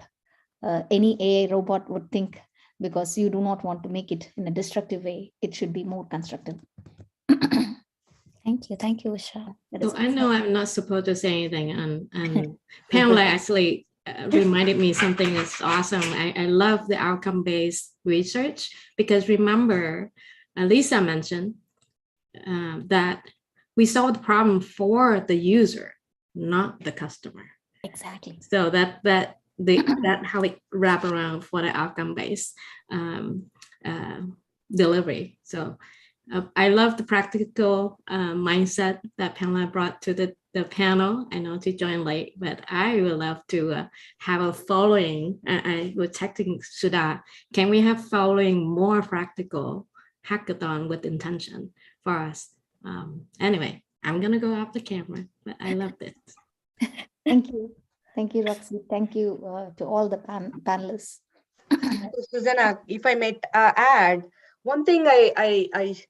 [SPEAKER 4] any AI robot would think, because you do not want to make it in a destructive way. It should be more constructive.
[SPEAKER 6] Thank you, Usha.
[SPEAKER 5] So I know I'm not supposed to say anything, and Pamela actually reminded me something that's awesome. I love the outcome-based research, because remember, Lisa mentioned that we solve the problem for the user, not the customer.
[SPEAKER 6] Exactly.
[SPEAKER 5] So that how we wrap around for the outcome-based delivery. So I love the practical mindset that Pamela brought to the panel. I know to join late, but I would love to have a following. I was texting Sudha, can we have following more practical hackathon with intention for us? Anyway, I'm gonna go off the camera, but I love this.
[SPEAKER 4] Thank you. Thank you, Roxy. Thank you to all the panelists.
[SPEAKER 8] Susanna, if I may add, one thing I've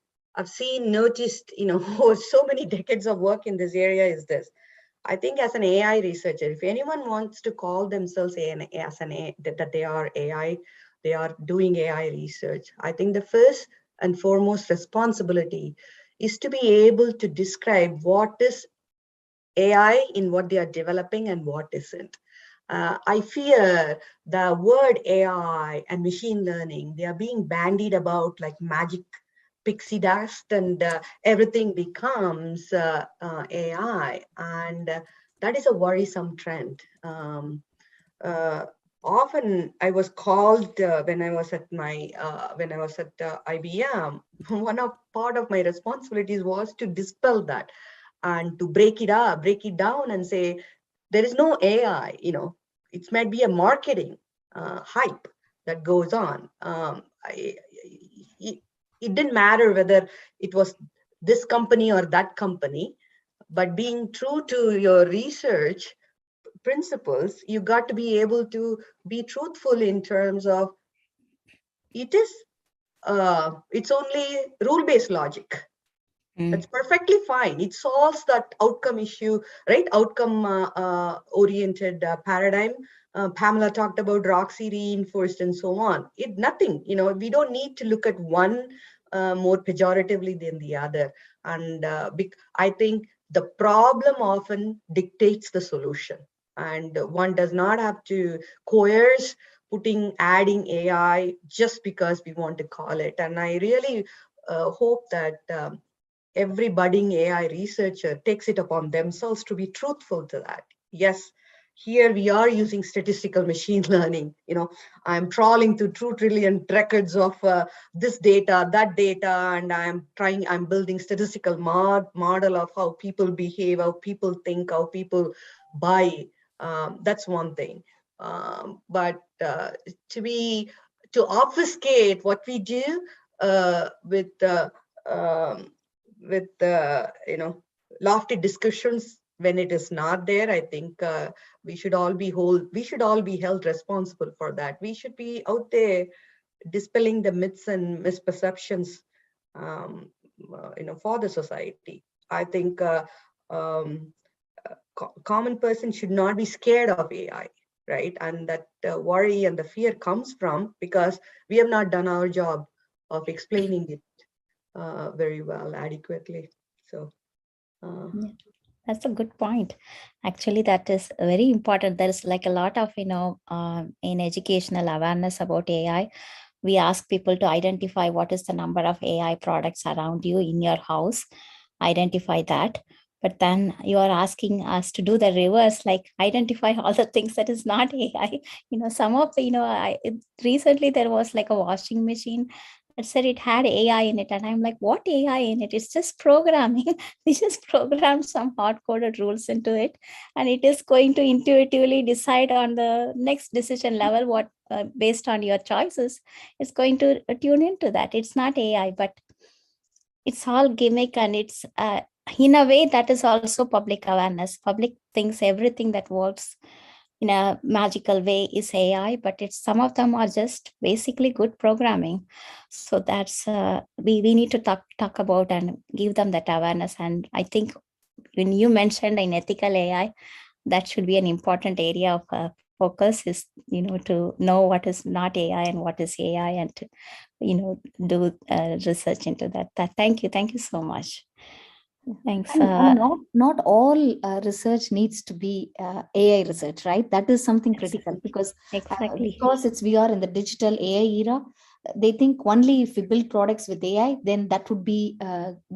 [SPEAKER 8] noticed, over so many decades of work in this area is this. I think as an AI researcher, if anyone wants to call themselves that they are AI, they are doing AI research, I think the first and foremost responsibility is to be able to describe what is AI in what they are developing and what isn't. I fear the word AI and machine learning, they are being bandied about like magic pixie dust, and everything becomes AI. And that is a worrisome trend. Often I was called when I was at IBM, part of my responsibilities was to dispel that and to break it down and say, there is no AI, it might be a marketing hype that goes on. It didn't matter whether it was this company or that company, but being true to your research principles, you got to be able to be truthful in terms of it's only rule-based logic. That's perfectly fine. It solves that outcome issue, right? Outcome oriented paradigm. Pamela talked about Roxy reinforced and so on. Nothing, we don't need to look at one more pejoratively than the other. And I think the problem often dictates the solution. And one does not have to coerce adding AI just because we want to call it. And I really hope that every budding AI researcher takes it upon themselves to be truthful to that. Yes, here we are using statistical machine learning. I'm trawling through 2 trillion records of this data, that data, and I'm building statistical model of how people behave, how people think, how people buy. That's one thing. But to obfuscate what we do with lofty discussions when it is not there, I think we should all be held responsible for that. We should be out there dispelling the myths and misperceptions for the society. I think common person should not be scared of AI, right? And that worry and the fear comes from because we have not done our job of explaining it very well, adequately. So
[SPEAKER 6] yeah, that's a good point. Actually, that is very important. There's like a lot of, in educational awareness about AI. We ask people to identify what is the number of AI products around you in your house, identify that. But then you are asking us to do the reverse, like identify all the things that is not AI. Some of the, recently there was like a washing machine It said it had AI in it. And I'm like, what AI in it? It's just programming. We just programmed some hard-coded rules into it. And it is going to intuitively decide on the next decision level, what based on your choices, it's going to tune into that. It's not AI, but it's all gimmick. And it's in a way that is also public awareness. Public thinks everything that works in a magical way is AI, but it's some of them are just basically good programming. So that's we need to talk about and give them that awareness. And I think when you mentioned in ethical AI, that should be an important area of focus, is to know what is not AI and what is AI, and to do research into that. Thank you so much. Thanks.
[SPEAKER 4] And not all research needs to be AI research, right? That is something critical, because
[SPEAKER 6] exactly,
[SPEAKER 4] because we are in the digital AI era. They think only if we build products with AI, then that would be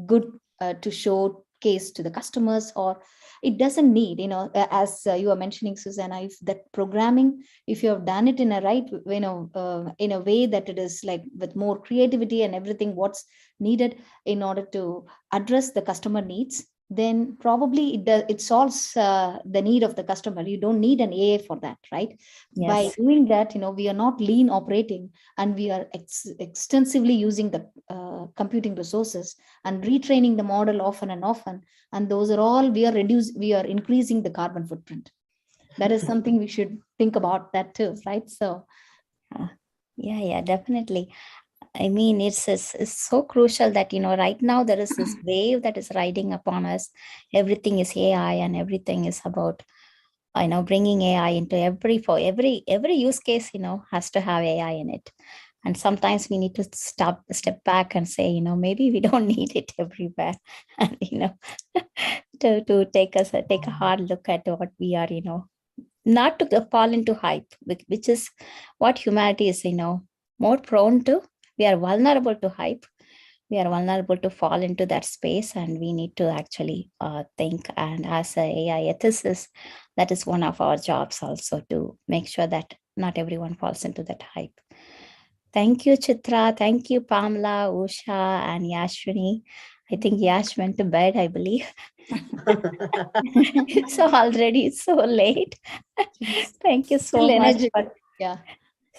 [SPEAKER 4] good to showcase to the customers, or it doesn't need, as you were mentioning, Susanna, if that programming, if you have done it in a right, in a way that it is like with more creativity and everything, what's needed in order to address the customer needs, then probably it solves the need of the customer. You don't need an AI for that, right?
[SPEAKER 6] Yes.
[SPEAKER 4] By doing that, we are not lean operating, and we are extensively using the computing resources and retraining the model often and often. And those are all, we are increasing the carbon footprint. That is something we should think about that too, right? So
[SPEAKER 6] yeah, definitely. I mean, it's so crucial that, right now there is this wave that is riding upon us. Everything is AI, and everything is about, bringing AI into every use case, has to have AI in it. And sometimes we need to step back and say, maybe we don't need it everywhere. And, to take a hard look at what we are, not to fall into hype, which is what humanity is, more prone to. We are vulnerable to hype. We are vulnerable to fall into that space, and we need to actually think. And as an AI ethicist, that is one of our jobs also, to make sure that not everyone falls into that hype. Thank you, Chitra. Thank you, Pamila, Usha, and Yashwini. I think Yash went to bed, I believe. It's already so late. Thank you so much.
[SPEAKER 4] Yeah.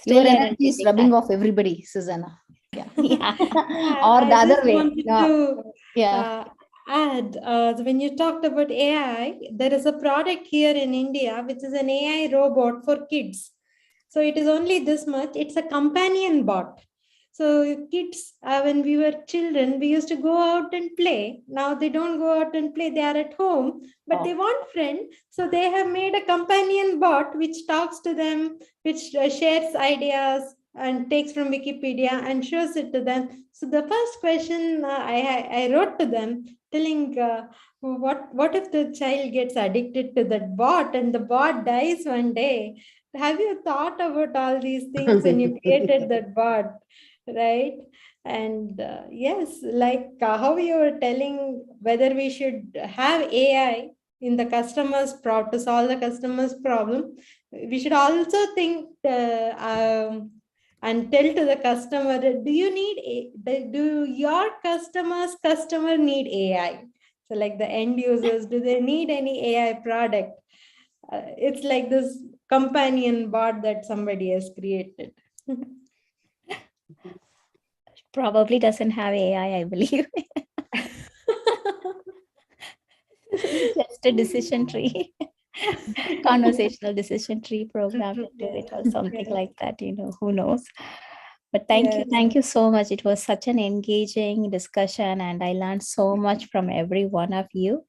[SPEAKER 4] Your energy is rubbing off everybody, Susanna. Yeah.
[SPEAKER 6] Yeah.
[SPEAKER 4] Or the other way.
[SPEAKER 9] Add, when you talked about AI, there is a product here in India, which is an AI robot for kids. So it is only this much. It's a companion bot. So kids, when we were children, we used to go out and play. Now they don't go out and play. They are at home, but they want friends. So they have made a companion bot which talks to them, which shares ideas and takes from Wikipedia and shows it to them. So the first question I wrote to them, telling what if the child gets addicted to that bot and the bot dies one day? Have you thought about all these things when you created that bot, right? And yes, like how you were telling whether we should have AI in the customer's to solve the customer's problem, we should also think and tell to the customer, do your customer need AI? So like the end users, do they need any AI product? It's like this companion bot that somebody has created.
[SPEAKER 6] Probably doesn't have AI, I believe. Just a decision tree. Conversational decision tree program into it, or something like that, who knows. But thank you so much. It was such an engaging discussion, and I learned so much from every one of you.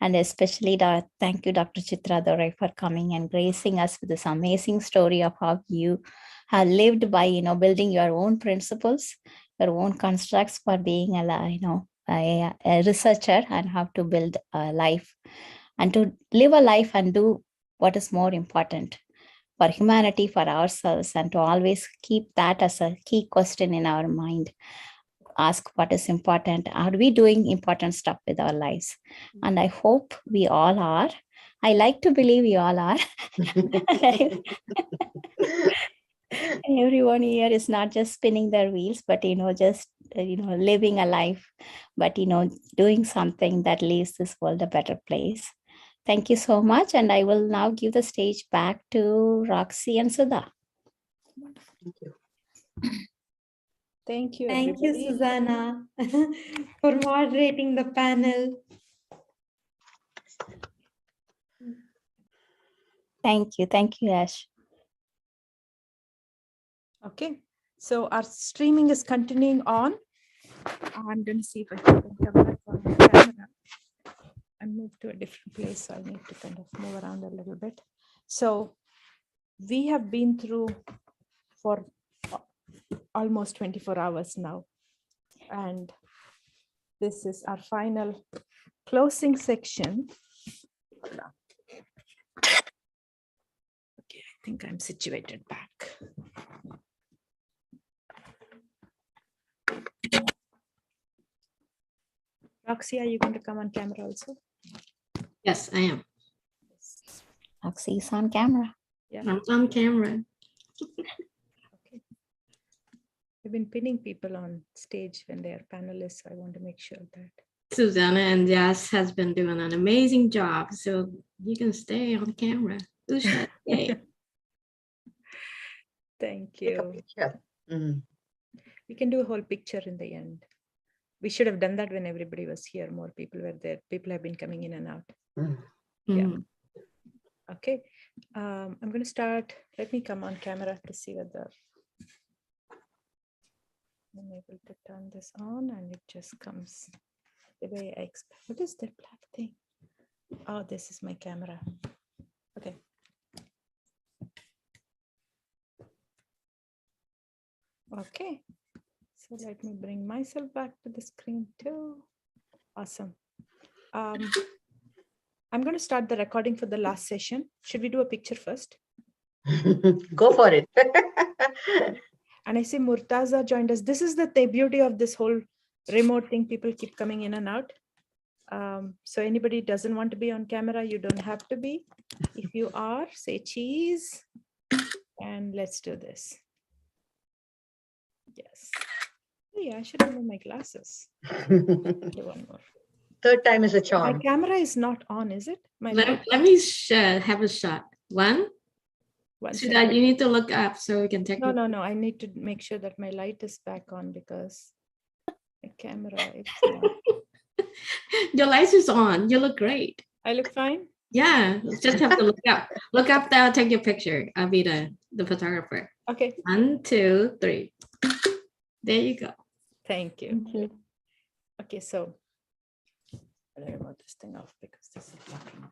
[SPEAKER 6] And especially thank you, Dr. Chitra Dorai, for coming and gracing us with this amazing story of how you have lived by, building your own principles, your own constructs for being a researcher, and how to build a life and to live a life and do what is more important for humanity, for ourselves, and to always keep that as a key question in our mind. Ask what is important. Are we doing important stuff with our lives? And I hope we all are. I like to believe we all are. Everyone here is not just spinning their wheels, but just living a life, but doing something that leaves this world a better place. Thank you so much, and I will now give the stage back to Roxy and Sudha.
[SPEAKER 8] Thank you.
[SPEAKER 2] Thank you.
[SPEAKER 9] Thank you,
[SPEAKER 2] everybody.
[SPEAKER 9] Susanna, for moderating the panel.
[SPEAKER 6] Thank you, Ash.
[SPEAKER 2] Okay, so our streaming is continuing on. I'm going to see if I can come back on the camera and move to a different place. So I need to kind of move around a little bit. So we have been through for almost 24 hours now. And this is our final closing section. Okay, I think I'm situated back. Roxy, are you going to come on camera also?
[SPEAKER 5] Yes, I am.
[SPEAKER 6] Roxy is on camera.
[SPEAKER 2] Yeah.
[SPEAKER 5] I'm on camera.
[SPEAKER 2] Okay. I've been pinning people on stage when they are panelists. So I want to make sure that.
[SPEAKER 5] Susanna and Jess has been doing an amazing job, so you can stay on camera. Usha, yay.
[SPEAKER 2] Thank
[SPEAKER 8] Take a
[SPEAKER 2] you.
[SPEAKER 8] picture. Mm.
[SPEAKER 2] We can do a whole picture in the end. We should have done that when everybody was here. More people were there. People have been coming in and out.
[SPEAKER 8] Mm.
[SPEAKER 2] Yeah. Okay. I'm going to start. Let me come on camera to see whether I'm able to turn this on and it just comes the way I expect. What is that black thing? Oh, this is my camera. Okay. Okay. So let me bring myself back to the screen too. Awesome. I'm going to start the recording for the last session. Should we do a picture first?
[SPEAKER 8] Go for it.
[SPEAKER 2] And I see Murtaza joined us. This is the beauty of this whole remote thing. People keep coming in and out. So anybody doesn't want to be on camera, you don't have to be. If you are, say cheese. And let's do this. Yes. Yeah, I should remove my glasses. Do one more.
[SPEAKER 8] Third time is a
[SPEAKER 2] My
[SPEAKER 8] charm.
[SPEAKER 2] camera is not on, is it?
[SPEAKER 5] Let me have a shot. One. So that you need to look up so we can take.
[SPEAKER 2] No. I need to make sure that my light is back on because the camera is not.
[SPEAKER 5] Your light is on. You look great.
[SPEAKER 2] I look fine?
[SPEAKER 5] Yeah, just have to look up. Look up there, I'll take your picture. I'll be the photographer.
[SPEAKER 2] Okay.
[SPEAKER 5] 1, 2, 3. There you go.
[SPEAKER 2] Thank you.
[SPEAKER 6] Thank you.
[SPEAKER 2] Okay, so I'll remote this thing off because this is blocking.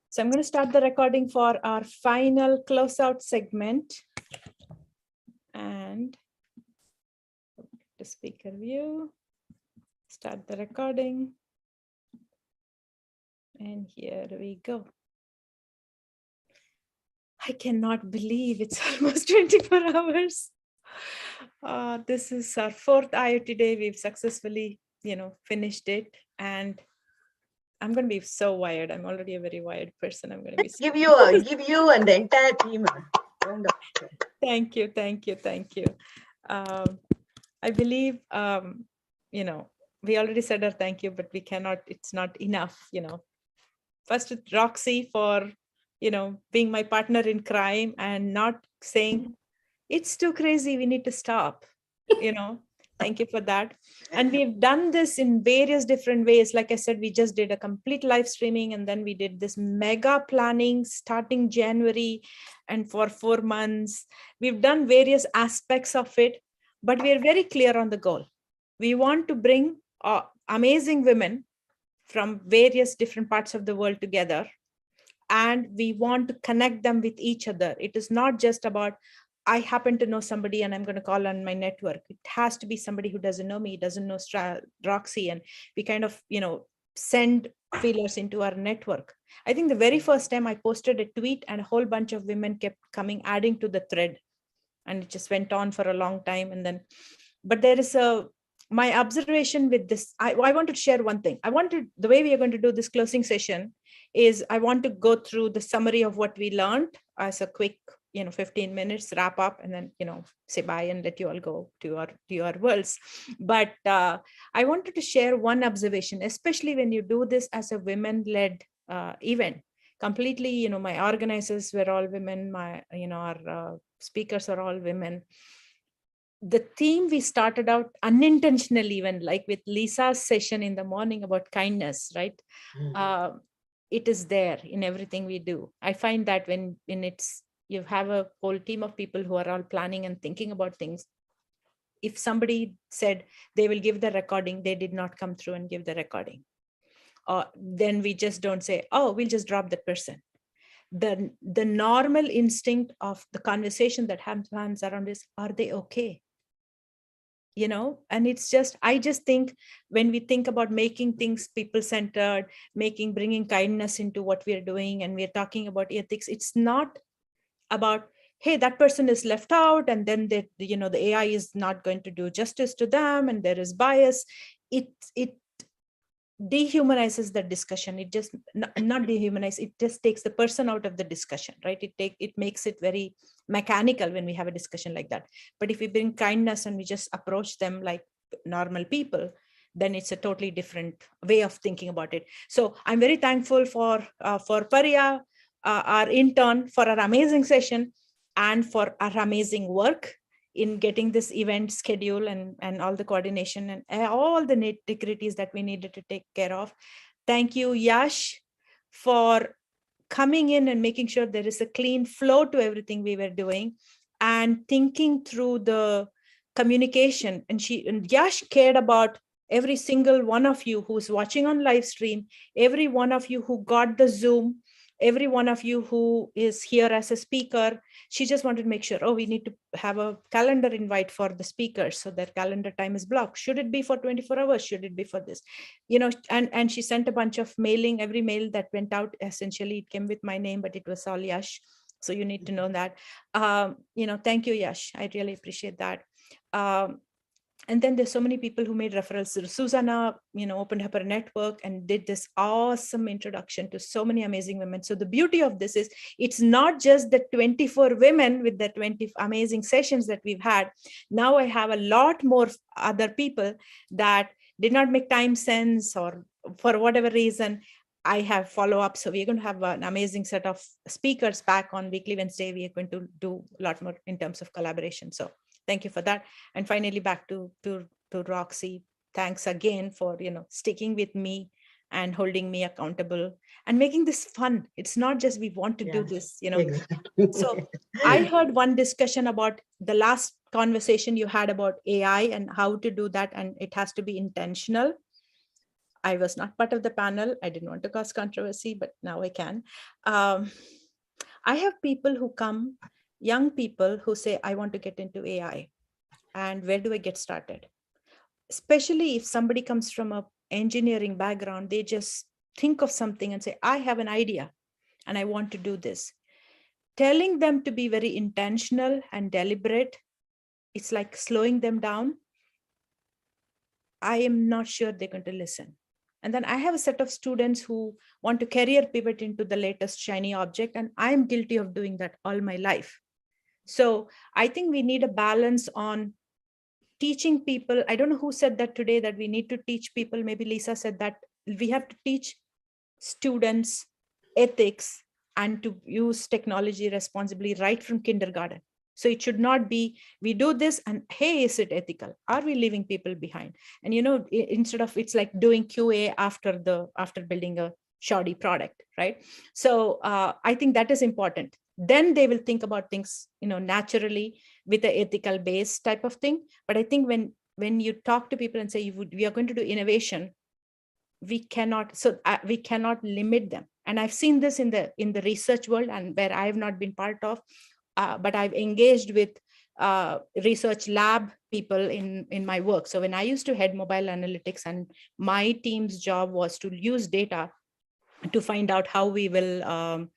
[SPEAKER 2] So I'm going to start the recording for our final closeout segment. And the speaker view. Start the recording. And here we go. I cannot believe it's almost 24 hours. This is our 4th IoTDay. We've successfully, finished it. And I'm going to be so wired. I'm already a very wired person. I'm going to be
[SPEAKER 8] give you and the entire team.
[SPEAKER 2] Thank you. I believe, we already said our thank you, but we cannot, it's not enough, First with Roxy for, being my partner in crime and not saying, it's too crazy, we need to stop, Thank you for that. And we've done this in various different ways. Like I said, we just did a complete live streaming and then we did this mega planning starting January and for 4 months. We've done various aspects of it, but we're very clear on the goal. We want to bring amazing women from various different parts of the world together. And we want to connect them with each other. It is not just about, I happen to know somebody and I'm going to call on my network. It has to be somebody who doesn't know me, doesn't know Roxy. And we kind of, send feelers into our network. I think the very first time I posted a tweet and a whole bunch of women kept coming, adding to the thread. And it just went on for a long time. And then, but there is my observation with this, I want to share one thing. The way we are going to do this closing session is I want to go through the summary of what we learned as a quick 15 minutes, wrap up, and then, say bye and let you all go to your worlds. But I wanted to share one observation, especially when you do this as a women-led event. Completely, my organizers were all women, our speakers are all women. The theme we started out unintentionally, even like with Lisa's session in the morning about kindness, right? It is there in everything we do. I find that when you have a whole team of people who are all planning and thinking about things. If somebody said they will give the recording, they did not come through and give the recording. Then we just don't say, oh, we'll just drop that person. The normal instinct of the conversation that happens around is, are they okay? And I just think when we think about making things people-centered, bringing kindness into what we're doing, and we're talking about ethics, it's not about, hey, that person is left out, and then the AI is not going to do justice to them, and there is bias. It dehumanizes the discussion. It just not dehumanize, it just takes the person out of the discussion, right? It makes it very mechanical when we have a discussion like that. But if we bring kindness and we just approach them like normal people, then it's a totally different way of thinking about it. So I'm very thankful for Pariya, our intern, for our amazing session and for our amazing work in getting this event schedule and all the coordination and all the nitty-gritties that we needed to take care of. Thank you, Yash, for coming in and making sure there is a clean flow to everything we were doing and thinking through the communication. And Yash cared about every single one of you who's watching on live stream, every one of you who got the Zoom, every one of you who is here as a speaker. She just wanted to make sure, we need to have a calendar invite for the speakers so their calendar time is blocked. Should it be for 24 hours? Should it be for this? And she sent a bunch of mailing. Every mail that went out, essentially, it came with my name, but it was all Yash. So you need to know that. Thank you, Yash. I really appreciate that. And then there's so many people who made referrals. Susanna, opened up her network and did this awesome introduction to so many amazing women. So the beauty of this is it's not just the 24 women with the 20 amazing sessions that we've had. Now I have a lot more other people that did not make time sense or for whatever reason. I have follow-up. So we're going to have an amazing set of speakers back on weekly Wednesday. We are going to do a lot more in terms of collaboration. So thank you for that. And finally, back to Roxy. Thanks again for, sticking with me and holding me accountable and making this fun. It's not just we want to do this,
[SPEAKER 8] Exactly.
[SPEAKER 2] So I heard one discussion about the last conversation you had about AI and how to do that. And it has to be intentional. I was not part of the panel. I didn't want to cause controversy, but now I can. I have people who come, young people who say, I want to get into AI. And where do I get started? Especially if somebody comes from an engineering background, they just think of something and say, I have an idea and I want to do this. Telling them to be very intentional and deliberate, it's like slowing them down. I am not sure they're going to listen. And then I have a set of students who want to career pivot into the latest shiny object. And I'm guilty of doing that all my life. So I think we need a balance on teaching people. I don't know who said that today, that we need to teach people. Maybe Lisa said that we have to teach students ethics and to use technology responsibly right from kindergarten. So it should not be, we do this and hey, is it ethical? Are we leaving people behind? And, instead of, it's like doing QA after building a shoddy product, right? So I think that is important. Then they will think about things, naturally with the ethical base type of thing. But I think when you talk to people and say, we are going to do innovation, we cannot limit them. And I've seen this in the research world and where I have not been part of, but I've engaged with research lab people in my work. So when I used to head mobile analytics, and my team's job was to use data to find out how we will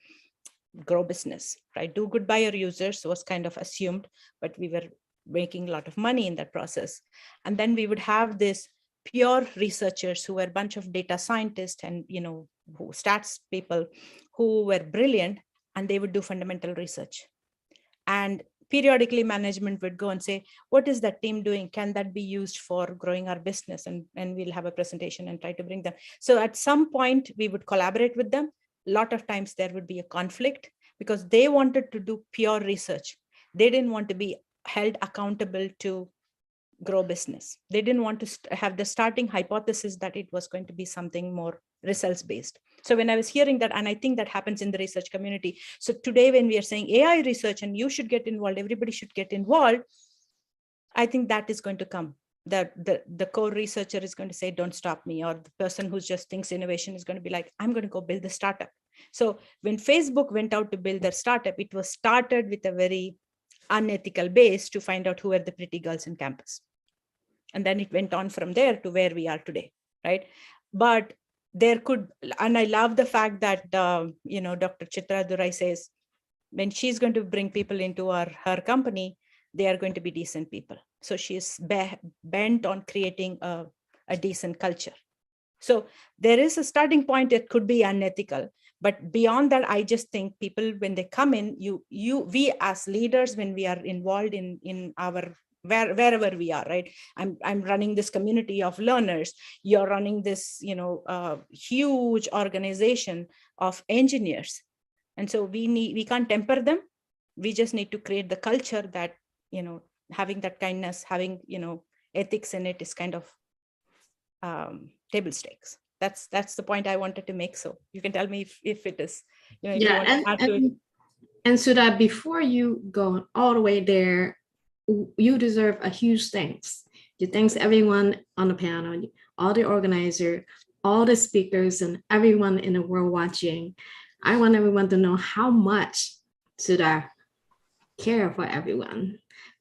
[SPEAKER 2] grow business, right? Do good by our users was kind of assumed, but we were making a lot of money in that process. And then we would have this pure researchers who were a bunch of data scientists and, who stats people who were brilliant, and they would do fundamental research. And periodically management would go and say, what is that team doing? Can that be used for growing our business? And we'll have a presentation and try to bring them. So at some point we would collaborate with them. A lot of times there would be a conflict because they wanted to do pure research. They didn't want to be held accountable to grow business. They didn't want to have the starting hypothesis that it was going to be something more results based. So when I was hearing that, and I think that happens in the research community. So today when we are saying AI research and you should get involved, everybody should get involved, I think that is going to come. That the core researcher is going to say, don't stop me. Or the person who just thinks innovation is going to be like, I'm going to go build the startup. So when Facebook went out to build their startup, it was started with a very unethical base to find out who are the pretty girls in campus. And then it went on from there to where we are today, right? But there could, and I love the fact that, Dr. Chitra Durai says, when she's going to bring people into her company, they are going to be decent people. So she is bent on creating a decent culture. So there is a starting point. It could be unethical, but beyond that, I just think people, when they come in, we as leaders, when we are involved in our wherever we are, right? I'm running this community of learners. You're running this, huge organization of engineers, and so we can't temper them. We just need to create the culture that, having that kindness, having ethics in it is kind of table stakes. That's the point I wanted to make. So you can tell me if it is,
[SPEAKER 5] and Sudha, before you go all the way there, you deserve a huge thanks. You thanks everyone on the panel, all the organizers, all the speakers, and everyone in the world watching. I want everyone to know how much Sudha care for everyone.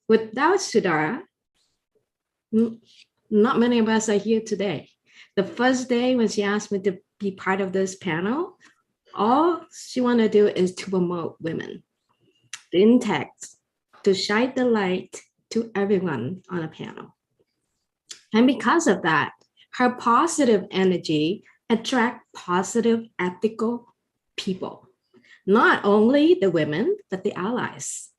[SPEAKER 5] Without Sudha, not many of us are here today. The first day when she asked me to be part of this panel, all she wanted to do is to promote women in tech, to shine the light to everyone on a panel. And because of that, her positive energy attracts positive, ethical people. Not only the women, but the allies.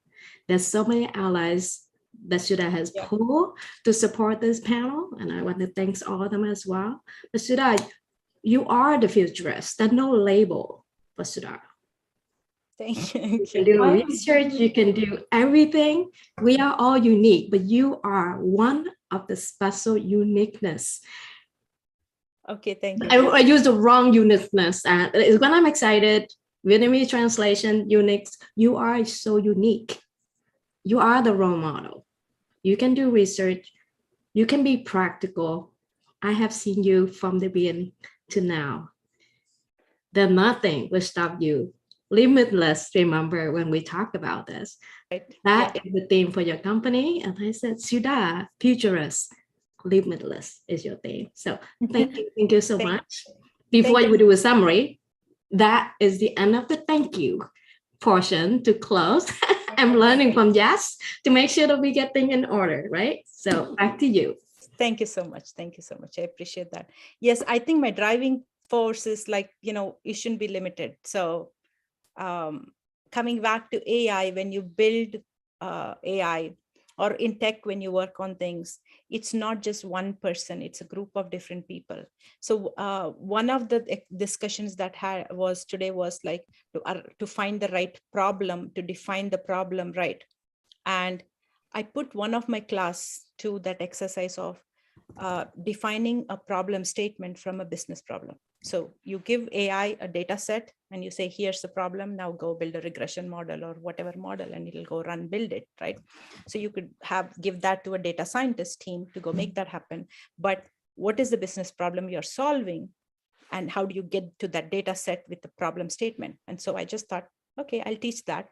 [SPEAKER 5] There's so many allies that Sudha has pulled to support this panel, and I want to thank all of them as well. But Sudha, you are the futurist. There's no label for Sudha.
[SPEAKER 2] Thank you.
[SPEAKER 5] You can do research, you can do everything. We are all unique, but you are one of the special uniqueness.
[SPEAKER 2] Okay, thank you.
[SPEAKER 5] I use the wrong uniqueness. When I'm excited, Vietnamese translation, unique, you are so unique. You are the role model. You can do research. You can be practical. I have seen you from the beginning to now. Then nothing will stop you. Limitless, remember when we talk about this.
[SPEAKER 2] Right.
[SPEAKER 5] That is the theme for your company. And I said, Sudha, futurist, limitless is your theme. So thank you so much. Before you do a summary, that is the end of the thank you portion to close. I'm learning from Jess to make sure that we get things in order, right? So back to you.
[SPEAKER 2] Thank you so much. Thank you so much. I appreciate that. Yes, I think my driving force is like, it shouldn't be limited. So coming back to AI, when you build AI, or in tech, when you work on things, it's not just one person, it's a group of different people. So one of the discussions that was today was like to find the right problem, to define the problem right. And I put one of my class to that exercise of defining a problem statement from a business problem. So you give AI a data set and you say, here's the problem, now go build a regression model or whatever model, and it'll go run, build it, right? So you could give that to a data scientist team to go make that happen. But what is the business problem you're solving? And how do you get to that data set with the problem statement? And so I just thought, okay, I'll teach that.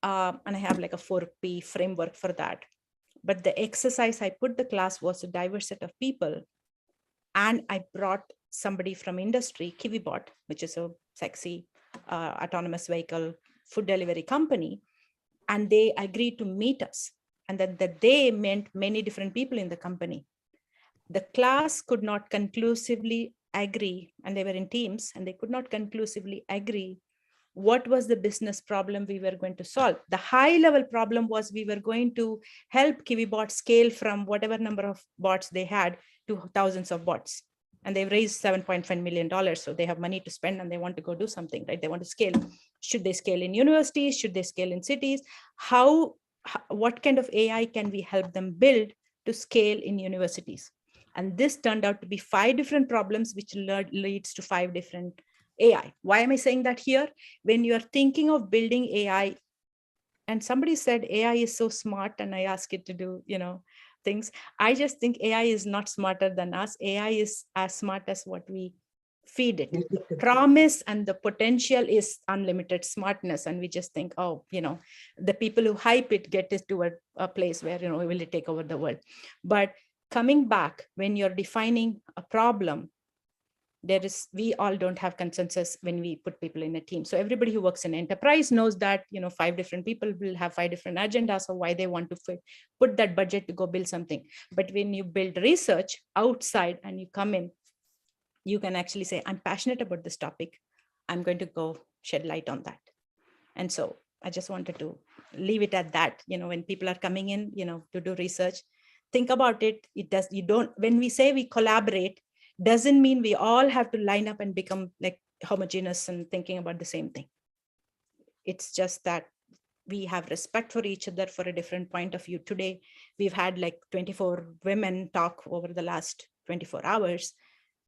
[SPEAKER 2] And I have like a 4P framework for that. But the exercise I put the class was a diverse set of people. And I brought somebody from industry, KiwiBot, which is a sexy autonomous vehicle food delivery company. And they agreed to meet us. And then that they meant many different people in the company. The class could not conclusively agree, and they were in teams, and they could not conclusively agree what was the business problem we were going to solve. The high level problem was we were going to help KiwiBot scale from whatever number of bots they had to thousands of bots. And they've raised $7.5 million. So they have money to spend and they want to go do something, right? They want to scale. Should they scale in universities? Should they scale in cities? What kind of AI can we help them build to scale in universities? And this turned out to be 5 different problems, which leads to 5 different AI. Why am I saying that here? When you're thinking of building AI, and somebody said AI is so smart, and I ask it to do, things. I just think AI is not smarter than us. AI is as smart as what we feed it. The promise and the potential is unlimited smartness. And we just think, oh, the people who hype it get it to a place where, will it take over the world? But coming back, when you're defining a problem, we all don't have consensus when we put people in a team. So everybody who works in enterprise knows that, 5 different people will have 5 different agendas of why they want to put that budget to go build something. But when you build research outside and you come in, you can actually say, I'm passionate about this topic. I'm going to go shed light on that. And so I just wanted to leave it at that. When people are coming in, to do research, think about it. When we say we collaborate, doesn't mean we all have to line up and become like homogeneous and thinking about the same thing. It's just that we have respect for each other for a different point of view. Today, we've had like 24 women talk over the last 24 hours,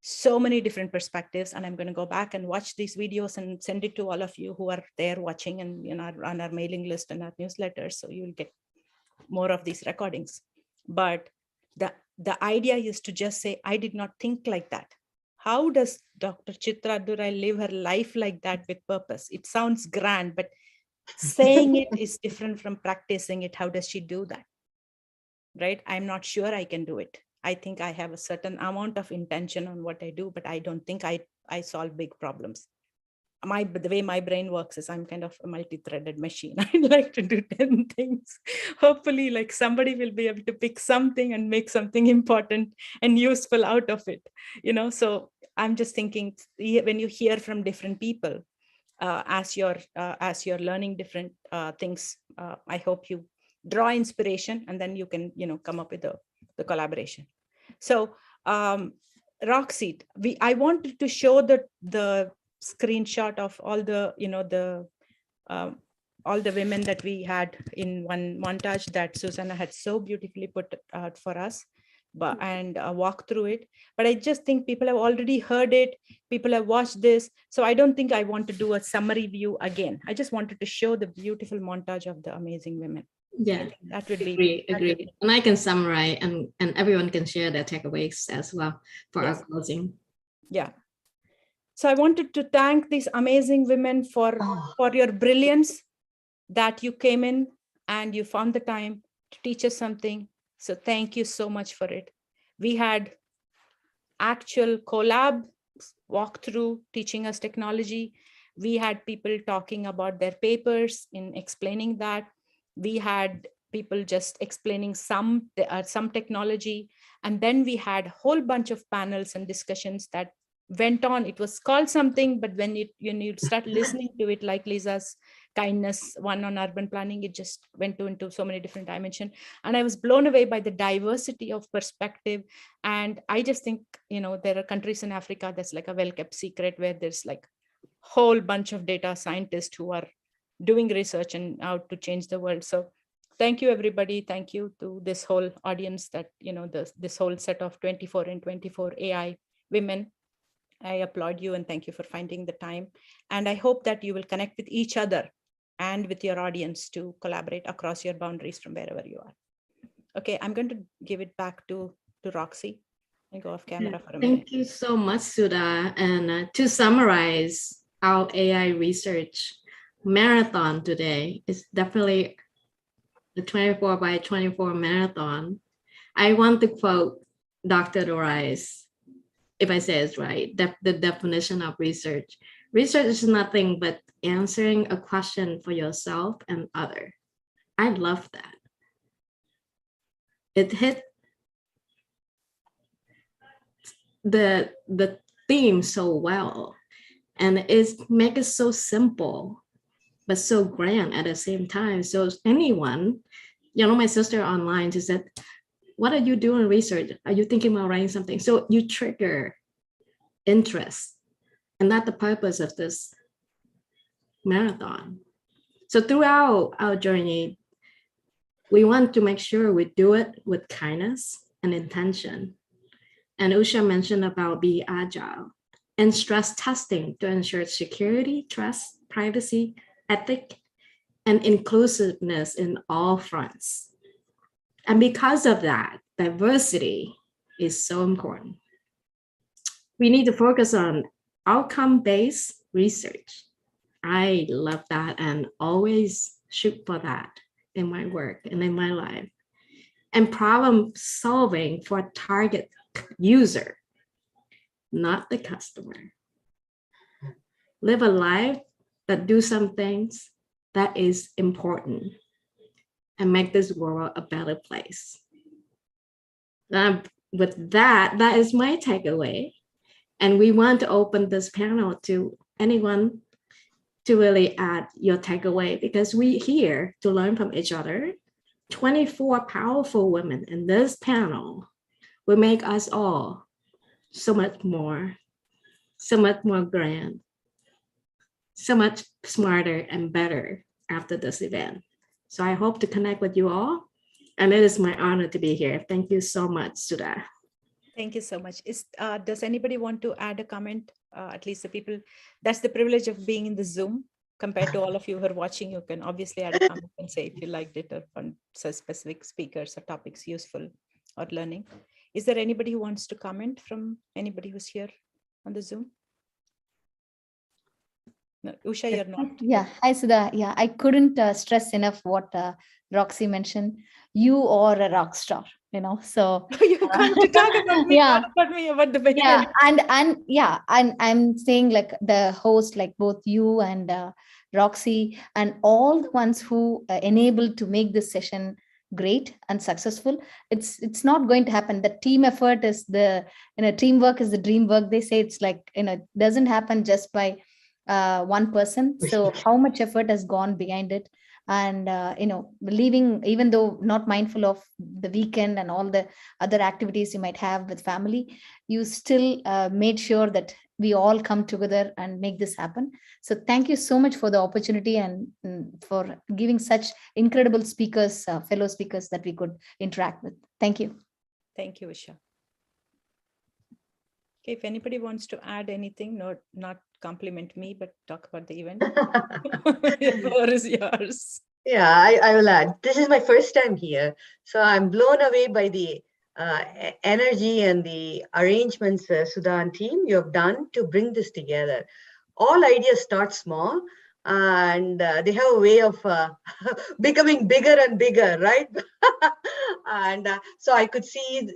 [SPEAKER 2] so many different perspectives. And I'm going to go back and watch these videos and send it to all of you who are there watching and on our mailing list and our newsletters. So you'll get more of these recordings. But the idea is to just say, I did not think like that. How does Dr. Chitra Durai live her life like that with purpose? It sounds grand, but saying it is different from practicing it. How does she do that? Right? I'm not sure I can do it. I think I have a certain amount of intention on what I do, but I don't think I solve big problems. The way my brain works is I'm kind of a multi-threaded machine. I like to do 10 things. Hopefully, like somebody will be able to pick something and make something important and useful out of it. So I'm just thinking, when you hear from different people, as you're learning different things, I hope you draw inspiration and then you can, come up with the collaboration. So Roxy, I wanted to show the screenshot of all the all the women that we had in one montage that Susanna had so beautifully put out for us, and walk through it. But I just think people have already heard it. People have watched this. So I don't think I want to do a summary view again. I just wanted to show the beautiful montage of the amazing women.
[SPEAKER 5] Yeah,
[SPEAKER 2] that would be
[SPEAKER 5] agree. And I can summarize and everyone can share their takeaways as well for our closing.
[SPEAKER 2] Yeah. So I wanted to thank these amazing women for your brilliance, that you came in and you found the time to teach us something. So thank you so much for it. We had actual collab walkthrough teaching us technology. We had people talking about their papers in explaining that. We had people just explaining some technology. And then we had a whole bunch of panels and discussions that went on. It was called something, but when you start listening to it, like Lisa's kindness one on urban planning, it just went into so many different dimensions. And I was blown away by the diversity of perspective. And I just think, there are countries in Africa that's like a well-kept secret, where there's like a whole bunch of data scientists who are doing research and how to change the world. So thank you, everybody. Thank you to this whole audience that, this whole set of 24 and 24 AI women. I applaud you and thank you for finding the time. And I hope that you will connect with each other and with your audience to collaborate across your boundaries from wherever you are. Okay, I'm going to give it back to Roxy and go off camera for a minute.
[SPEAKER 5] Thank you so much, Sudha. And to summarize our AI research marathon today, is definitely the 24 by 24 marathon. I want to quote Dr. Dorai's, if I say it's right, the definition of research. Research is nothing but answering a question for yourself and other. I love that. It hit the theme so well. And make it so simple, but so grand at the same time. So anyone, my sister online, she said, what are you doing research? Are you thinking about writing something? So you trigger interest. And that's the purpose of this marathon. So throughout our journey, we want to make sure we do it with kindness and intention. And Usha mentioned about be agile and stress testing to ensure security, trust, privacy, ethic, and inclusiveness in all fronts. And because of that, diversity is so important. We need to focus on outcome-based research. I love that and always shoot for that in my work and in my life. And problem solving for a target user, not the customer. Live a life that do some things that is important and make this world a better place. With that is my takeaway. And we want to open this panel to anyone to really add your takeaway, because we here to learn from each other. 24 powerful women in this panel will make us all so much more grand, so much smarter and better after this event. So I hope to connect with you all. And it is my honor to be here. Thank you so much, Sudha.
[SPEAKER 2] Thank you so much. Does anybody want to add a comment? At least the people, that's the privilege of being in the Zoom compared to all of you who are watching. You can obviously add a comment and say if you liked it or found specific speakers or topics useful or learning. Is there anybody who wants to comment from anybody who's here on the Zoom? No, Usha, you're not.
[SPEAKER 4] Yeah, hi Sudha. Yeah, I couldn't stress enough what Roxy mentioned. You are a rock star, so
[SPEAKER 2] you come to talk about me,
[SPEAKER 4] yeah,
[SPEAKER 2] not about me, about the event.
[SPEAKER 4] yeah, and I'm saying like the host, like both you and Roxy and all the ones who enabled to make this session great and successful. It's not going to happen. The team effort is teamwork is the dream work. They say it's like, doesn't happen just by one person. So how much effort has gone behind it, and leaving, even though not mindful of the weekend and all the other activities you might have with family, you still made sure that we all come together and make this happen. So thank you so much for the opportunity and for giving such incredible speakers, fellow speakers that we could interact with. Thank you.
[SPEAKER 2] Thank you, Usha. Okay, if anybody wants to add anything, not compliment me, but talk about the event. The floor is yours.
[SPEAKER 8] Yeah, I will add. This is my first time here, so I'm blown away by the energy and the arrangements, Sudha and team, you have done to bring this together. All ideas start small, and they have a way of becoming bigger and bigger, right? And so I could see,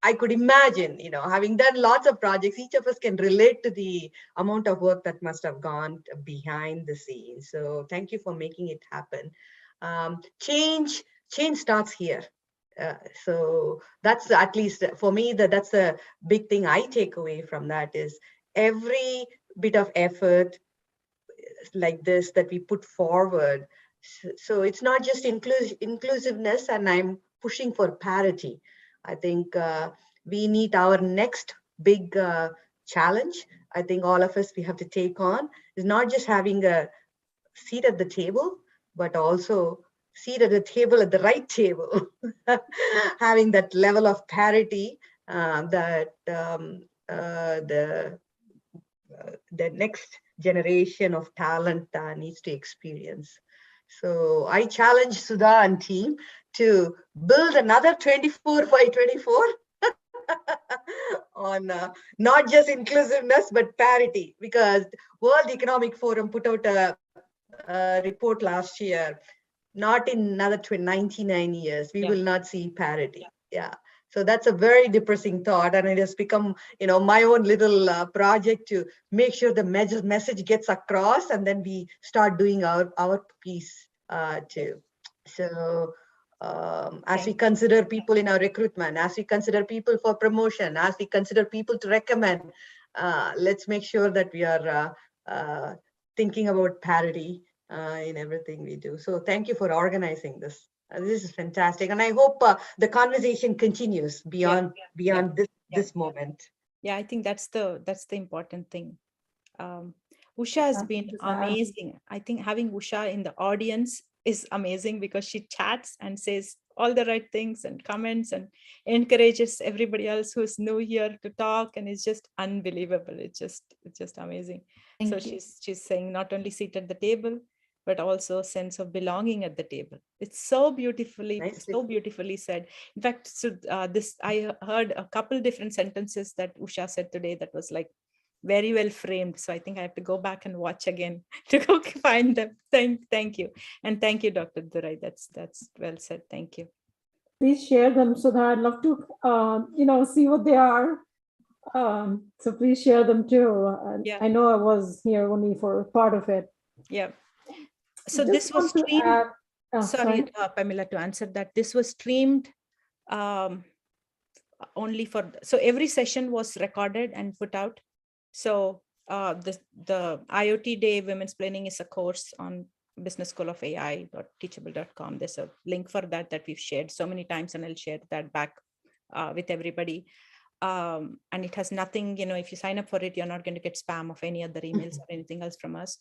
[SPEAKER 8] I could imagine, having done lots of projects, each of us can relate to the amount of work that must have gone behind the scenes. So thank you for making it happen. Change starts here. So that's, at least for me, that's the big thing I take away from that, is every bit of effort like this that we put forward. So it's not just inclusiveness, and I'm pushing for parity. I think we need our next big challenge. I think all of us, we have to take on is not just having a seat at the table, but also seat at the table, at the right table, having that level of parity that the next generation of talent needs to experience. So I challenge Sudha and team to build another 24 by 24 on not just inclusiveness, but parity, because World Economic Forum put out a report last year, not in another 99 years, we will not see parity. Yeah. So that's a very depressing thought, and it has become, my own little project to make sure the message gets across, and then we start doing our piece too. So as we consider people in our recruitment, as we consider people for promotion, as we consider people to recommend, let's make sure that we are thinking about parity in everything we do. So thank you for organizing this. This is fantastic, and I hope the conversation continues beyond this moment.
[SPEAKER 2] Yeah, I think that's the important thing. Usha has been amazing. I think having Usha in the audience is amazing because she chats and says all the right things and comments and encourages everybody else who's new here to talk, and it's just unbelievable. It's just amazing. So she's saying not only sit at the table, but also a sense of belonging at the table. It's so beautifully said. In fact, so I heard a couple different sentences that Usha said today that was like very well framed. So I think I have to go back and watch again to go find them. Thank you. And thank you, Dr. Durai. That's well said. Thank you.
[SPEAKER 10] Please share them so that I'd love to, see what they are. So please share them too. I know I was here only for part of it.
[SPEAKER 2] Yeah. So this was streamed. Sorry, Pamila, to answer that. This was streamed only for, so every session was recorded and put out. So the IoTDay Women's Planning is a course on Business School of AI.teachable.com. There's a link for that we've shared so many times, and I'll share that back with everybody. And it has nothing, if you sign up for it, you're not going to get spam of any other emails or anything else from us.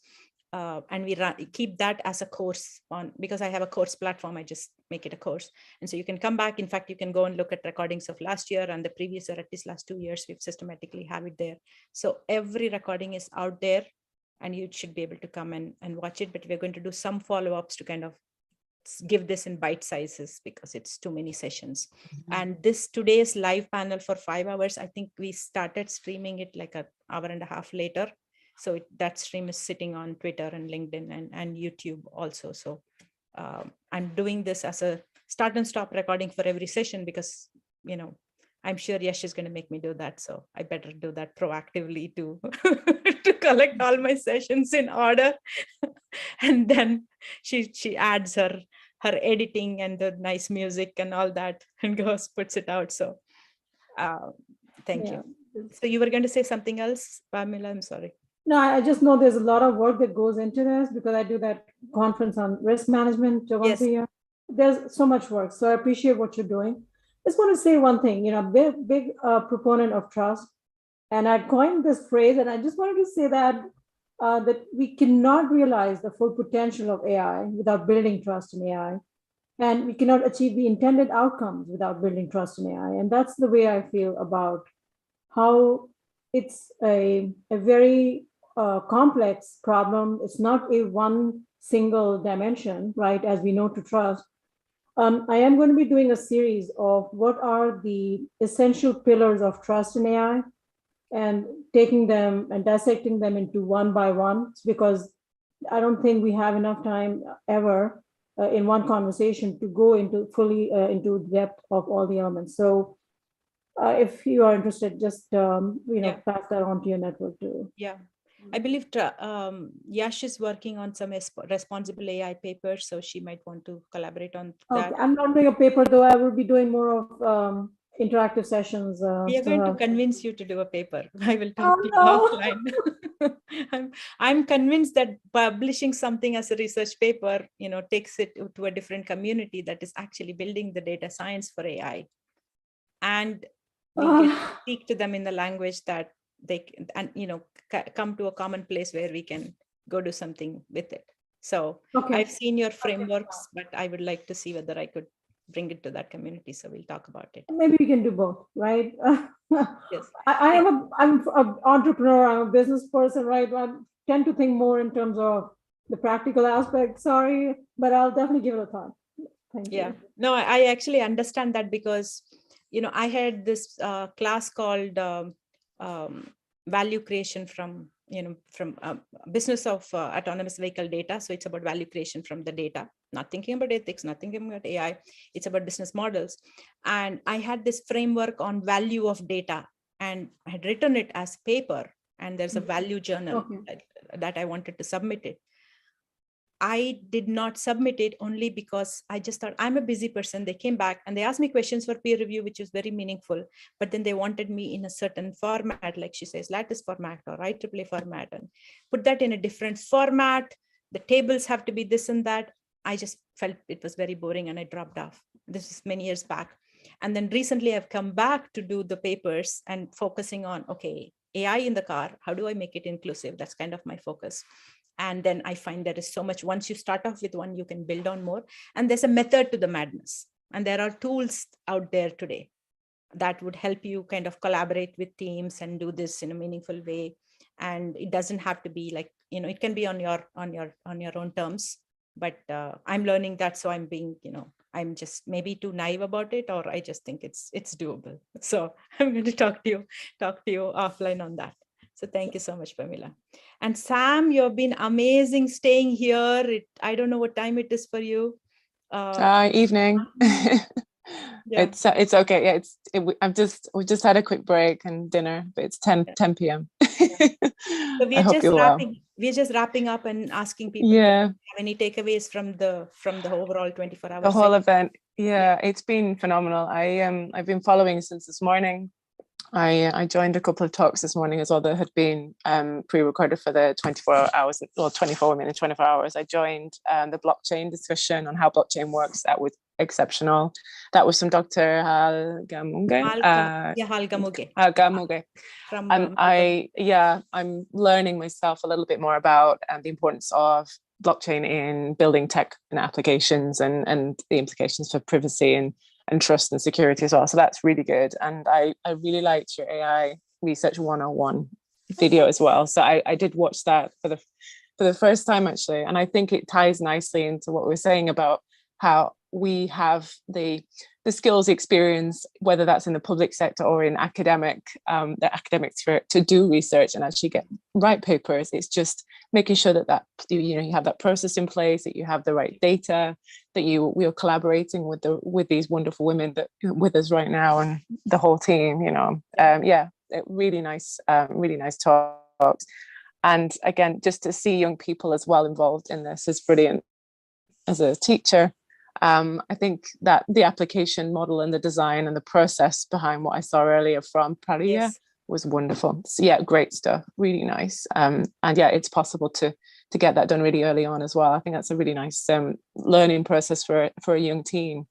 [SPEAKER 2] And we keep that as a course on, because I have a course platform, I just make it a course. And so you can come back. In fact, you can go and look at recordings of last year and the previous year, at least last 2 years, we've systematically have it there. So every recording is out there and you should be able to come and watch it. But we're going to do some follow-ups to kind of give this in bite sizes because it's too many sessions. And today's live panel for 5 hours, I think we started streaming it like an hour and a half later. So that stream is sitting on Twitter and LinkedIn and YouTube also. So I'm doing this as a start and stop recording for every session because, I'm sure Yash is going to make me do that. So I better do that proactively to collect all my sessions in order. And then she adds her editing and the nice music and all that and puts it out. So thank you. So you were going to say something else, Pamila? I'm sorry.
[SPEAKER 10] No, I just know there's a lot of work that goes into this because I do that conference on risk management once a year. There's so much work. So I appreciate what you're doing. Just want to say one thing, big proponent of trust. And I coined this phrase, and I just wanted to say that we cannot realize the full potential of AI without building trust in AI. And we cannot achieve the intended outcomes without building trust in AI. And that's the way I feel about how it's a very complex problem. It's not a one single dimension, right, as we know to trust. I am going to be doing a series of what are the essential pillars of trust in AI and taking them and dissecting them into one by one, because I don't think we have enough time ever in one conversation to go into fully into depth of all the elements. So if you are interested, just pass that on to your network too.
[SPEAKER 2] Yeah. I believe Yash is working on some responsible AI papers, so she might want to collaborate on that.
[SPEAKER 10] I'm not doing a paper though. I will be doing more of interactive sessions.
[SPEAKER 2] We are going to convince you to do a paper. I will talk to you offline. I'm convinced that publishing something as a research paper, takes it to a different community that is actually building the data science for AI, and we get to speak to them in the language that they come to a common place where we can go do something with it. So I've seen your frameworks, but I would like to see whether I could bring it to that community. So we'll talk about it.
[SPEAKER 10] Maybe we can do both, right?
[SPEAKER 2] Yes.
[SPEAKER 10] I'm an entrepreneur. I'm a business person, right? I tend to think more in terms of the practical aspect. Sorry, but I'll definitely give it a thought. Thank you.
[SPEAKER 2] No, I actually understand that because, I had this class called value creation from business of autonomous vehicle data. So it's about value creation from the data, not thinking about ethics, not thinking about AI. It's about business models. And I had this framework on value of data, and I had written it as paper, and there's a value journal that I wanted to submit it. I did not submit it only because I just thought I'm a busy person. They came back and they asked me questions for peer review, which is very meaningful. But then they wanted me in a certain format, like she says, lattice format or IEEE format, and put that in a different format. The tables have to be this and that. I just felt it was very boring and I dropped off. This is many years back. And then recently I've come back to do the papers and focusing on, okay, AI in the car, how do I make it inclusive? That's kind of my focus. And then I find there is so much, once you start off with one, you can build on more. And there's a method to the madness. And there are tools out there today that would help you kind of collaborate with teams and do this in a meaningful way. And it doesn't have to be like, it can be on your own terms, but I'm learning that. So I'm being, I'm just maybe too naive about it, or I just think it's doable. So I'm going to talk to you offline on that. So thank you so much, Pamila. And Sam, you've been amazing staying here. I don't know what time it is for you.
[SPEAKER 11] Evening.
[SPEAKER 2] Yeah.
[SPEAKER 11] It's okay. Yeah, we just had a quick break and dinner, but it's 10 p.m.
[SPEAKER 2] So we're just wrapping up and asking people if they have any takeaways from the overall 24 hours.
[SPEAKER 11] The whole event. Yeah, it's been phenomenal. I've been following since this morning. I joined a couple of talks this morning as well that had been pre-recorded for the 24 hours, or 24 minutes, 24 hours. I joined the blockchain discussion on how blockchain works. That was exceptional. That was from Dr. Halgamuge. Halgamuge. And I'm learning myself a little bit more about the importance of blockchain in building tech and applications and the implications for privacy and trust and security as well. So that's really good. And I really liked your AI Research 101 video as well. So I did watch that for the first time actually. And I think it ties nicely into what we were saying about how we have the skills, experience, whether that's in the public sector or in the academic sphere, to do research and actually write papers. It's just making sure that you have that process in place, that you have the right data, that we are collaborating with these wonderful women that with us right now and the whole team. Really nice talks. And again, just to see young people as well involved in this is brilliant. As a teacher, I think that the application model and the design and the process behind what I saw earlier from Pariya was wonderful. So yeah, great stuff, really nice. And yeah, it's possible to get that done really early on as well. I think that's a really nice learning process for a young team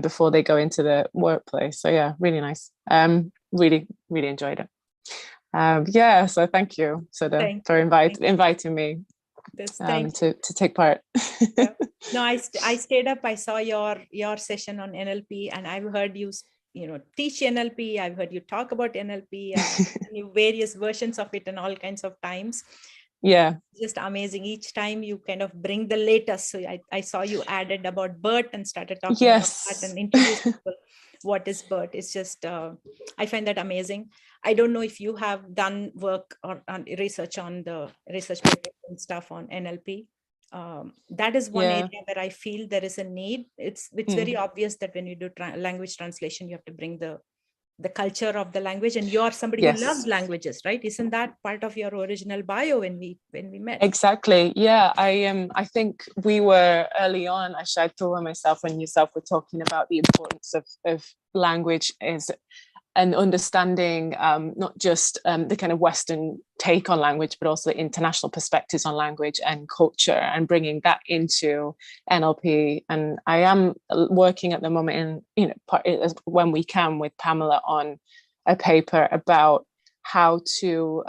[SPEAKER 11] before they go into the workplace. So yeah, really nice. Really enjoyed it. So thank you, Sudha, for inviting me to take part.
[SPEAKER 2] No, I stayed up. I saw your session on NLP, and I've heard you teach NLP. I've heard you talk about NLP and various versions of it and all kinds of times.
[SPEAKER 11] Yeah,
[SPEAKER 2] just amazing. Each time you kind of bring the latest. So I saw you added about BERT and started talking about that and introduced people. What is BERT? It's just I find that amazing. I don't know if you have done work on research on the research papers and stuff on NLP. That is one area where I feel there is a need. It's very obvious that when you do language translation, you have to bring the culture of the language, and you're somebody who loves languages, right? Isn't that part of your original bio when we met?
[SPEAKER 11] Exactly. Yeah, I think we were early on. Actually, I told myself when yourself were talking about the importance of language and understanding not just the kind of Western take on language, but also the international perspectives on language and culture, and bringing that into NLP. And I am working at the moment when we can with Pamila on a paper about how to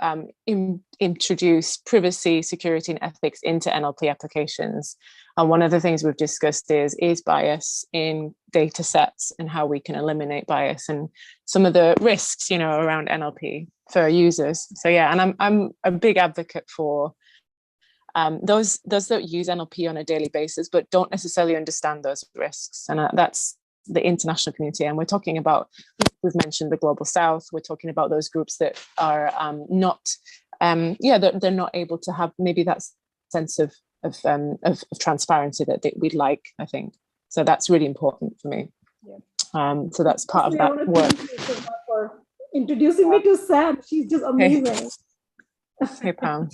[SPEAKER 11] introduce privacy, security, and ethics into NLP applications. And one of the things we've discussed is bias in data sets and how we can eliminate bias and some of the risks, around NLP for users. So yeah, and I'm a big advocate for those that use NLP on a daily basis, but don't necessarily understand those risks. And that's the international community. And we're talking about, we've mentioned the global South. We're talking about those groups that are they're not able to have maybe that sense of transparency that we'd like, I think. So that's really important for me. So that's part of that work.
[SPEAKER 10] For introducing me to Sam. She's just amazing.
[SPEAKER 11] Hey Pam.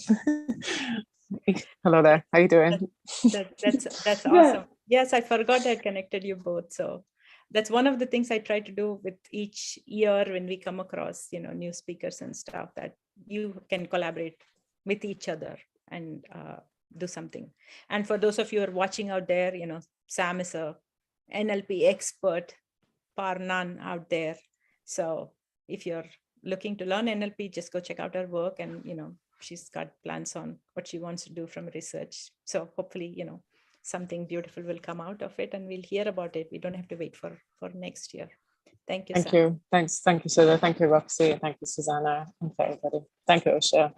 [SPEAKER 11] Hello there. How you doing?
[SPEAKER 2] That's awesome. Yes, I forgot I connected you both. So that's one of the things I try to do with each year when we come across, new speakers and stuff, that you can collaborate with each other and do something. And for those of you who are watching out there, Sam is a NLP expert, par none out there. So if you're looking to learn NLP, just go check out her work, and she's got plans on what she wants to do from research. So hopefully, something beautiful will come out of it, and we'll hear about it. We don't have to wait for next year. Thank you.
[SPEAKER 11] Thank
[SPEAKER 2] Sam.
[SPEAKER 11] you. Thanks. Thank you, Sudha. Thank you, Roxy. And thank you, Susanna, and for everybody. Thank you, Osha.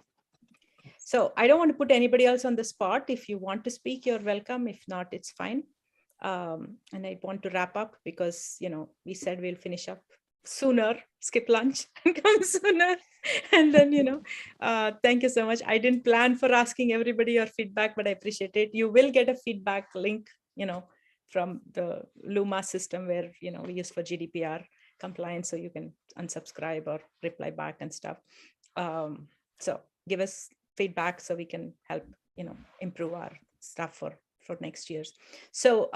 [SPEAKER 2] So I don't want to put anybody else on the spot. If you want to speak, you're welcome. If not, it's fine. And I want to wrap up because, we said we'll finish up sooner, skip lunch and come sooner. And then, thank you so much. I didn't plan for asking everybody your feedback, but I appreciate it. You will get a feedback link, from the Luma system where, we use for GDPR compliance. So you can unsubscribe or reply back and stuff. So give us feedback so we can help, improve our stuff for next year's. So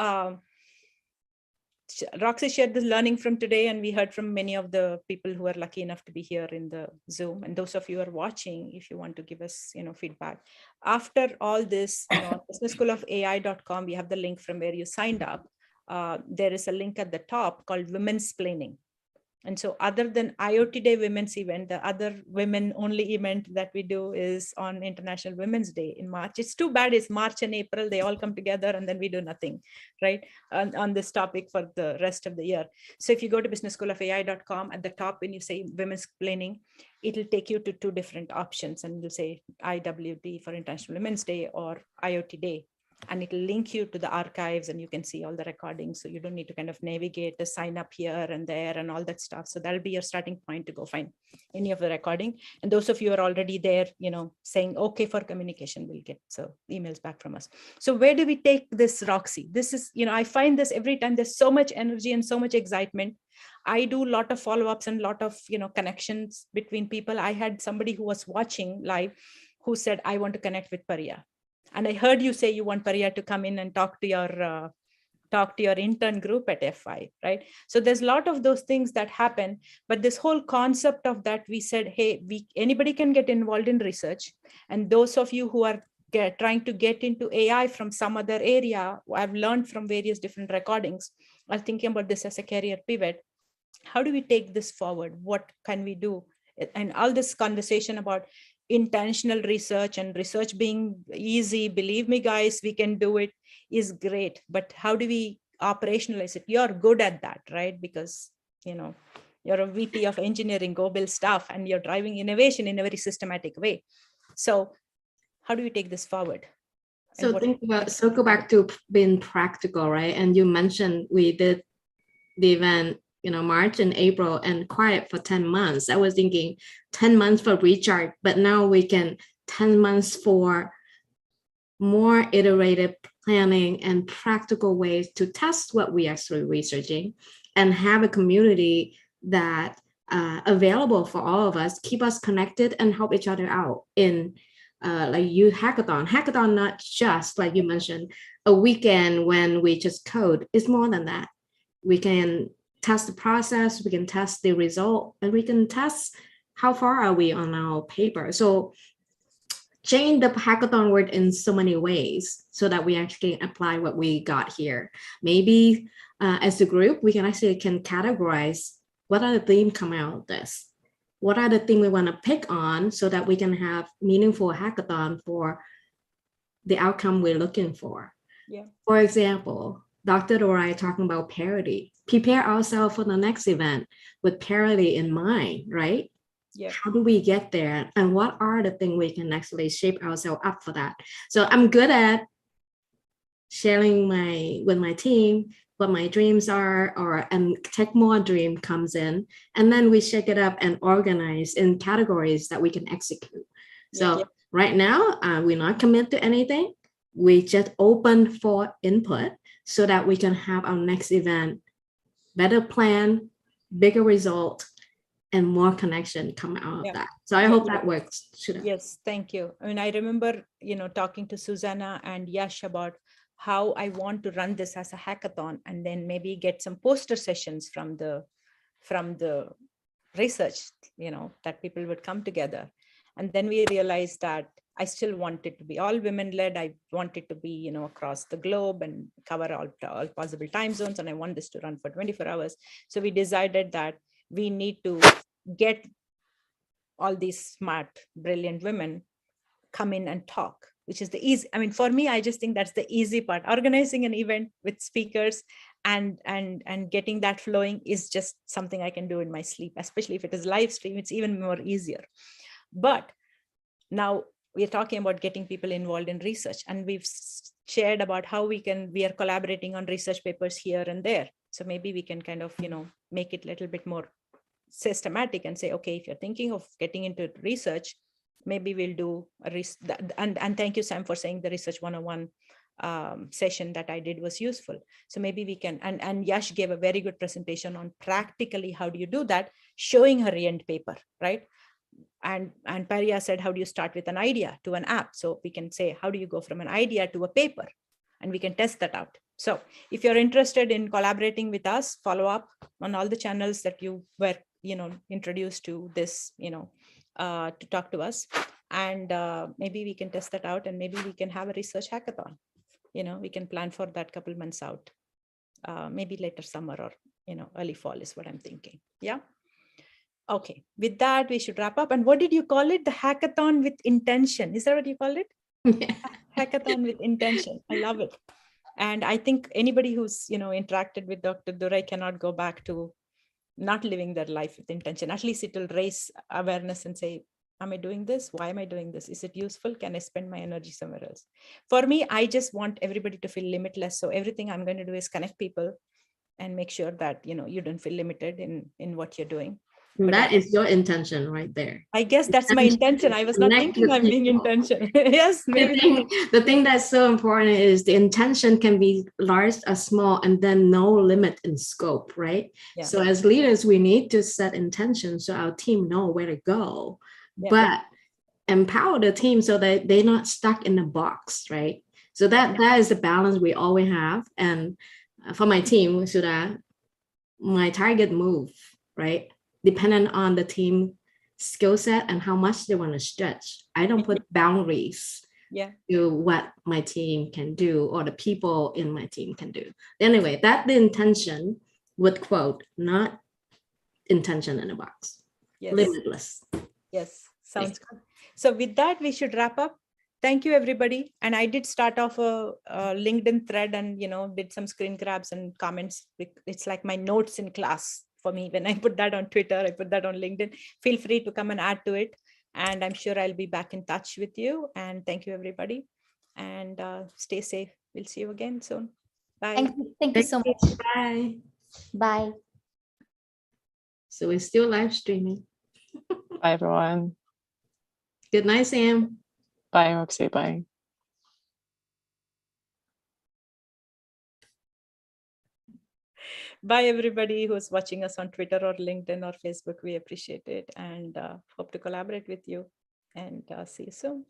[SPEAKER 2] Roxy shared this learning from today, and we heard from many of the people who are lucky enough to be here in the Zoom. And those of you who are watching, if you want to give us, feedback. After all this, businessschoolofai.com, we have the link from where you signed up. There is a link at the top called Women's Planning. And so other than IoTDay Women's event, the other women only event that we do is on International Women's Day in March. It's too bad it's March and April, they all come together and then we do nothing, right? On this topic for the rest of the year. So if you go to businessschoolofai.com, at the top, when you say Women's Planning, it'll take you to two different options, and it'll say IWD for International Women's Day or IoTDay. And it'll link you to the archives, and you can see all the recordings. So you don't need to kind of navigate the sign up here and there and all that stuff. So that'll be your starting point to go find any of the recording. And those of you who are already there, saying okay for communication, will get emails back from us. So where do we take this, Roxy? This is, I find this every time there's so much energy and so much excitement. I do a lot of follow-ups and a lot of, connections between people. I had somebody who was watching live who said, I want to connect with Pariya. And I heard you say you want Pariya to come in and talk to your intern group at F5, right? So there's a lot of those things that happen, but this whole concept of that, we said, hey, anybody can get involved in research. And those of you who are trying to get into AI from some other area, I've learned from various different recordings, are thinking about this as a career pivot. How do we take this forward? What can we do? And all this conversation about intentional research and research being easy, believe me guys, we can do it, is great, but how do we operationalize it? You're good at that, right? Because you're a VP of engineering, go build stuff, and you're driving innovation in a very systematic way. So how do we take this forward?
[SPEAKER 5] So go back to being practical, right? And you mentioned we did the event March and April and quiet for 10 months. I was thinking 10 months for recharge, but now we can 10 months for more iterative planning and practical ways to test what we actually researching, and have a community that available for all of us, keep us connected and help each other out in hackathon, not just like you mentioned, a weekend when we just code. It's more than that. We can test the process, we can test the result, and we can test how far are we on our paper. So change the hackathon word in so many ways so that we actually apply what we got here. Maybe as a group, we can categorize what are the themes coming out of this? What are the things we want to pick on so that we can have meaningful hackathon for the outcome we're looking for.
[SPEAKER 2] Yeah.
[SPEAKER 5] For example, Dr. or I talking about parity. Prepare ourselves for the next event with parity in mind, right?
[SPEAKER 2] Yeah.
[SPEAKER 5] How do we get there? And what are the things we can actually shape ourselves up for that? So I'm good at sharing with my team what my dreams are, and Tech More Dream comes in, and then we shake it up and organize in categories that we can execute. So right now, we're not committed to anything. We just open for input so that we can have our next event better plan, bigger result, and more connection come out
[SPEAKER 2] Yeah.
[SPEAKER 5] of that. So I hope that works. Sudha.
[SPEAKER 2] Yes, thank you. I mean, I remember, talking to Susanna and Yash about how I want to run this as a hackathon, and then maybe get some poster sessions from the research, that people would come together. And then we realized that I still want it to be all women led. I want it to be, across the globe and cover all possible time zones. And I want this to run for 24 hours. So we decided that we need to get all these smart, brilliant women come in and talk, which is the easy. I mean, for me, I just think that's the easy part. Organizing an event with speakers and getting that flowing is just something I can do in my sleep, especially if it is live stream, it's even more easier. But now we're talking about getting people involved in research, and we've shared about how we are collaborating on research papers here and there. So maybe we can kind of, make it a little bit more systematic and say, okay, if you're thinking of getting into research, maybe we'll do and thank you, Sam, for saying the research 101 session that I did was useful. So maybe we can, and Yash gave a very good presentation on practically how do you do that, showing her end paper, right? And Paria said, how do you start with an idea to an app? So we can say, how do you go from an idea to a paper? And we can test that out. So if you're interested in collaborating with us, follow up on all the channels that you were, introduced to this, to talk to us. And maybe we can test that out, and maybe we can have a research hackathon. We can plan for that couple months out. Maybe later summer or, early fall is what I'm thinking. Yeah. Okay, with that, we should wrap up. And what did you call it? The hackathon with intention. Is that what you called it? Yeah. Hackathon with intention. I love it. And I think anybody who's, interacted with Dr. Durai cannot go back to not living their life with intention. At least it will raise awareness and say, am I doing this? Why am I doing this? Is it useful? Can I spend my energy somewhere else? For me, I just want everybody to feel limitless. So everything I'm going to do is connect people and make sure that, you don't feel limited in what you're doing.
[SPEAKER 5] That is your intention right there.
[SPEAKER 2] I guess that's my intention. I was not thinking I'm being intentional. Yes, maybe.
[SPEAKER 5] The thing that's so important is the intention can be large or small, and then no limit in scope, right? Yeah. So as leaders, we need to set intentions so our team know where to go, but empower the team so that they're not stuck in the box, right? So that is the balance we always have. And for my team, Sudha, my target move, right? Depending on the team skill set and how much they want to stretch. I don't put boundaries to what my team can do or the people in my team can do. Anyway, that's the intention with quote, not intention in a box. Yes. Limitless.
[SPEAKER 2] Yes, sounds good. So with that, we should wrap up. Thank you, everybody. And I did start off a LinkedIn thread and, did some screen grabs and comments. It's like my notes in class. For me, when I put that on Twitter, I put that on LinkedIn. Feel free to come and add to it. And I'm sure I'll be back in touch with you. And thank you, everybody. And stay safe. We'll see you again soon. Bye.
[SPEAKER 4] Thank you so much.
[SPEAKER 5] Bye.
[SPEAKER 4] Bye.
[SPEAKER 5] So we're still live streaming.
[SPEAKER 11] Bye, everyone.
[SPEAKER 5] Good night, Sam.
[SPEAKER 11] Bye, Roxy. Bye.
[SPEAKER 2] Bye, everybody who's watching us on Twitter or LinkedIn or Facebook. We appreciate it and hope to collaborate with you, and see you soon.